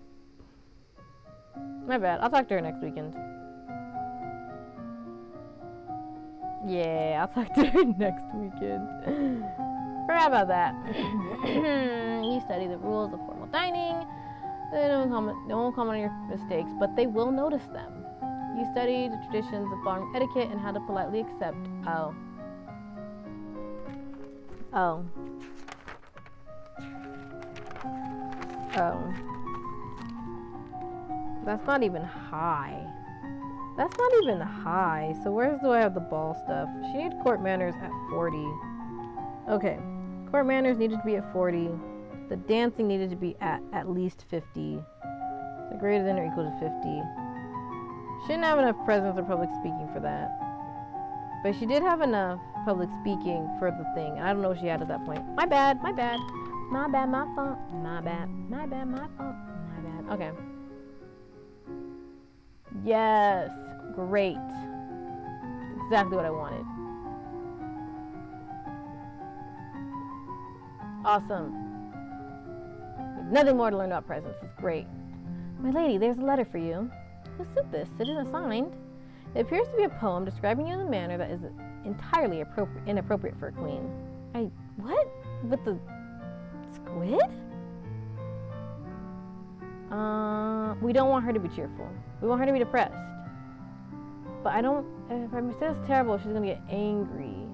My bad, I'll talk to her next weekend. Yeah, I'll talk to her next weekend. Forgot about that. You study the rules of formal dining. They won't comment on your mistakes, but they will notice them. You study the traditions of farm etiquette and how to politely accept. Oh. That's not even high. So where do I have the ball stuff? She needed court manners at 40. Okay. Court manners needed to be at 40. The dancing needed to be at least 50. So greater than or equal to 50. She didn't have enough presence or public speaking for that. But she did have enough public speaking for the thing. I don't know what she had at that point. My bad. My fault. Okay. Yes. Great. Exactly what I wanted. Awesome. Nothing more to learn about presence. It's great. My lady, there's a letter for you. Who sent this? It isn't signed. It appears to be a poem describing you in a manner that is entirely inappropriate for a queen. What? With the squid? We don't want her to be cheerful. We want her to be depressed. But if I say it's terrible, she's gonna get angry.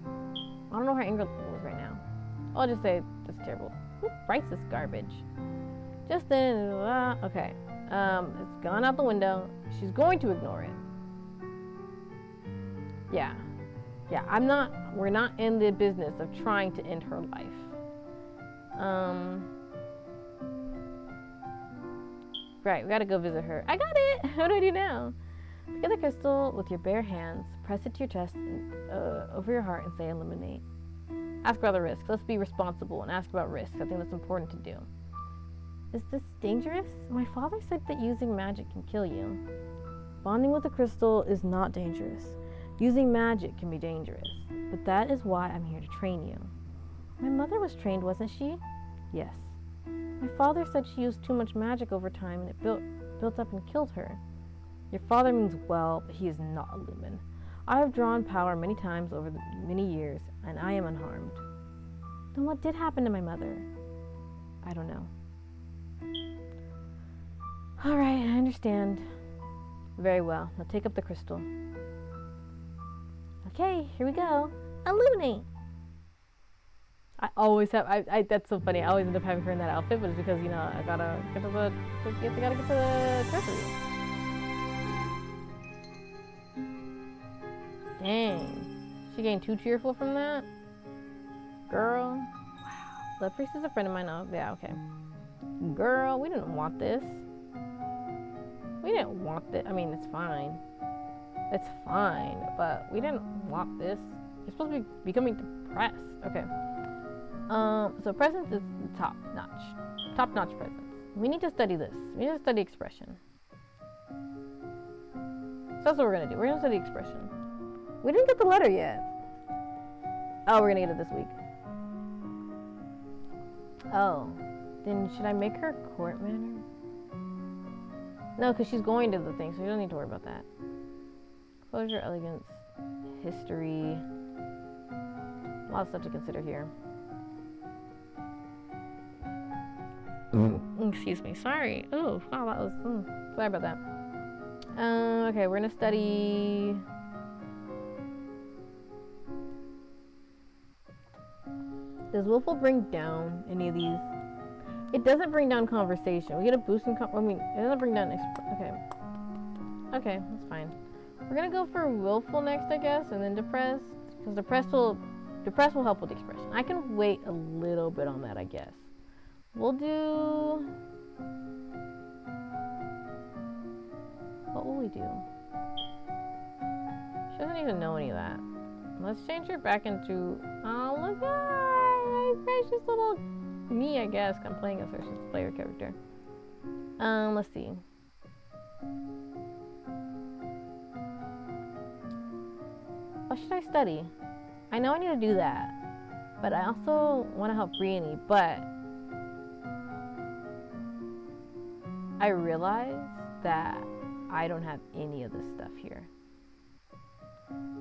I don't know how angry is right now. I'll just say it's terrible. Who writes this garbage? Just then, okay. It's gone out the window. She's going to ignore it. Yeah. Yeah, we're not in the business of trying to end her life. Right, we gotta go visit her. I got it! What do I do now? Pick up the crystal with your bare hands, press it to your chest, and, over your heart, and say eliminate. Ask about the risks. Let's be responsible and ask about risks. I think that's important to do. Is this dangerous? My father said that using magic can kill you. Bonding with the crystal is not dangerous. Using magic can be dangerous, but that is why I'm here to train you. My mother was trained, wasn't she? Yes. My father said she used too much magic over time and it built up and killed her. Your father means well, but he is not a lumen. I have drawn power many times over the many years, and I am unharmed. Then what did happen to my mother? I don't know. All right, I understand. Very well. Now take up the crystal. Okay, here we go. Illuminate. I always have. That's so funny. I always end up having her in that outfit, but it's because I gotta get to the treasury. Dang, she getting too cheerful from that, girl. Wow. The priest is a friend of mine. Oh, yeah, okay. Girl, we didn't want this. We didn't want this. I mean, it's fine. It's fine, but we didn't want this. You're supposed to be becoming depressed. Okay. So presence is top notch presence. We need to study this. We need to study expression. So that's what we're gonna do. We're gonna study expression. We didn't get the letter yet. Oh, we're gonna get it this week. Oh, then should I make her court manner? No, because she's going to the thing, so you don't need to worry about that. Composure, elegance, history. A lot of stuff to consider here. Excuse me. Sorry. Oh, wow, that was. Sorry about that. Okay, we're gonna study. Does willful bring down any of these? It doesn't bring down conversation. We get a boost in. It doesn't bring down. Okay, that's fine. We're gonna go for willful next, I guess, and then depressed, because depressed will help with expression. I can wait a little bit on that, I guess. We'll do. What will we do? She doesn't even know any of that. Let's change her back into. Oh, look at my precious little me, I guess. I'm playing as her. She's a player character. Let's see. What should I study? I know I need to do that, but I also want to help Brienne, but I realize that I don't have any of this stuff here.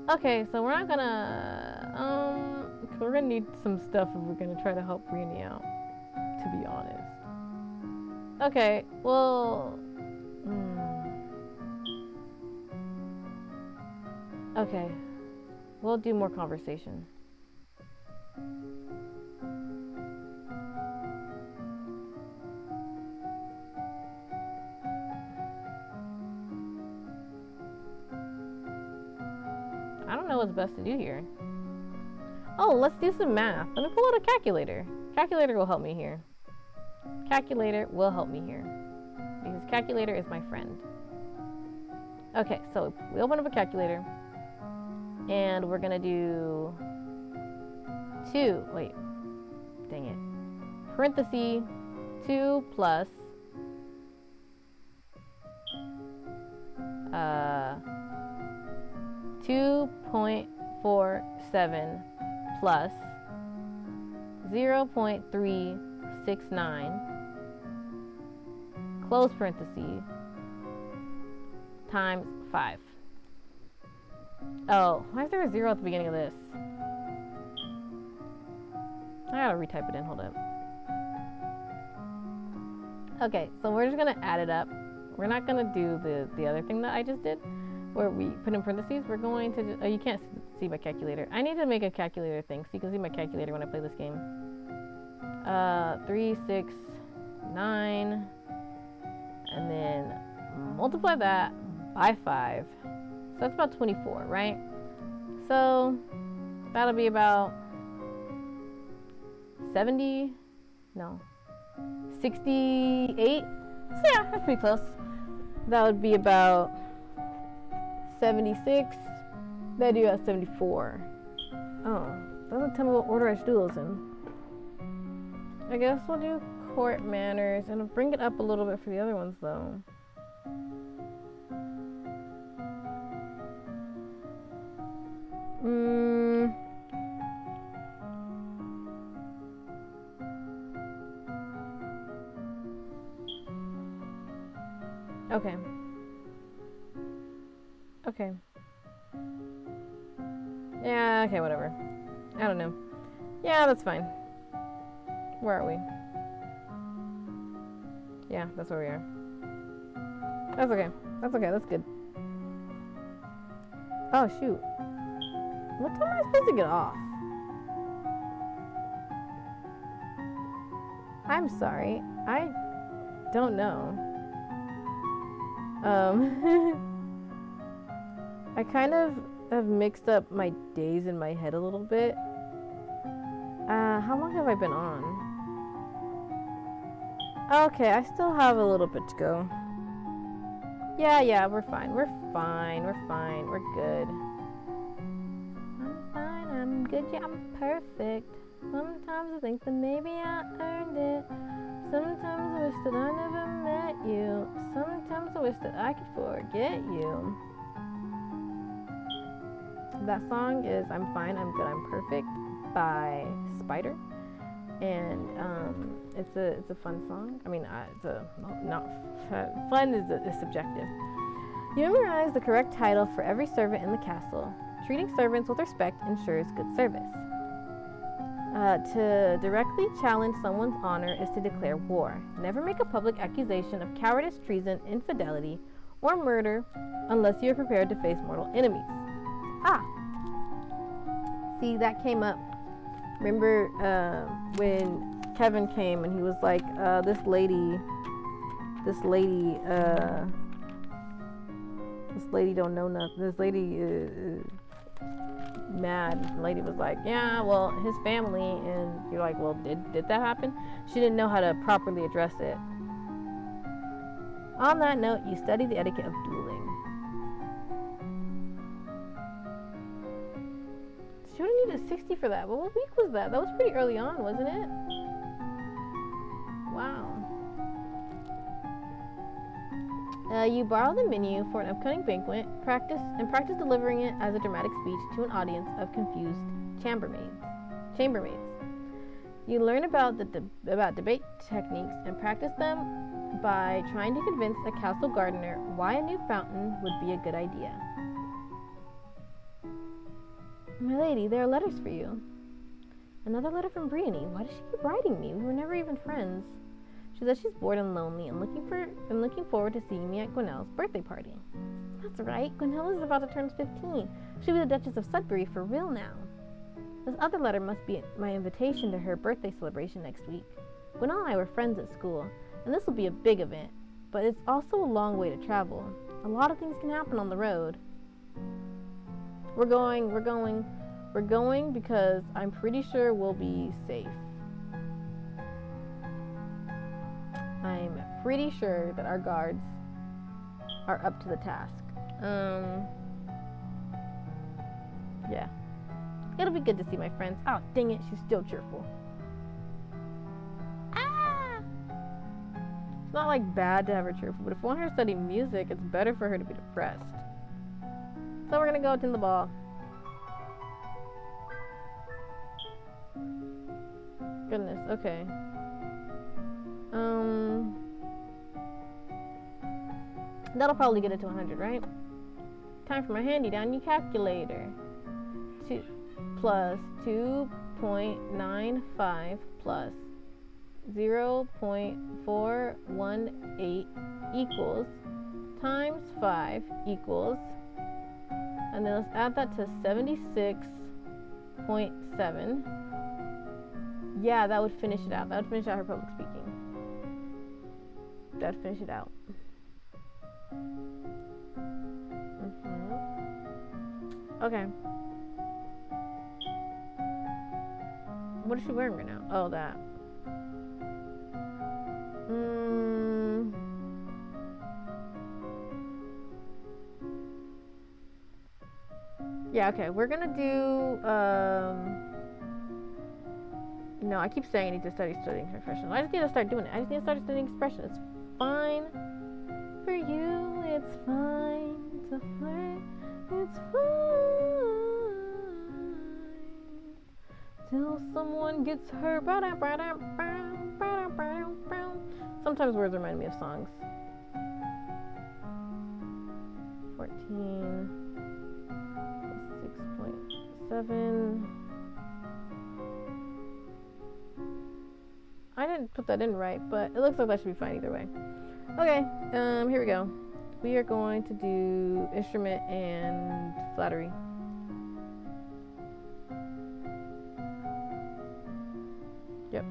Okay, so we're not gonna, we're gonna need some stuff if we're gonna try to help Brienne out, to be honest. Okay, well, okay, we'll do more conversation. I don't know what's best to do here. Oh, let's do some math. Let me pull out a calculator. Calculator will help me here. Calculator will help me here. Because calculator is my friend. Okay, so we open up a calculator. And we're gonna do 2, wait, dang it. Parenthesis 2 plus 2.47 plus 0.369 close parenthesis times 5. Oh, why is there a 0 at the beginning of this? I gotta retype it in, hold up. Okay, so we're just gonna add it up. We're not gonna do the other thing that I just did, where we put in parentheses. We're going to just, oh, you can't see my calculator. I need to make a calculator thing so you can see my calculator when I play this game. 3, 6, 9, and then multiply that by 5. So that's about 24, right? So that'll be about 68. So yeah, that's pretty close. That would be about 76. That do at 74. Oh, doesn't tell me what order I should do those in. I guess we'll do court manners and I'll bring it up a little bit for the other ones though. Okay. Okay. Yeah, okay, whatever. I don't know. Yeah, that's fine. Where are we? Yeah, that's where we are. That's okay. That's okay, that's good. Oh, shoot. What time am I supposed to get off? I'm sorry. I don't know. I kind of have mixed up my days in my head a little bit. How long have I been on? Okay, I still have a little bit to go. Yeah, we're fine. We're good. I'm fine, I'm good, yeah, I'm perfect. Sometimes I think that maybe I earned it. Sometimes I wish that I never met you. Sometimes I wish that I could forget you. That song is I'm Fine, I'm Good, I'm Perfect by Spider. And it's a fun song. I mean, fun is subjective. You memorize the correct title for every servant in the castle. Treating servants with respect ensures good service. To directly challenge someone's honor is to declare war. Never make a public accusation of cowardice, treason, infidelity, or murder unless you are prepared to face mortal enemies. See, that came up. Remember when Kevin came and he was like, this lady don't know nothing. This lady is mad. The lady was like, yeah, well, his family. And you're like, well, did that happen? She didn't know how to properly address it. On that note, you study the etiquette of dueling. She would have needed a 60 for that. But what week was that? That was pretty early on, wasn't it? Wow. You borrow the menu for an upcoming banquet, practice delivering it as a dramatic speech to an audience of confused chambermaids. You learn about debate techniques and practice them by trying to convince a castle gardener why a new fountain would be a good idea. My lady, there are letters for you. Another letter from Briony. Why does she keep writing me? We were never even friends. She says she's bored and lonely and looking forward to seeing me at Gwenelle's birthday party. That's right, Gwenelle is about to turn 15. She'll be the Duchess of Sudbury for real now. This other letter must be my invitation to her birthday celebration next week. Gwenelle and I were friends at school, and this will be a big event, but it's also a long way to travel. A lot of things can happen on the road. We're going because I'm pretty sure we'll be safe. I'm pretty sure that our guards are up to the task. Yeah. It'll be good to see my friends. Oh, dang it, she's still cheerful. It's not like bad to have her cheerful, but if I want her to study music, it's better for her to be depressed. So we're gonna go attend the ball. Goodness, okay. That'll probably get it to 100, right? Time for my handy dandy calculator. 2 plus 2.95 plus 0.418 equals times 5 equals, and then let's add that to 76.7. Yeah, that would finish it out. That would finish out her public speaking. That'd finish it out. Okay. What is she wearing right now? Oh, that. Yeah, okay. We're gonna do, no, I keep saying I need to studying expression. I just need to start doing it. I just need to start studying expression. It's fine for you. It's fine to flirt. It's fine till someone gets hurt. Sometimes words remind me of songs. 14, 6.7. I didn't put that in right, but it looks like that should be fine either way. Okay, here we go. We are going to do instrument and flattery. Yep.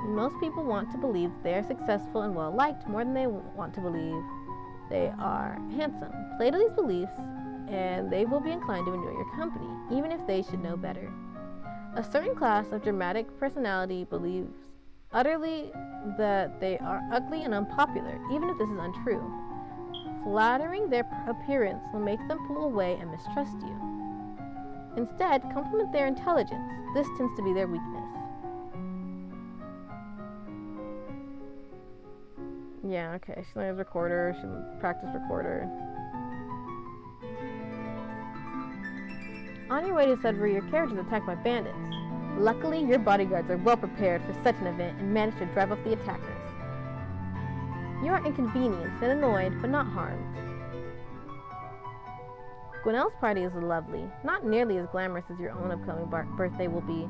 Most people want to believe they are successful and well liked more than they want to believe they are handsome. Play to these beliefs and they will be inclined to enjoy your company, even if they should know better. A certain class of dramatic personality believes utterly that they are ugly and unpopular, even if this is untrue. Flattering their appearance will make them pull away and mistrust you. Instead, compliment their intelligence. This tends to be their weakness. Yeah, okay. She learns recorder. She practice recorder. On your way to Sudbury, your carriage is attacked by bandits. Luckily, your bodyguards are well prepared for such an event and manage to drive off the attackers. You are inconvenienced and annoyed, but not harmed. Gwinnell's party is lovely, not nearly as glamorous as your own upcoming birthday will be,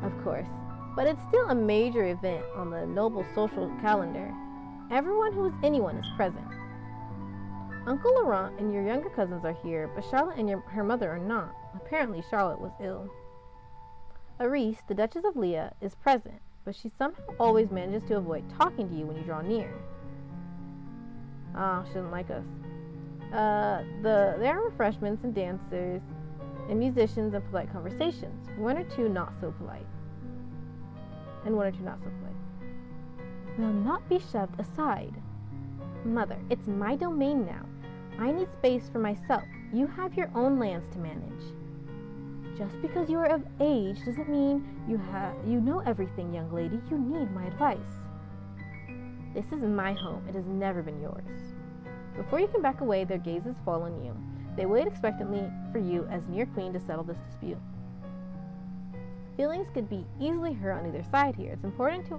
of course, but it's still a major event on the noble social calendar. Everyone who is anyone is present. Uncle Laurent and your younger cousins are here, but Charlotte and her mother are not. Apparently, Charlotte was ill. Arise, the Duchess of Leah, is present, but she somehow always manages to avoid talking to you when you draw near. She doesn't like us. There are refreshments and dancers and musicians and polite conversations. One or two not so polite. Will not be shoved aside. Mother, it's my domain now. I need space for myself. You have your own lands to manage. Just because you are of age doesn't mean you know everything, young lady. You need my advice. This is my home. It has never been yours. Before you can back away, their gazes fall on you. They wait expectantly for you as near queen to settle this dispute. Feelings could be easily hurt on either side here. It's important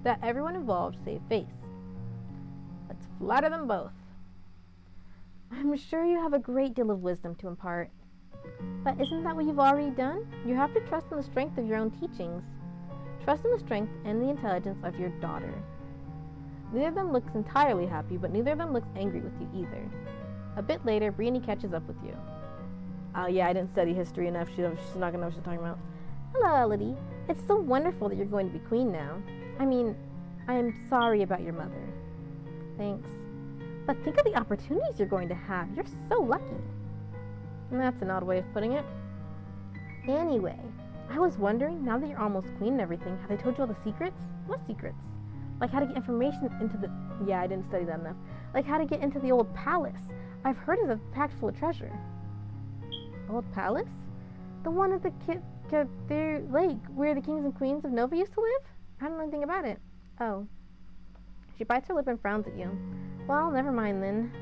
that everyone involved save face. Let's flatter them both. I'm sure you have a great deal of wisdom to impart. But isn't that what you've already done? You have to trust in the strength of your own teachings. Trust in the strength and the intelligence of your daughter. Neither of them looks entirely happy, but neither of them looks angry with you either. A bit later, Brienne catches up with you. Oh yeah, I didn't study history enough. She's not gonna know what she's talking about. Hello, Elodie. It's so wonderful that you're going to be queen now. I mean, I am sorry about your mother. Thanks. But think of the opportunities you're going to have. You're so lucky. And that's an odd way of putting it. Anyway, I was wondering, now that you're almost queen and everything, have they told you all the secrets? What secrets? Like how to get information into the... Yeah, I didn't study that enough. Like how to get into the old palace. I've heard it's packed full of treasure. Old palace? The one at the lake where the kings and queens of Nova used to live? I don't know anything about it. Oh. She bites her lip and frowns at you. Well, never mind then.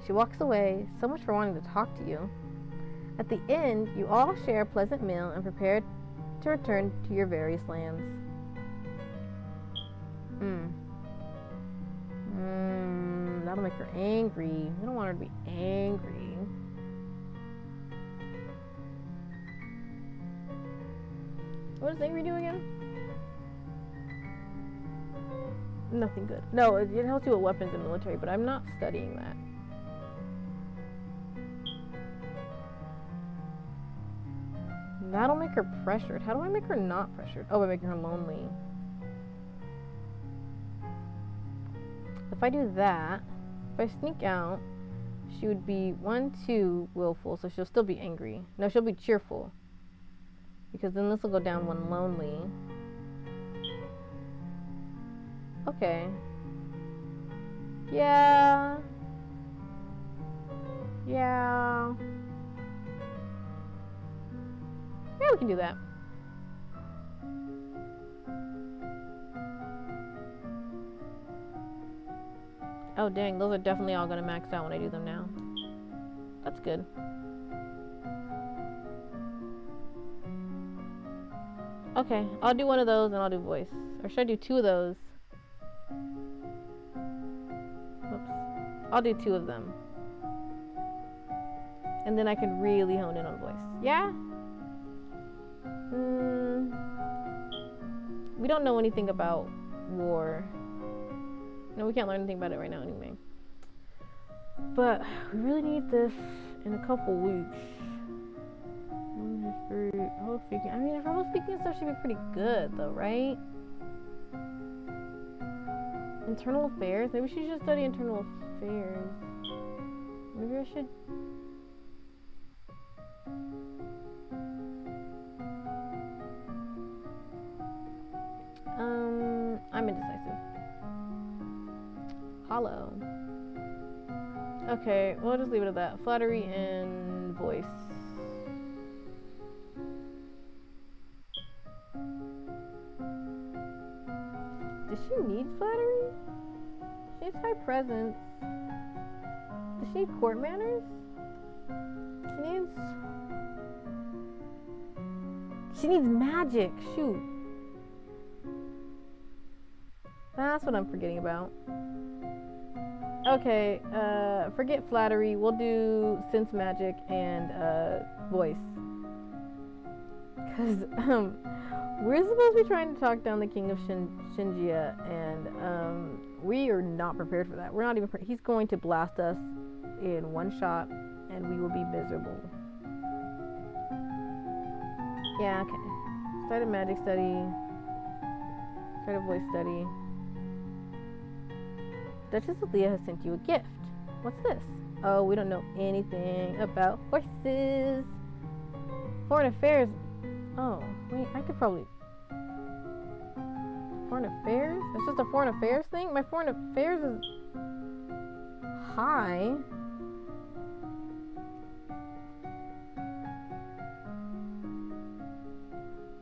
She walks away, so much for wanting to talk to you. At the end, you all share a pleasant meal and prepare to return to your various lands. That'll make her angry. We don't want her to be angry. What does angry do again? Nothing good. No, it helps you with weapons and military, but I'm not studying that. That'll make her pressured. How do I make her not pressured? Oh, by making her lonely. If I do that, if I sneak out, she would be 1, 2 willful, so she'll still be angry. No, she'll be cheerful. Because then this will go down 1 lonely. Okay. Yeah. Yeah. Yeah, we can do that. Oh dang, those are definitely all gonna max out when I do them now. That's good. Okay, I'll do one of those and I'll do voice. Or should I do 2 of those? Oops. I'll do 2 of them. And then I can really hone in on voice. Yeah? We don't know anything about war. No, we can't learn anything about it right now anyway. But we really need this in a couple weeks. I mean, verbal speaking stuff should be pretty good though, right? Internal affairs? Maybe she should study internal affairs. Maybe I should... I'm indecisive. Hollow. Okay, we'll just leave it at that. Flattery and voice. Does she need flattery? She needs high presence. Does she need court manners? She needs magic. Shoot. That's what I'm forgetting about. Okay, forget flattery. We'll do sense magic and voice. Because we're supposed to be trying to talk down the King of Shanjia, and we are not prepared for that. We're not even he's going to blast us in 1 shot, and we will be miserable. Yeah, okay. Start a magic study. Start a voice study. Duchess Leah has sent you a gift. What's this? Oh, we don't know anything about horses. Foreign affairs. Oh, wait, I could probably... Foreign affairs? It's just a foreign affairs thing? My foreign affairs is... high.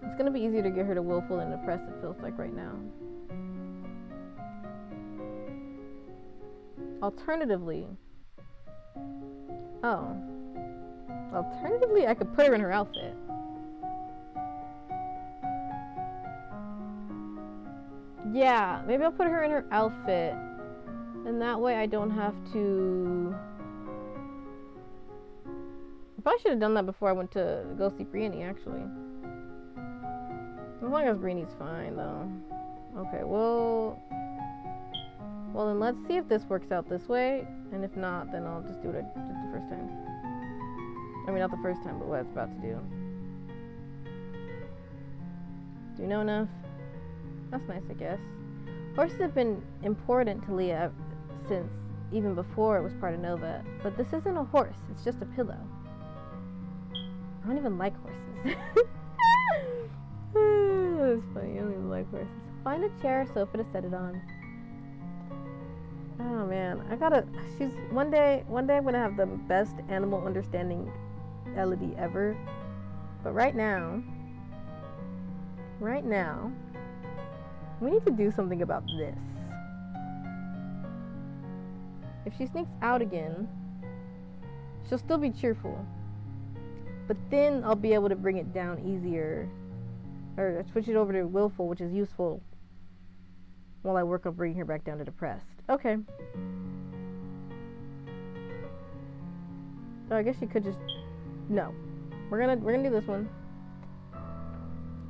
It's gonna be easier to get her to willful than oppressed, it feels like right now. Alternatively, I could put her in her outfit. Yeah, maybe I'll put her in her outfit, and that way I don't have to... I probably should have done that before I went to go see Brienne, actually. As long as Brienne's fine, though. Okay, well, then let's see if this works out this way, and if not, then I'll just do it just the first time. I mean, not the first time, but what it's about to do. Do you know enough? That's nice, I guess. Horses have been important to Leah since even before it was part of Nova, but this isn't a horse, it's just a pillow. I don't even like horses. That's funny, I don't even like horses. Find a chair or sofa to set it on. Oh man, one day I'm gonna have the best animal understanding Elodie ever. But right now, we need to do something about this. If she sneaks out again, she'll still be cheerful. But then I'll be able to bring it down easier. Or switch it over to willful, which is useful, while I work on bringing her back down to depressed. Okay. So I guess she could just... No. We're gonna do this one.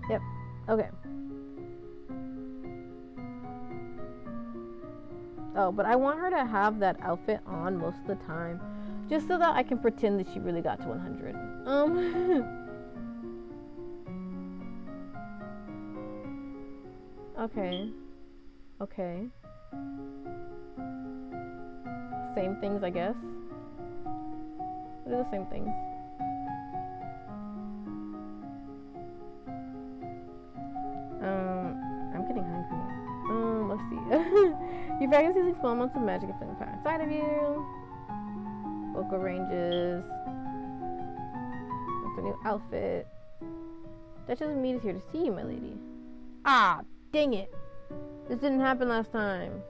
Yep. Okay. Oh, but I want her to have that outfit on most of the time, just so that I can pretend that she really got to 100. Okay. Same things, I guess. They're the same things. I'm getting hungry. Let's see. You practice using small amounts of magic and feeling power inside of you. Vocal ranges. That's a new outfit. Duchess of Mead is here to see you, my lady. Ah, dang it. This didn't happen last time.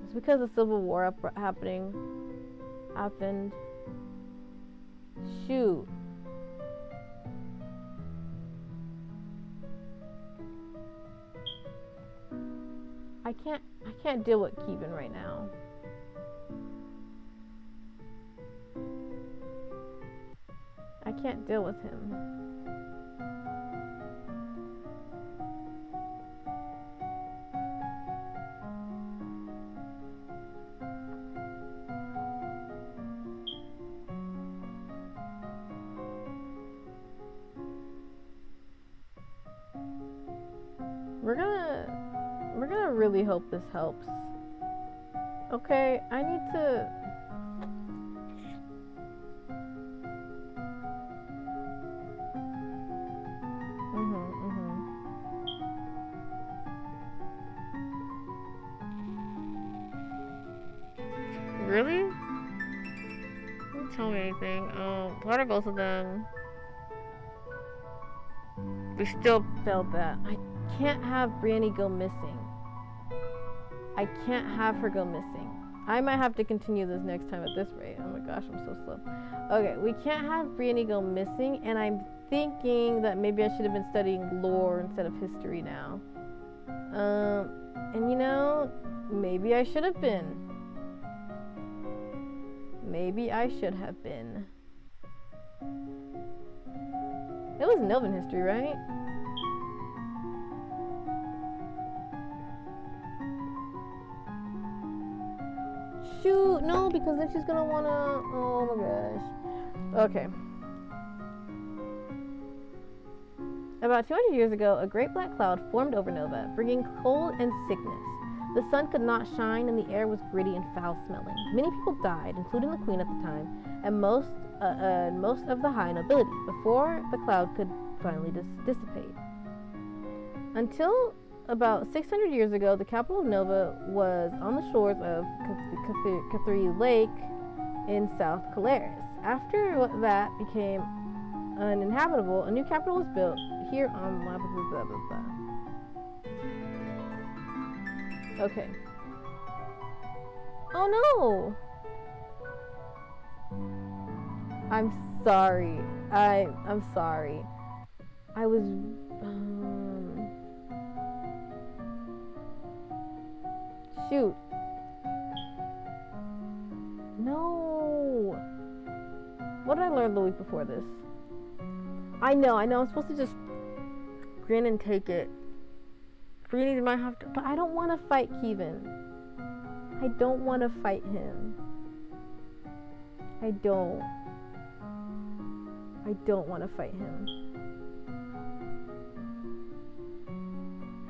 It's because the Civil War happened. Shoot. I can't deal with Kevin right now. I can't deal with him. We're gonna really hope this helps. Okay, I need to. Really? Don't tell me anything. What are both of them? We still failed that. I can't have Brienne go missing. I can't have her go missing. I might have to continue this next time at this rate. Oh my gosh, I'm so slow. Okay, we can't have Brienne go missing, and I'm thinking that maybe I should have been studying lore instead of history now. And you know, maybe I should have been. Maybe I should have been. It was Nilvan history, right? Shoot, no, because then she's gonna wanna. Oh my gosh. Okay. About 200 years ago, a great black cloud formed over Nova, bringing cold and sickness. The sun could not shine, and the air was gritty and foul-smelling. Many people died, including the queen at the time, and most of the high nobility, before the cloud could finally dissipate. Until about 600 years ago, the capital of Nova was on the shores of Cathri Lake in South Calaris. After that became uninhabitable, a new capital was built here on blah, blah, blah, blah, blah. Okay. Oh no! I'm sorry. I'm sorry. I was shoot. No. What did I learn the week before this? I know. I'm supposed to just grin and take it. Brienne might have to, but I don't want to fight Kevin. I don't want to fight him. I don't want to fight him.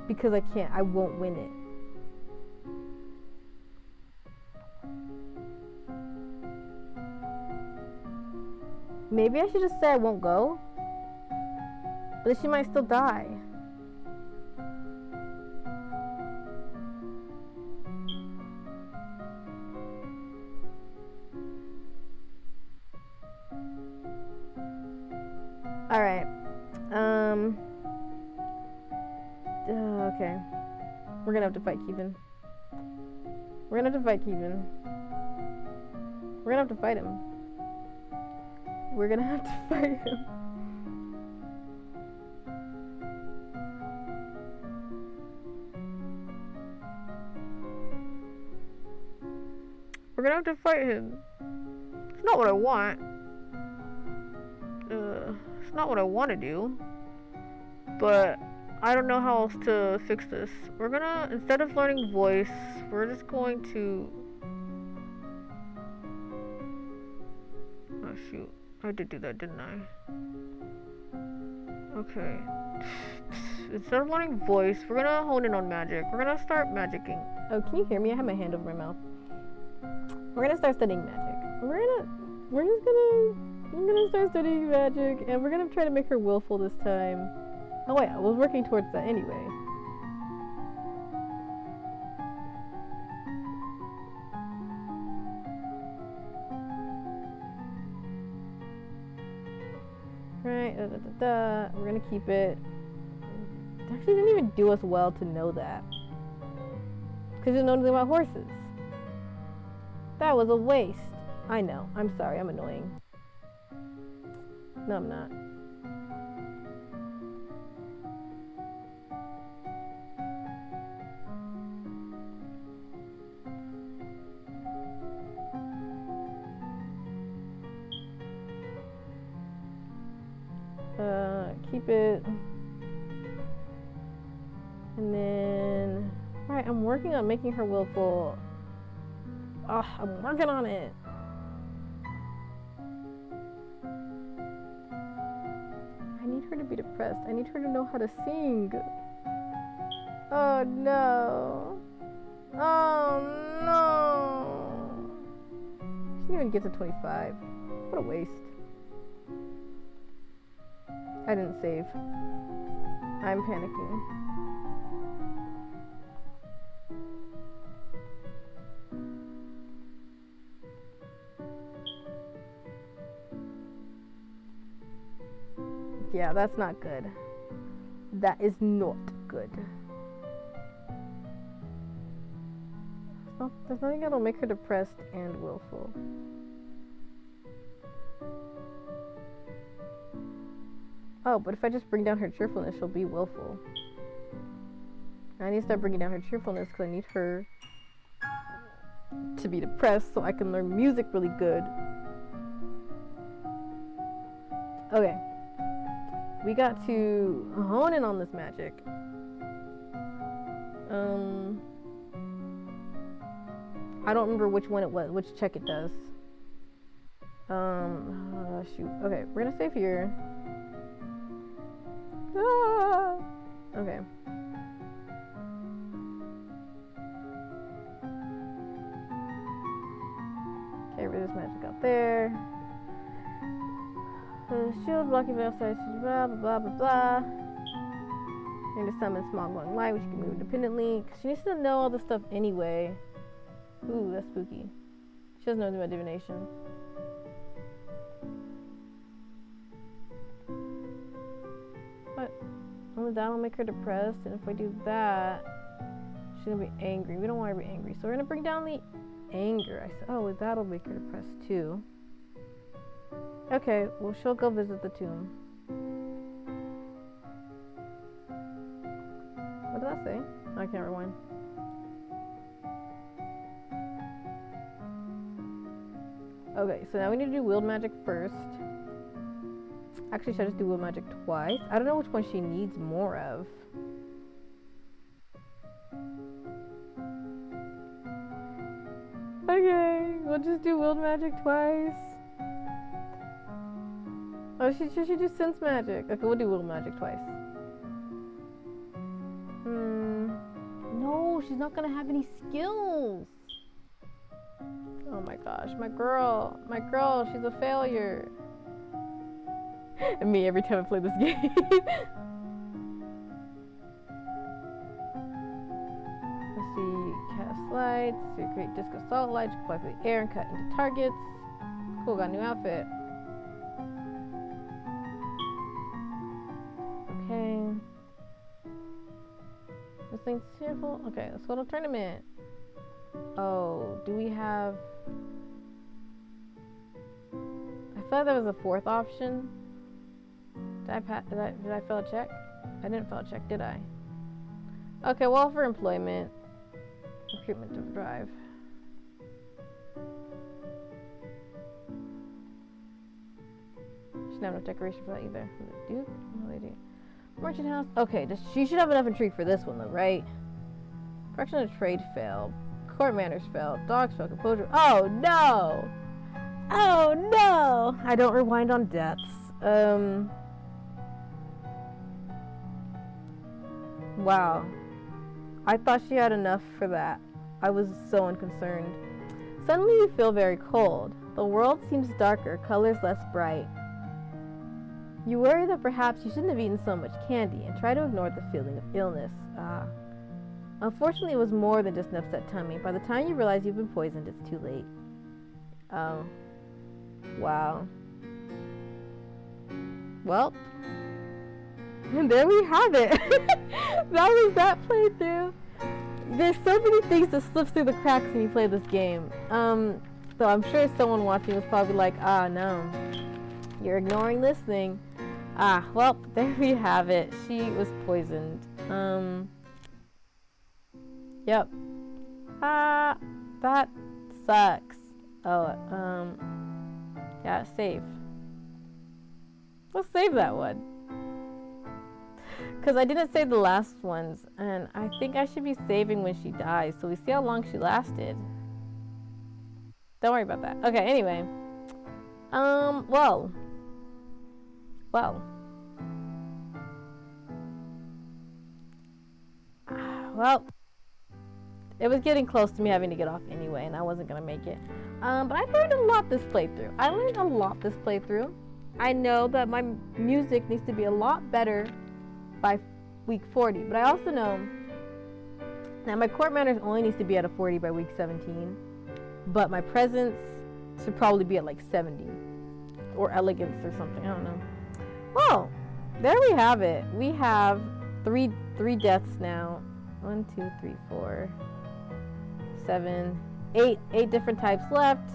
Because I can't. I won't win it. Maybe I should just say I won't go. But then she might still die. Alright. Okay. We're gonna have to fight Kevin. We're gonna have to fight Kevin. We're gonna have to fight him. We're gonna have to fight him. We're gonna have to fight him. It's not what I want. It's not what I want to do. But I don't know how else to fix this. We're gonna, instead of learning voice, we're just going to... Oh shoot. I did do that, didn't I? Okay. Instead of learning voice, we're gonna hone in on magic. We're gonna start magicking. Oh, can you hear me? I have my hand over my mouth. We're gonna start studying magic. We're just gonna I'm gonna start studying magic, and we're gonna try to make her willful this time. Oh wait, I was working towards that anyway. Right, we're gonna keep it. It actually didn't even do us well to know that. Because you didn't know anything about horses. That was a waste. I know. I'm sorry. I'm annoying. No, I'm not. Keep it. And then, right, I'm working on making her willful. I'm working on it. I need her to be depressed. I need her to know how to sing. Oh no. Oh no. She didn't even get to 25. What a waste. I didn't save. I'm panicking. Yeah, that's not good. That is not good. Oh, there's nothing that'll make her depressed and willful. Oh, but if I just bring down her cheerfulness, she'll be willful. I need to start bringing down her cheerfulness because I need her to be depressed so I can learn music really good. Okay. We got to hone in on this magic. I don't remember which one it was, which check it does. Shoot. Okay, we're gonna save here. Ah! Okay. Okay, read this magic out there. Shield blocking outside, blah blah blah blah blah. Need to summon small glowing light, which can move independently. Cause she needs to know all this stuff anyway. Ooh, that's spooky. She doesn't know anything about divination. But only that'll make her depressed, and if I do that, she's gonna be angry. We don't want her to be angry, so we're gonna bring down the anger. I said, oh, that'll make her depressed too. Okay, well, she'll go visit the tomb. What did that say? I can't rewind. Okay, so now we need to do wield magic first. Actually, should I just do wield magic twice? I don't know which one she needs more of. Okay, we'll just do wield magic twice. Oh, she should do sense magic. Okay, we'll do wield magic twice. No, she's not gonna have any skills. Oh my gosh, my girl, she's a failure. And me every time I play this game. Let's see, cast lights, so create disc assault lights, fly through the air and cut into targets. Cool, got a new outfit. Okay. This thing's cheerful. Okay, let's go to tournament. Oh, do we have... I thought there was a fourth option. Did I fail a check? I didn't fail a check, did I? Okay, well, for employment. Recruitment to drive. Should have no decoration for that either. Dude, no, they do. Merchant house. Okay, she should have enough intrigue for this one though, right? Correction of trade failed. Court manners failed. Dogs failed. Composure. Oh no! Oh no! I don't rewind on deaths. Wow. I thought she had enough for that. I was so unconcerned. Suddenly you feel very cold. The world seems darker, colors less bright. You worry that perhaps you shouldn't have eaten so much candy and try to ignore the feeling of illness. Unfortunately, it was more than just an upset tummy. By the time you realize you've been poisoned, it's too late. Oh. Wow. Well, and there we have it. That was that playthrough. There's so many things that slip through the cracks when you play this game. So I'm sure someone watching was probably like, ah, no, you're ignoring this thing. Ah, well, there we have it. She was poisoned. Yep. Ah, that sucks. Oh, yeah, save. Let's save that one. Because I didn't save the last ones, and I think I should be saving when she dies, so we see how long she lasted. Don't worry about that. Okay, anyway. Well, it was getting close to me having to get off anyway, and I wasn't gonna make it. But I learned a lot this playthrough. I know that my music needs to be a lot better by week 40, but I also know that my court manners only needs to be at a 40 by week 17, but my presence should probably be at like 70, or elegance or something, I don't know. Well, there we have it. We have three deaths now. 1, 2, 3, 4, 7, 8 different types left.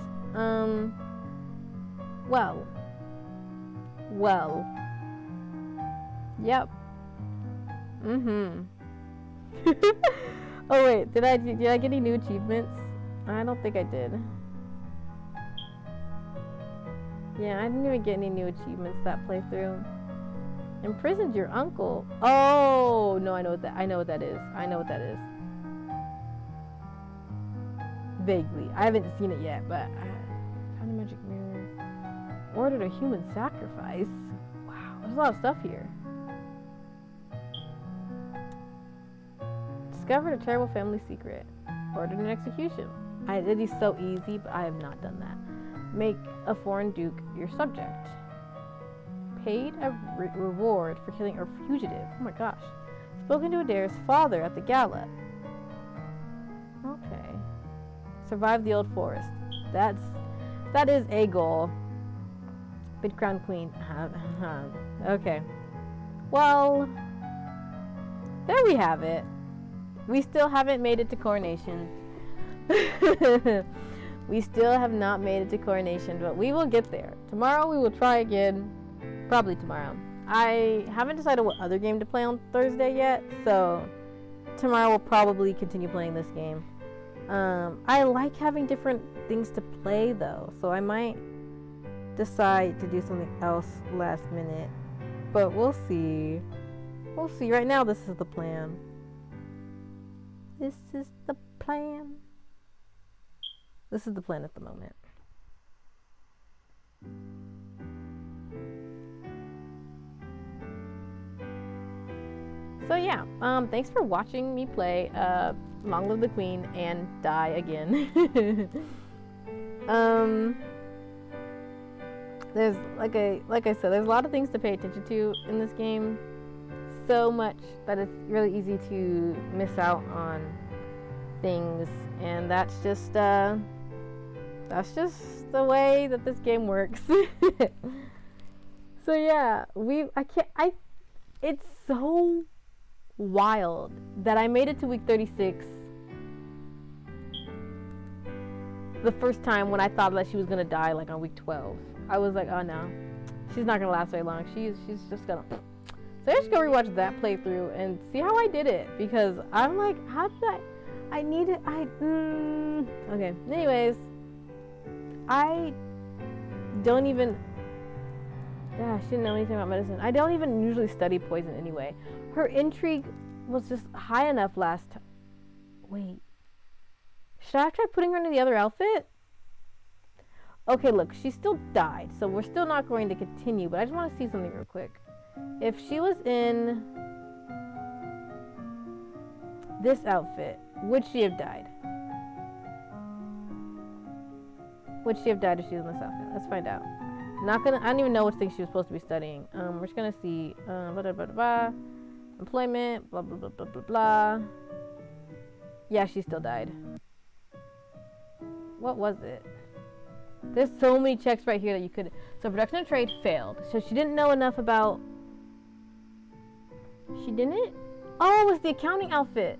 Well. Yep. Oh wait, did I get any new achievements? I don't think I did. Yeah, I didn't even get any new achievements that playthrough. Imprisoned your uncle. Oh no, I know what that is. Vaguely. I haven't seen it yet, but found a magic mirror. Ordered a human sacrifice. Wow, there's a lot of stuff here. Discovered a terrible family secret. Ordered an execution. It is so easy, but I have not done that. Make a foreign duke your subject. Paid a reward for killing a fugitive. Oh my gosh. Spoken to Adair's father at the gala. Okay. Survive the old forest. That is a goal. Bid crown queen. Okay. Well, there we have it. We still haven't made it to coronation. We still have not made it to coronation, but we will get there. Tomorrow we will try again. Probably tomorrow. I haven't decided what other game to play on Thursday yet, so tomorrow we'll probably continue playing this game. I like having different things to play though, so I might decide to do something else last minute, but we'll see. Right now this is the plan. This is the plan at the moment. So yeah, thanks for watching me play Long Live the Queen and die again. There's like I said, there's a lot of things to pay attention to in this game. So much that it's really easy to miss out on things, and that's just the way that this game works. So yeah, it's so wild that I made it to week 36 the first time when I thought that she was gonna die like on week 12. I was like, oh no, she's not gonna last very long. She's just gonna. So I just go rewatch that playthrough and see how I did it, because I'm like, how did okay. Anyways, I don't even. Yeah, I shouldn't know anything about medicine. I don't even usually study poison anyway. Her intrigue was just high enough last time. Wait. Should I have tried putting her into the other outfit? Okay, look, she still died, so we're still not going to continue, but I just want to see something real quick. If she was in this outfit, would she have died? Would she have died if she was in this outfit? Let's find out. Not gonna. I don't even know which thing she was supposed to be studying. We're just gonna see. Blah, blah, blah, blah. Employment. Blah blah blah blah blah blah. Yeah, she still died. What was it? There's so many checks right here that you could. So production and trade failed. So she didn't know enough about. She didn't. Oh, it was the accounting outfit.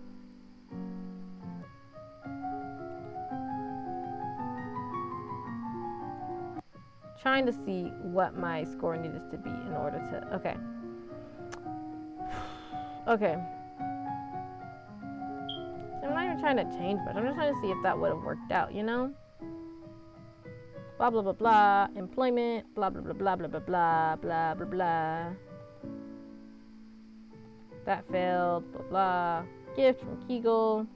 Trying to see what my score needed to be in order to. Okay. Okay. I'm not even trying to change much. I'm just trying to see if that would have worked out, you know? Blah blah blah blah. Employment. Blah blah blah blah blah blah blah blah blah blah. That failed. Blah blah. Gift from Kegel.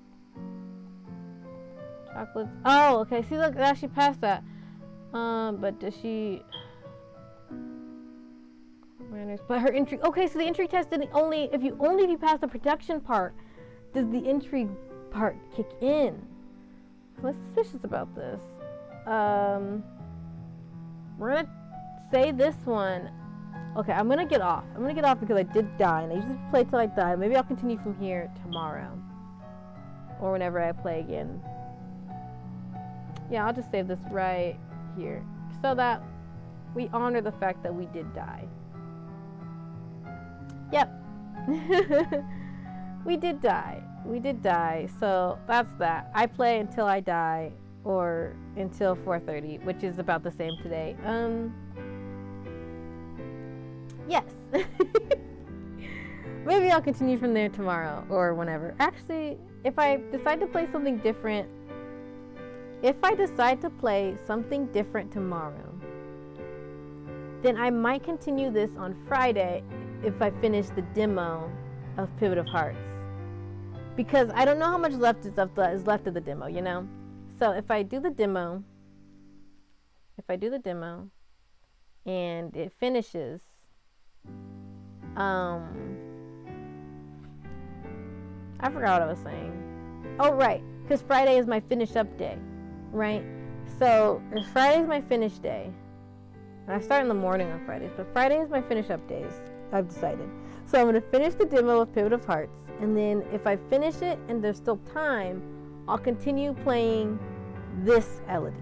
Chocolates. Oh, okay. See, look, she passed that. But does she? But her entry. Okay, so the entry test didn't only if you pass the production part, does the entry part kick in? I'm suspicious about this. We're gonna say this one. Okay, I'm gonna get off. I'm gonna get off because I did die, and I usually play till I die. Maybe I'll continue from here tomorrow, or whenever I play again. Yeah, I'll just save this right here so that we honor the fact that we did die. Yep. We did die, so that's that. I play until I die or until 4:30, which is about the same today. Yes. Maybe I'll continue from there tomorrow or whenever. Actually, if I decide to play something different tomorrow, then I might continue this on Friday if I finish the demo of Pivot of Hearts. Because I don't know how much is left of the demo, you know? So if I do the demo and it finishes, I forgot what I was saying. Oh, right, because Friday is my finish up day, right? So if Friday is my finish day, and I start in the morning on Fridays, but Friday is my finish up days, I've decided. So I'm going to finish the demo of Pivot of Hearts, and then if I finish it and there's still time, I'll continue playing this Elodie.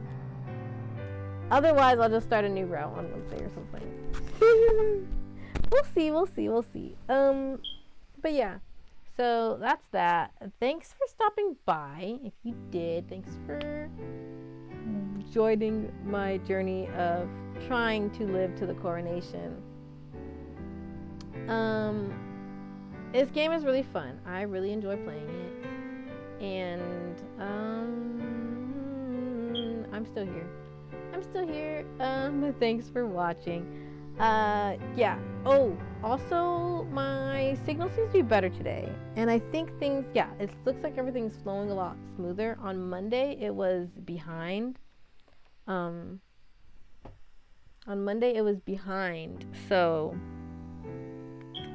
Otherwise, I'll just start a new route on Wednesday or something. We'll see. But yeah, so that's that. Thanks for stopping by. If you did, thanks for joining my journey of trying to live to the coronation. This game is really fun. I really enjoy playing it, and I'm still here. Thanks for watching. Yeah. Oh, also my signal seems to be better today, and I think things. Yeah, it looks like everything's flowing a lot smoother. On Monday, it was behind. So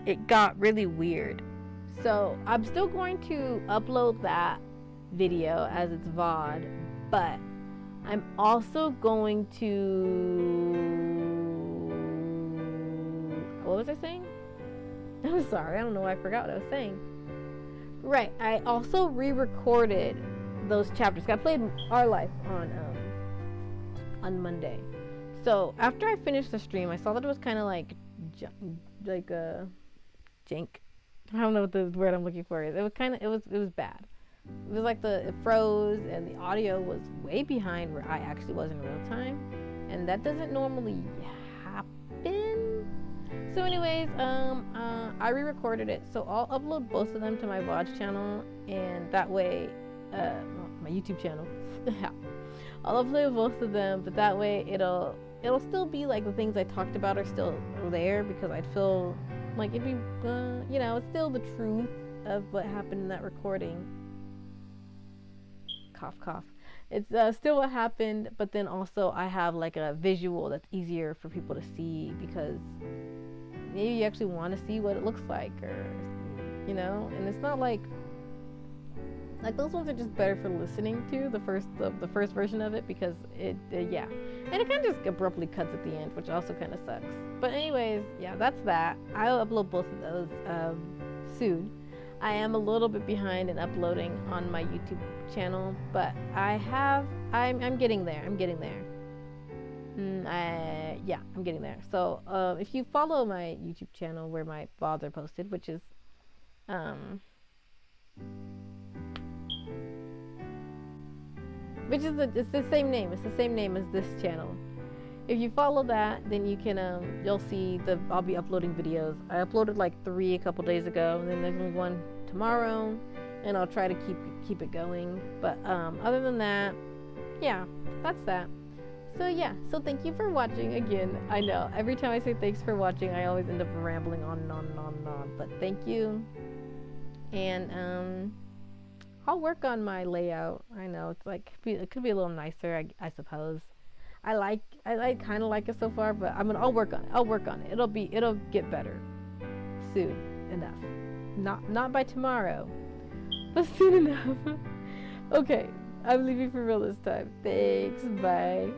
it got really weird. So I'm still going to upload that video as it's VOD, but I'm also going to... What was I saying? I'm sorry, I don't know why I forgot what I was saying. Right, I also re-recorded those chapters. I played Our Life on Monday. So after I finished the stream, I saw that it was kind of like jank. I don't know what the word I'm looking for is. It was bad. It was like it froze and the audio was way behind where I actually was in real time, and that doesn't normally happen. So anyways, I re-recorded it, so I'll upload both of them to my VOD channel, and that way, my YouTube channel. I'll upload both of them, but that way it'll still be like the things I talked about are still there, because I'd feel like it'd be, it's still the truth of what happened in that recording. Cough, cough. It's still what happened, but then also I have like a visual that's easier for people to see, because maybe you actually want to see what it looks like, or, and it's not like, Like those ones are just better for listening to the first version of it because yeah, and it kind of just abruptly cuts at the end, which also kind of sucks. But anyways, yeah, that's that. I'll upload both of those soon. I am a little bit behind in uploading on my YouTube channel, but I'm getting there. I'm getting there. I'm getting there. So if you follow my YouTube channel where my vlogs are posted, which is it's the same name. It's the same name as this channel. If you follow that, then you can you'll see I'll be uploading videos. I uploaded like 3 a couple days ago, and then there's gonna be one tomorrow, and I'll try to keep it going. But other than that, yeah, that's that. So yeah, so thank you for watching again. I know every time I say thanks for watching, I always end up rambling on and on and on and on. But thank you, and I'll work on my layout. I know it's like it could be a little nicer, I suppose. I kind of like it so far, but I'll work on it. I'll work on it. It'll get better soon enough. Not by tomorrow, but soon enough. Okay, I'm leaving for real this time. Thanks. Bye.